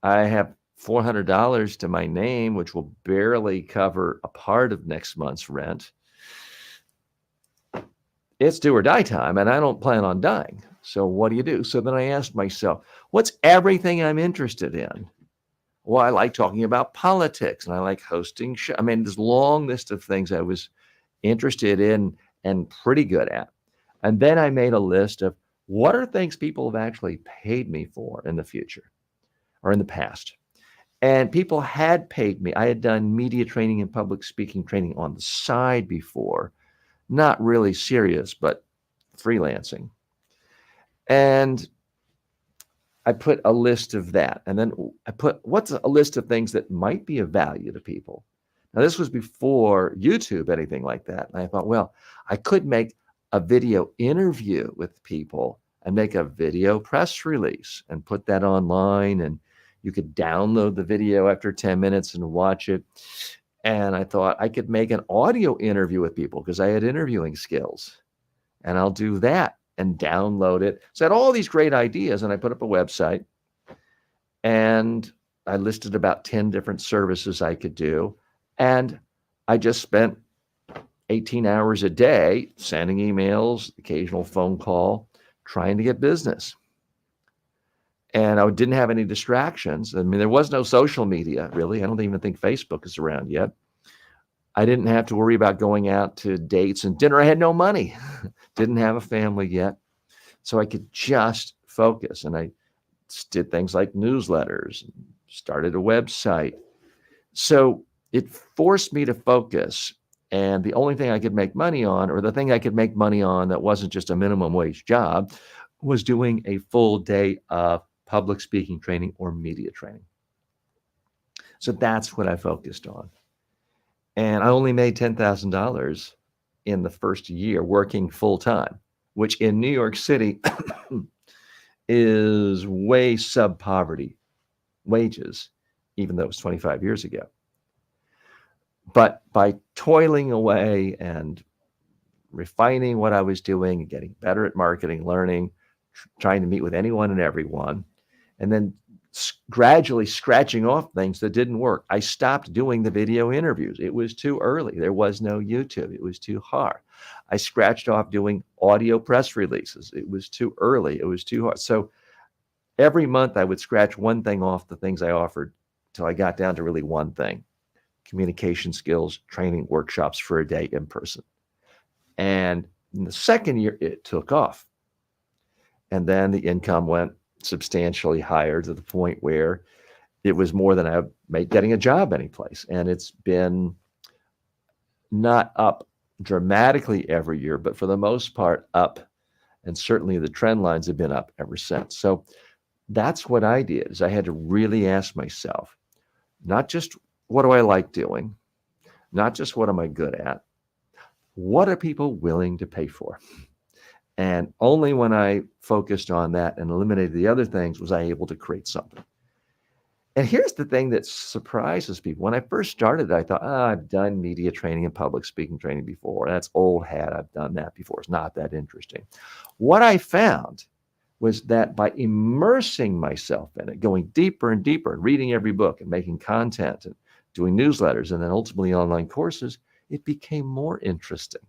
Speaker 1: I have $400 to my name, which will barely cover a part of next month's rent. it's do or die time, and I don't plan on dying. So what do you do? So then I asked myself, what's everything I'm interested in? Well, I like talking about politics, and I like hosting shows. I mean, this long list of things I was interested in and pretty good at. And then I made a list of what are things people have actually paid me for in the future or in the past. And people had paid me. I had done media training and public speaking training on the side before, not really serious, but freelancing. And I put a list of that. And then I put, what's a list of things that might be of value to people? Now, this was before YouTube, anything like that. And I thought, well, I could make a video interview with people and make a video press release and put that online. And you could download the video after 10 minutes and watch it. And I thought I could make an audio interview with people because I had interviewing skills. And I'll do that and download it. So I had all these great ideas, and I put up a website, and I listed about 10 different services I could do. And I just spent 18 hours a day sending emails, occasional phone call, trying to get business. And I didn't have any distractions. I mean, there was no social media, really. I don't even think Facebook is around yet. I didn't have to worry about going out to dates and dinner. I had no money, didn't have a family yet. So I could just focus. And I did things like newsletters, started a website. So it forced me to focus. And the only thing I could make money on, or the thing I could make money on that wasn't just a minimum wage job, was doing a full day of public speaking training or media training. So that's what I focused on. And I only made $10,000 in the first year working full time, which in New York City is way sub-poverty wages, even though it was 25 years ago. But by toiling away and refining what I was doing and getting better at marketing, learning, trying to meet with anyone and everyone, and then gradually scratching off things that didn't work. I stopped doing the video interviews. It was too early. There was no YouTube. It was too hard. I scratched off doing audio press releases. It was too early. It was too hard. So every month I would scratch one thing off the things I offered till I got down to really one thing: communication skills, training workshops for a day in person. And in the second year, it took off. And then the income went substantially higher to the point where it was more than I made getting a job anyplace. And it's been not up dramatically every year, but for the most part up. And certainly the trend lines have been up ever since. So that's what I did, is I had to really ask myself, not just what do I like doing, not just what am I good at, what are people willing to pay for? And only when I focused on that and eliminated the other things was I able to create something. And here's the thing that surprises people. When I first started, I thought, I've done media training and public speaking training before. That's old hat. I've done that before. It's not that interesting. What I found was that by immersing myself in it, going deeper and deeper, and reading every book and making content and doing newsletters and then ultimately online courses, it became more interesting,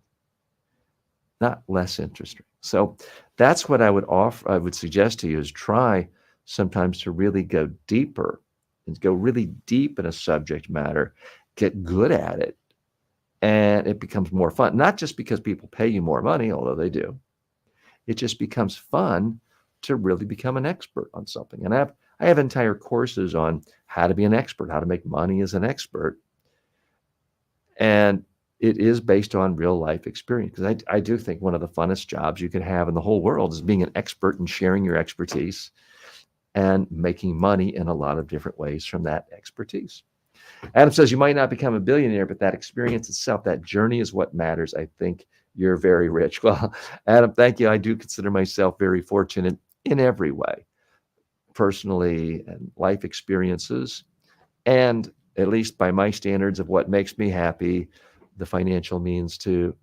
Speaker 1: not less interesting. So that's what I would offer. I would suggest to you is try sometimes to really go deeper and go really deep in a subject matter, get good at it, and it becomes more fun. Not just because people pay you more money, although they do. It just becomes fun to really become an expert on something. And I have entire courses on how to be an expert, how to make money as an expert. And it is based on real life experience. Because I do think one of the funnest jobs you can have in the whole world is being an expert and sharing your expertise and making money in a lot of different ways from that expertise. Adam says you might not become a billionaire, but that experience itself, that journey is what matters. I think you're very rich. Well, Adam, thank you. I do consider myself very fortunate in every way, personally and life experiences, and at least by my standards of what makes me happy, the financial means to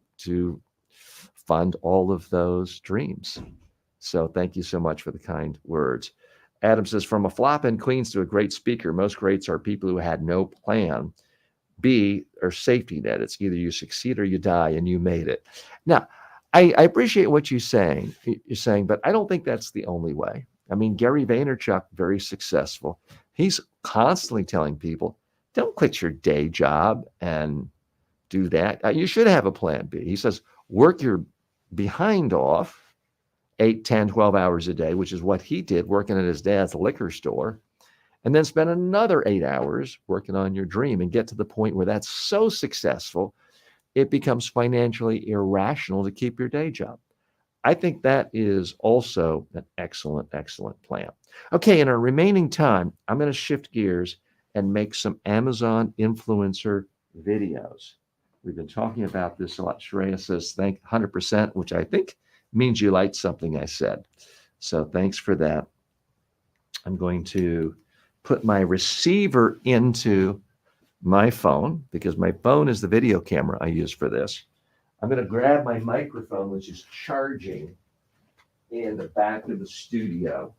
Speaker 1: fund all of those dreams. So thank you so much for the kind words. Adam says, from a flop in Queens to a great speaker, most greats are people who had no plan B or safety net. It's either you succeed or you die, and you made it. Now, I appreciate what you're saying, but I don't think that's the only way. I mean, Gary Vaynerchuk, very successful. He's constantly telling people, don't quit your day job and do that. You should have a plan B. He says, work your behind off 8, 10, 12 hours a day, which is what he did working at his dad's liquor store, and then spend another 8 hours working on your dream and get to the point where that's so successful, it becomes financially irrational to keep your day job. I think that is also an excellent, excellent plan. Okay, in our remaining time, I'm going to shift gears and make some Amazon influencer videos. We've been talking about this a lot. Shreya says, thank 100%, which I think means you liked something I said. So thanks for that. I'm going to put my receiver into my phone because my phone is the video camera I use for this. I'm going to grab my microphone, which is charging in the back of the studio.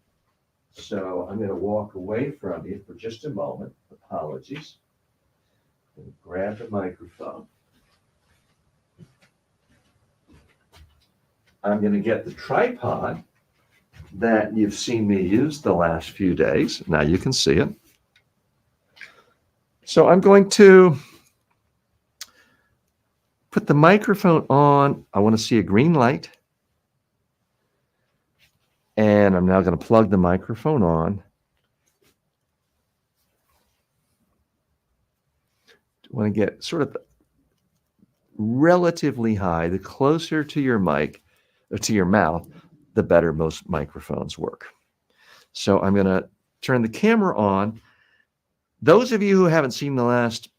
Speaker 1: So I'm going to walk away from you for just a moment. Apologies. I'm going to grab the microphone. I'm going to get the tripod that you've seen me use the last few days. Now you can see it. So I'm going to put the microphone on. I want to see a green light. And I'm now going to plug the microphone on. I want to get sort of relatively high. The closer to your mic, or to your mouth, the better most microphones work. So I'm going to turn the camera on. Those of you who haven't seen the last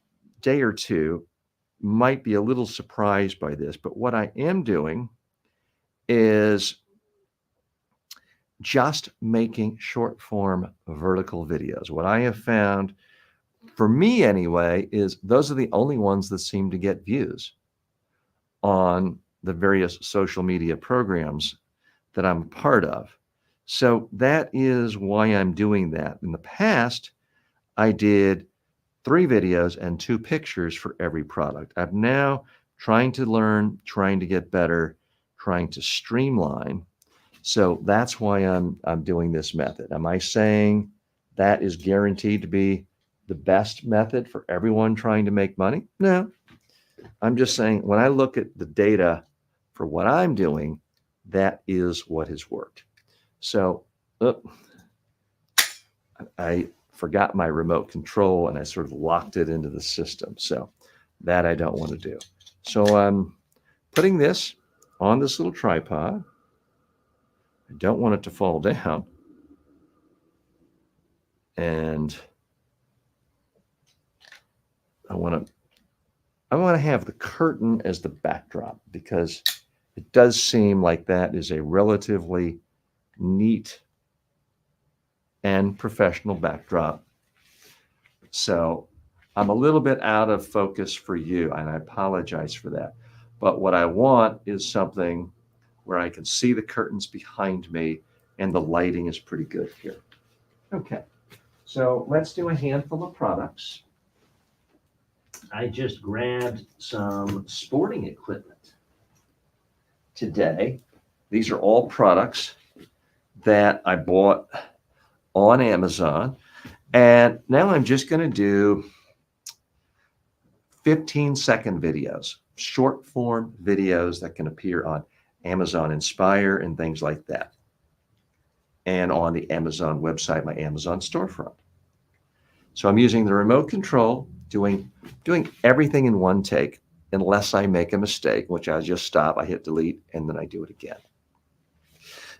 Speaker 1: day or two might be a little surprised by this, but what I am doing is just making short form vertical videos. What I have found, for me anyway, is those are the only ones that seem to get views on the various social media programs that I'm part of. So that is why I'm doing that. In the past, I did 3 videos and 2 pictures for every product. I'm now trying to learn, trying to get better, trying to streamline. So that's why I'm doing this method. Am I saying that is guaranteed to be the best method for everyone trying to make money? No. I'm just saying when I look at the data for what I'm doing, that is what has worked. So I forgot my remote control and I sort of locked it into the system. So that I don't want to do. So I'm putting this on this little tripod. I don't want it to fall down. And I want to have the curtain as the backdrop because it does seem like that is a relatively neat and professional backdrop. So I'm a little bit out of focus for you, and I apologize for that. But what I want is something where I can see the curtains behind me and the lighting is pretty good here. Okay, so let's do a handful of products. I just grabbed some sporting equipment today. These are all products that I bought on Amazon. And now I'm just going to do 15-second videos, short form videos that can appear on Amazon Inspire and things like that. And on the Amazon website, my Amazon storefront. So I'm using the remote control, doing everything in one take, unless I make a mistake, which I'll just stop, I hit delete, and then I do it again.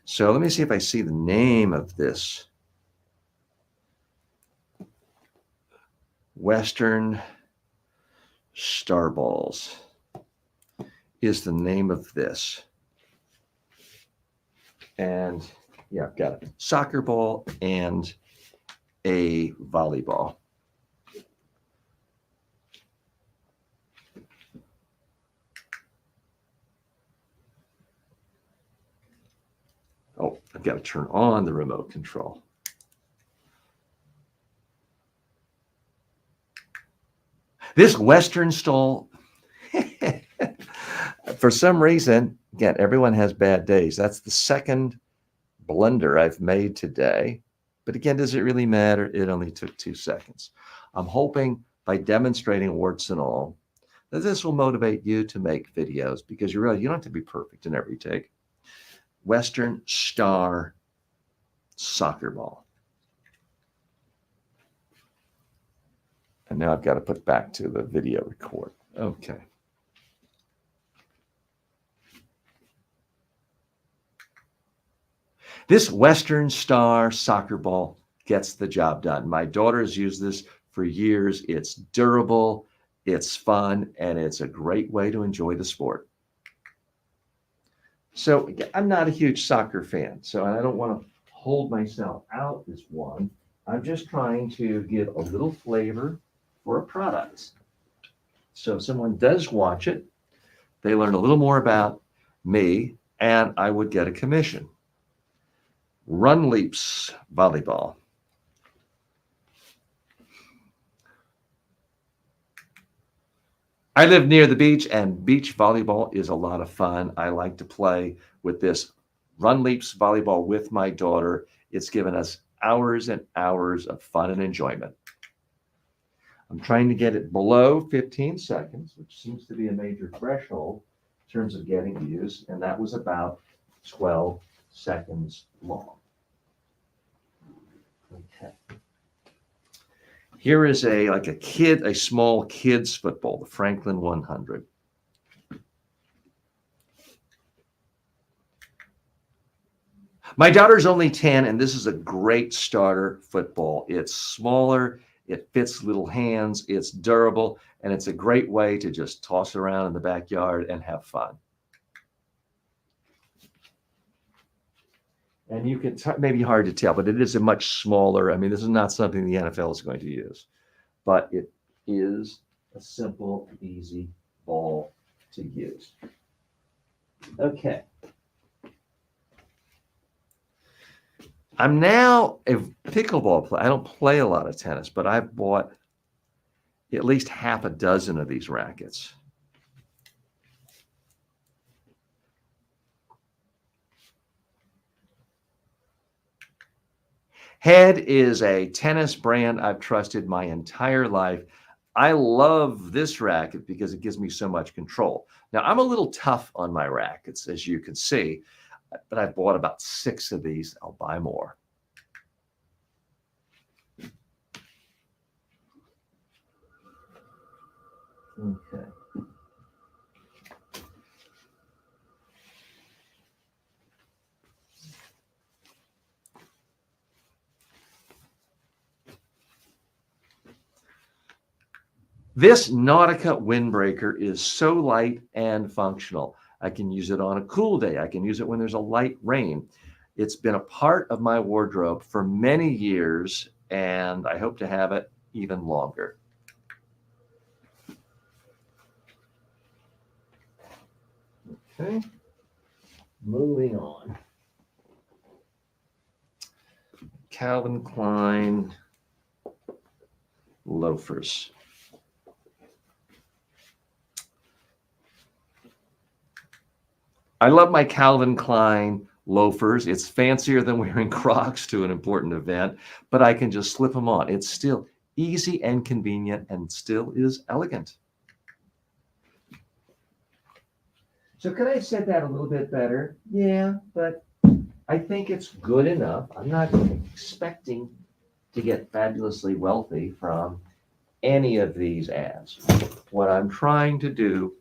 Speaker 1: So let me see if I see the name of this. Western Starballs is the name of this. And yeah, I've got a soccer ball and a volleyball. Oh, I've got to turn on the remote control. This Western stall, for some reason, again, everyone has bad days. That's the second blunder I've made today. But again, does it really matter? It only took 2 seconds. I'm hoping by demonstrating warts and all that this will motivate you to make videos, because you don't have to be perfect in every take. Western Star soccer ball. And now I've got to put back to the video record. Okay. This Western Star soccer ball gets the job done. My daughter has used this for years. It's durable, it's fun, and it's a great way to enjoy the sport. So I'm not a huge soccer fan, so I don't want to hold myself out as one. I'm just trying to give a little flavor for a product. So if someone does watch it, they learn a little more about me, and I would get a commission. Run Leaps volleyball. I live near the beach, and beach volleyball is a lot of fun. I like to play with this Run Leaps volleyball with my daughter. It's given us hours and hours of fun and enjoyment. I'm trying to get it below 15 seconds, which seems to be a major threshold in terms of getting views, and that was about 12 seconds long. Okay. Here is a small kids football, the Franklin 100. My daughter's only 10, and this is a great starter football. It's smaller, it fits little hands, it's durable, and it's a great way to just toss around in the backyard and have fun. And you can, maybe hard to tell, but it is a much smaller, I mean, this is not something the NFL is going to use, but it is a simple, easy ball to use. Okay. I'm now a pickleball player. I don't play a lot of tennis, but I've bought at least half a dozen of these rackets. Head is a tennis brand I've trusted my entire life. I love this racket because it gives me so much control. Now, I'm a little tough on my rackets, as you can see, but I've bought about 6 of these. I'll buy more. Okay. This Nautica windbreaker is so light and functional. I can use it on a cool day. I can use it when there's a light rain. It's been a part of my wardrobe for many years, and I hope to have it even longer. Okay, moving on. Calvin Klein loafers. I love my Calvin Klein loafers. It's fancier than wearing Crocs to an important event, but I can just slip them on. It's still easy and convenient and still is elegant. So could I have said that a little bit better? Yeah, but I think it's good enough. I'm not expecting to get fabulously wealthy from any of these ads. What I'm trying to do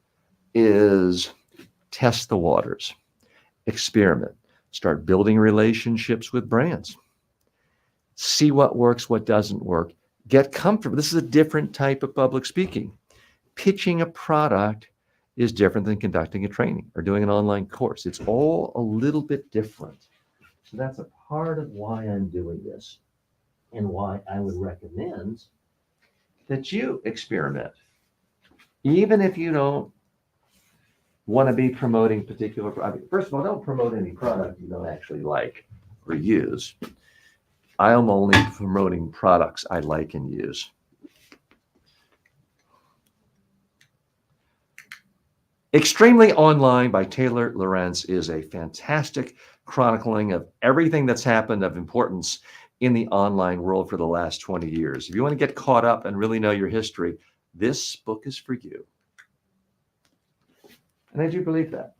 Speaker 1: is test the waters, experiment, start building relationships with brands, see what works, what doesn't work, get comfortable. This is a different type of public speaking. Pitching a product is different than conducting a training or doing an online course. It's all a little bit different. So that's a part of why I'm doing this and why I would recommend that you experiment. Even if you don't want to be promoting particular product. First of all, don't promote any product you don't actually like or use. I am only promoting products I like and use. Extremely Online by Taylor Lorenz is a fantastic chronicling of everything that's happened of importance in the online world for the last 20 years. If you want to get caught up and really know your history, this book is for you. And I do believe that.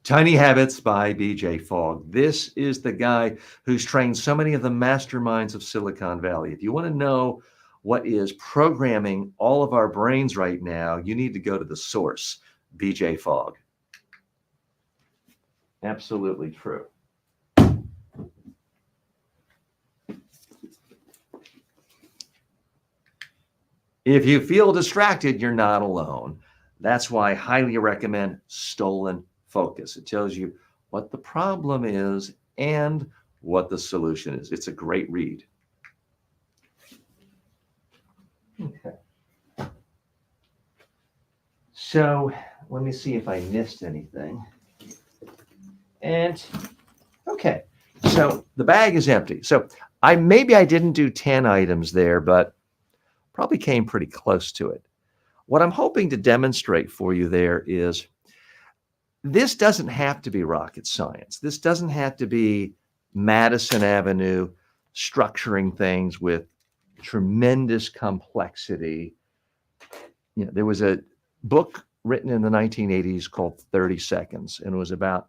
Speaker 1: Tiny Habits by BJ Fogg. This is the guy who's trained so many of the masterminds of Silicon Valley. If you want to know what is programming all of our brains right now, you need to go to the source, BJ Fogg. Absolutely true. If you feel distracted, you're not alone. That's why I highly recommend Stolen Focus. It tells you what the problem is and what the solution is. It's a great read. Okay. So let me see if I missed anything. And okay, so the bag is empty. So maybe I didn't do 10 items there, but probably came pretty close to it. What I'm hoping to demonstrate for you there is this doesn't have to be rocket science. This doesn't have to be Madison Avenue structuring things with tremendous complexity. You know, there was a book written in the 1980s called 30 Seconds, and it was about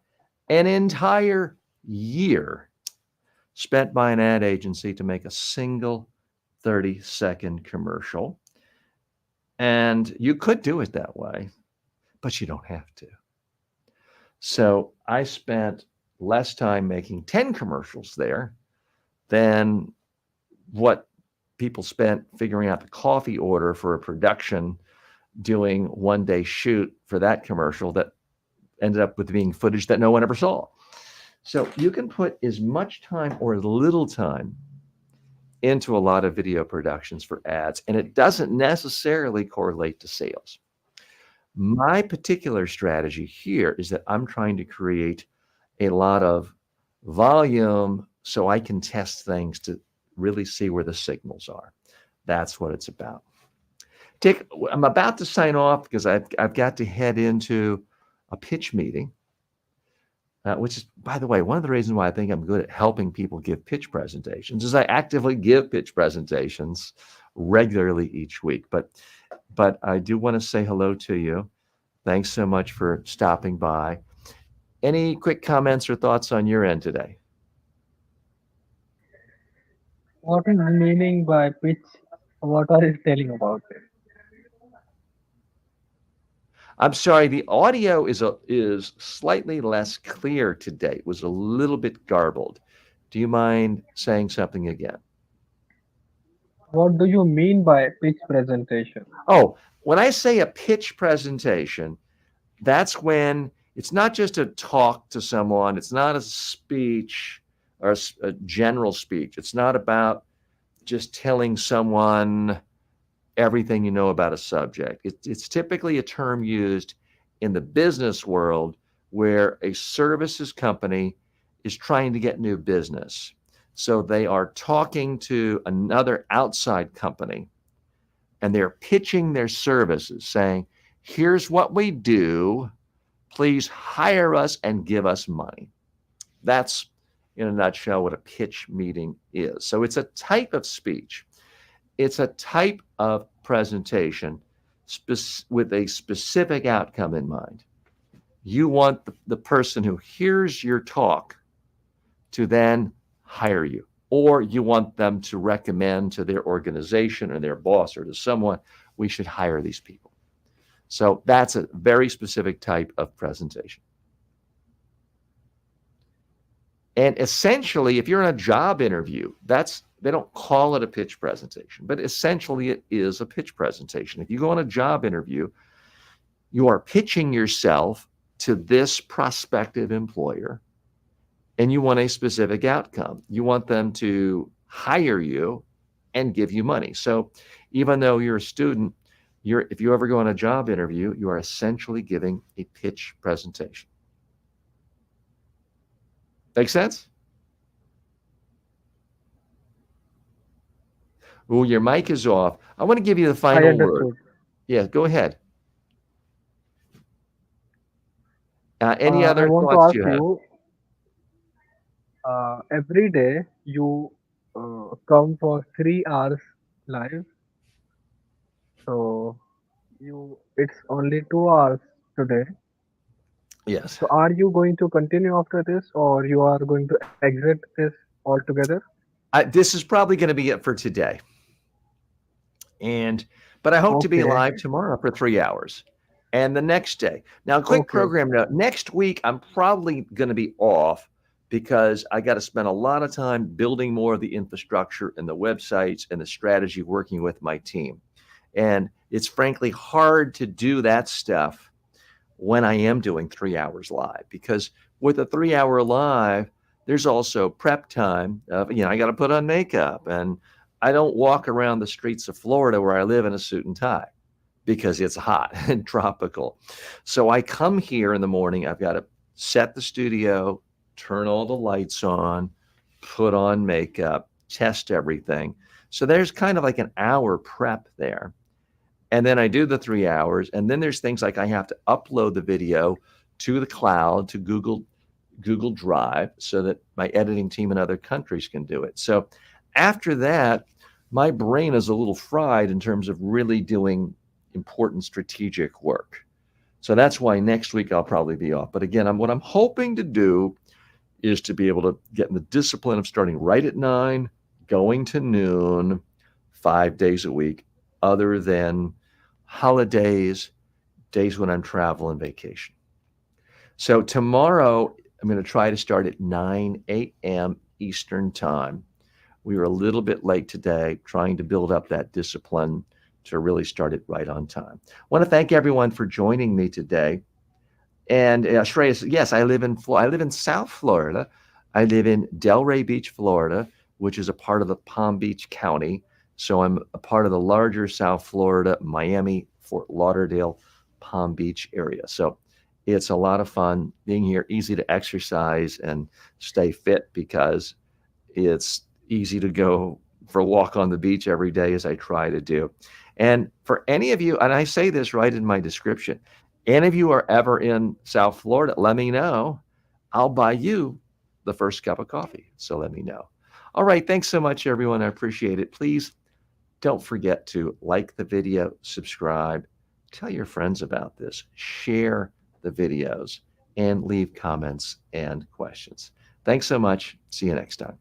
Speaker 1: an entire year spent by an ad agency to make a single 30-second commercial. And you could do it that way, but you don't have to. So I spent less time making 10 commercials there than what people spent figuring out the coffee order for a production, doing one-day shoot for that commercial that ended up with being footage that no one ever saw. So you can put as much time or as little time into a lot of video productions for ads, and it doesn't necessarily correlate to sales. My particular strategy here is that I'm trying to create a lot of volume so I can test things to really see where the signals are. That's what it's about. Dick, I'm about to sign off because I've got to head into a pitch meeting, which is, by the way, one of the reasons why I think I'm good at helping people give pitch presentations is I actively give pitch presentations regularly each week. But I do want to say hello to you. Thanks so much for stopping by. Any quick comments or thoughts on your end today?
Speaker 7: What is the meaning by pitch? What are you telling about it?
Speaker 1: I'm sorry, the audio is slightly less clear today. It was a little bit garbled. Do you mind saying something again?
Speaker 7: What do you mean by pitch presentation?
Speaker 1: Oh, when I say a pitch presentation, that's when it's not just a talk to someone. It's not a speech or a general speech. It's not about just telling someone everything you know about a subject. It's typically a term used in the business world where a services company is trying to get new business. So they are talking to another outside company and they're pitching their services saying, here's what we do, please hire us and give us money. That's, in a nutshell, what a pitch meeting is. So it's a type of speech. It's a type of presentation with a specific outcome in mind. You want the person who hears your talk to then hire you, or you want them to recommend to their organization or their boss or to someone, we should hire these people. So that's a very specific type of presentation. And essentially, if you're in a job interview, they don't call it a pitch presentation, but essentially it is a pitch presentation. If you go on a job interview, you are pitching yourself to this prospective employer and you want a specific outcome. You want them to hire you and give you money. So even though you're a student, if you ever go on a job interview, you are essentially giving a pitch presentation. Make sense? Oh, your mic is off. I want to give you the
Speaker 7: I
Speaker 1: final word.
Speaker 7: understood.
Speaker 1: Yeah, go ahead. Any
Speaker 7: I
Speaker 1: other
Speaker 7: want to
Speaker 1: thoughts
Speaker 7: ask
Speaker 1: you have?
Speaker 7: you, every day you come for 3 hours live, so it's only 2 hours today.
Speaker 1: Yes.
Speaker 7: So are you going to continue after this, or you are going to exit this altogether?
Speaker 1: This is probably going to be it for today. But I hope to be
Speaker 7: Okay,
Speaker 1: live tomorrow for 3 hours and the next day. Now, quick
Speaker 7: okay,
Speaker 1: program note. Next week, I'm probably going to be off because I got to spend a lot of time building more of the infrastructure and the websites and the strategy working with my team. And it's frankly hard to do that stuff when I am doing 3 hours live, because with a 3 hour live, there's also prep time. I got to put on makeup, and I don't walk around the streets of Florida where I live in a suit and tie because it's hot and tropical. So I come here in the morning. I've got to set the studio, turn all the lights on, put on makeup, test everything. So there's kind of like an hour prep there. And then I do the 3 hours. And then there's things like I have to upload the video to the cloud, to Google Drive, so that my editing team in other countries can do it. So after that, my brain is a little fried in terms of really doing important strategic work. So that's why next week I'll probably be off. But again, what I'm hoping to do is to be able to get in the discipline of starting right at 9, going to noon, 5 days a week, other than holidays, days when I'm traveling vacation. So tomorrow, I'm going to try to start at 9 a.m. Eastern Time. We were a little bit late today, trying to build up that discipline to really start it right on time. I want to thank everyone for joining me today. And Shreya, yes, I live in South Florida. I live in Delray Beach, Florida, which is a part of the Palm Beach County. So I'm a part of the larger South Florida, Miami, Fort Lauderdale, Palm Beach area. So it's a lot of fun being here, easy to exercise and stay fit because it's easy to go for a walk on the beach every day, as I try to do. And for any of you, and I say this right in my description, any of you are ever in South Florida, let me know. I'll buy you the first cup of coffee. So let me know. All right. Thanks so much, everyone. I appreciate it. Please don't forget to like the video, subscribe, tell your friends about this, share the videos, and leave comments and questions. Thanks so much. See you next time.